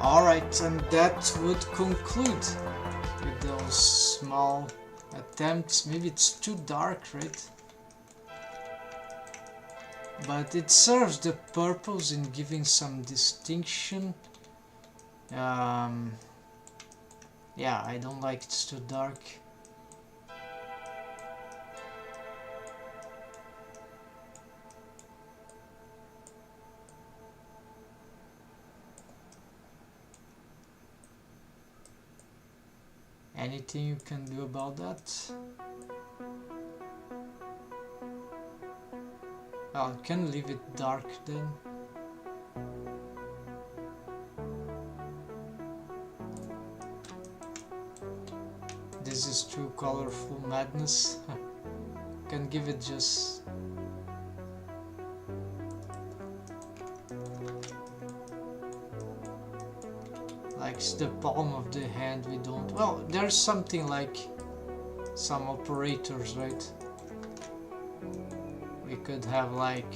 Alright, and that would conclude with those small attempts. Maybe it's too dark, right? But it serves the purpose in giving some distinction. Yeah, I don't like it's too dark. Anything you can do about that? Well, you can leave it dark then. This is true colorful madness. Can give it just like the palm of the hand. We don't, well, there's something like some operators, right? We could have like,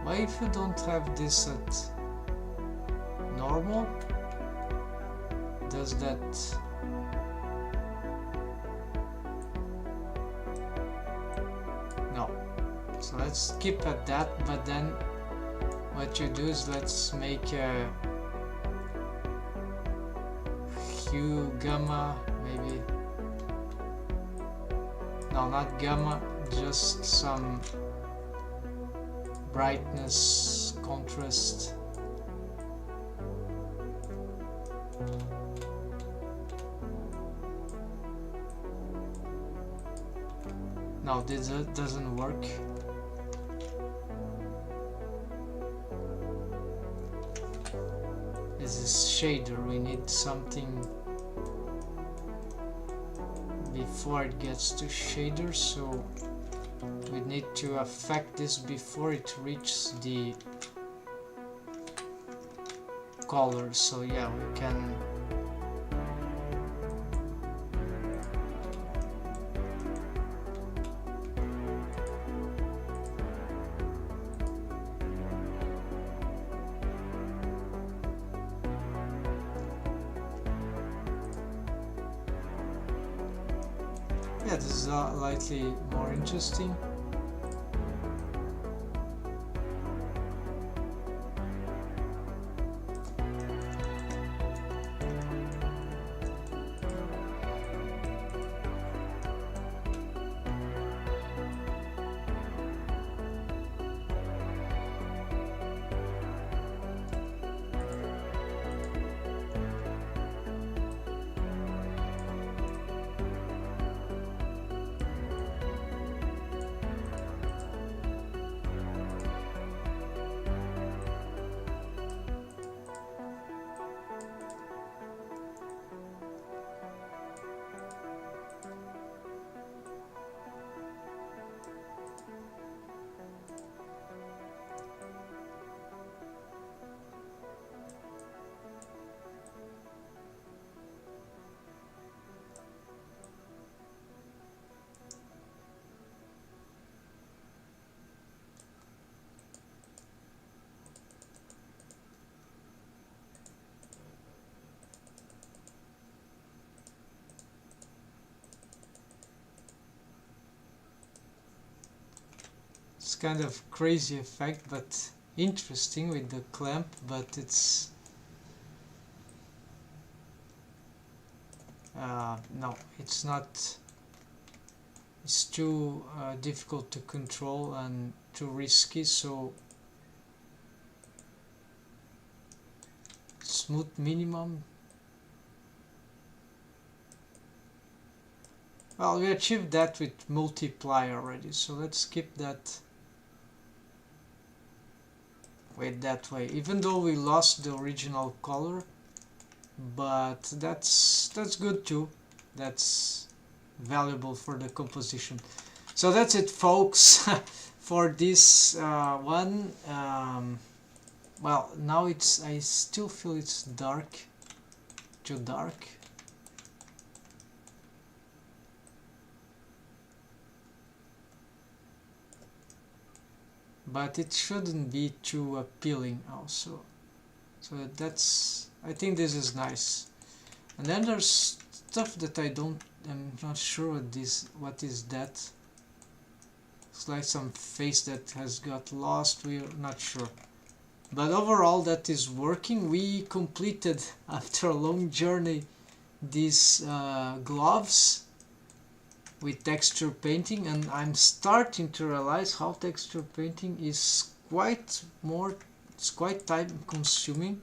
why if you don't have this at normal? Does that no? So let's keep at that, but then what you do is let's make a hue gamma, maybe, no, not gamma, just some brightness, contrast. No, this doesn't work. This is shader, we need something before it gets to shader, so we need to affect this before it reaches the color. So yeah, we can yeah, this is slightly more interesting. It's kind of crazy effect, but interesting with the clamp, but it's no, it's not. It's too difficult to control and too risky, so smooth minimum. Well, we achieved that with multiply already, so let's skip that. Wait, that way, even though we lost the original color, but that's good too. That's valuable for the composition. So that's it, folks, for this one. Well, now it's, I still feel it's dark, too dark. But it shouldn't be too appealing also. So that's, I think this is nice. And then there's stuff that I'm not sure what is that. It's like some face that has got lost, we're not sure. But overall that is working. We completed, after a long journey, these gloves with texture painting, and I'm starting to realize how texture painting is it's quite time consuming,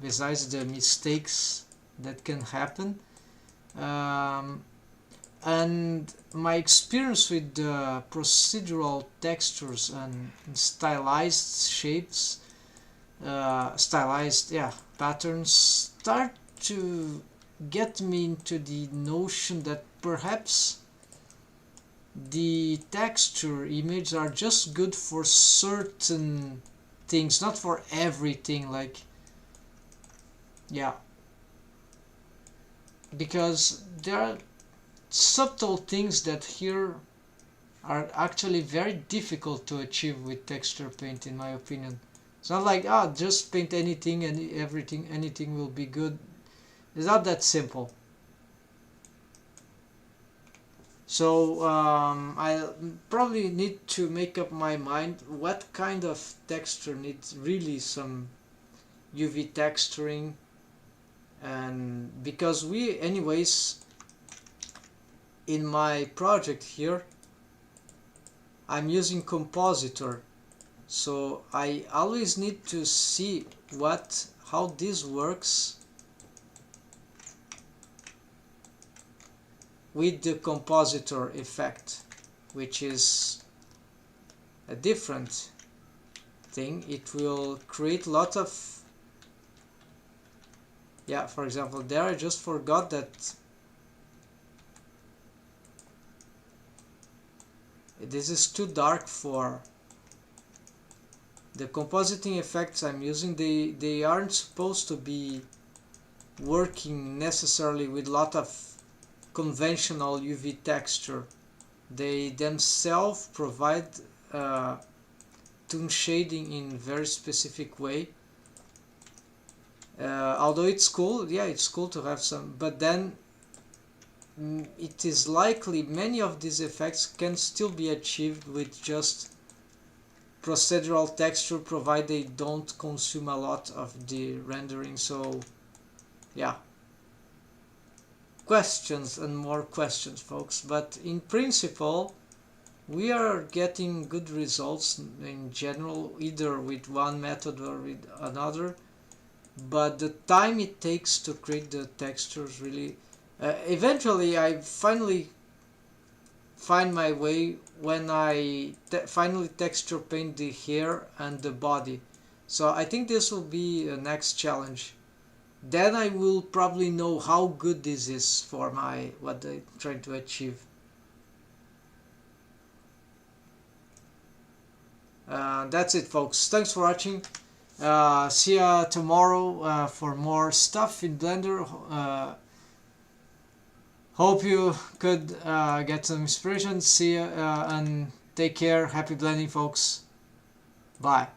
besides the mistakes that can happen. And my experience with the procedural textures and stylized shapes, stylized patterns, start to get me into the notion that perhaps the texture images are just good for certain things, not for everything. Like, because there are subtle things that here are actually very difficult to achieve with texture paint, in my opinion. It's not like, just paint anything and anything will be good. It's not that simple. So I probably need to make up my mind what kind of texture needs really some UV texturing, and because anyways, in my project here, I'm using compositor, so I always need to see how this works with the compositor effect, which is a different thing. It will create a lot of, for example, there I just forgot that this is too dark for the compositing effects I'm using. They aren't supposed to be working necessarily with a lot of conventional UV texture. They themselves provide tone shading in very specific way. Although it's cool, it's cool to have some, but then it is likely many of these effects can still be achieved with just procedural texture, provided they don't consume a lot of the rendering. So questions and more questions, folks, but in principle we are getting good results in general, either with one method or with another, but the time it takes to create the textures really eventually I finally find my way when I finally texture paint the hair and the body. So I think this will be a next challenge. Then I will probably know how good this is for what I'm trying to achieve. That's it, folks. Thanks for watching. See ya tomorrow for more stuff in Blender. Hope you could get some inspiration. See ya and take care. Happy blending, folks. Bye.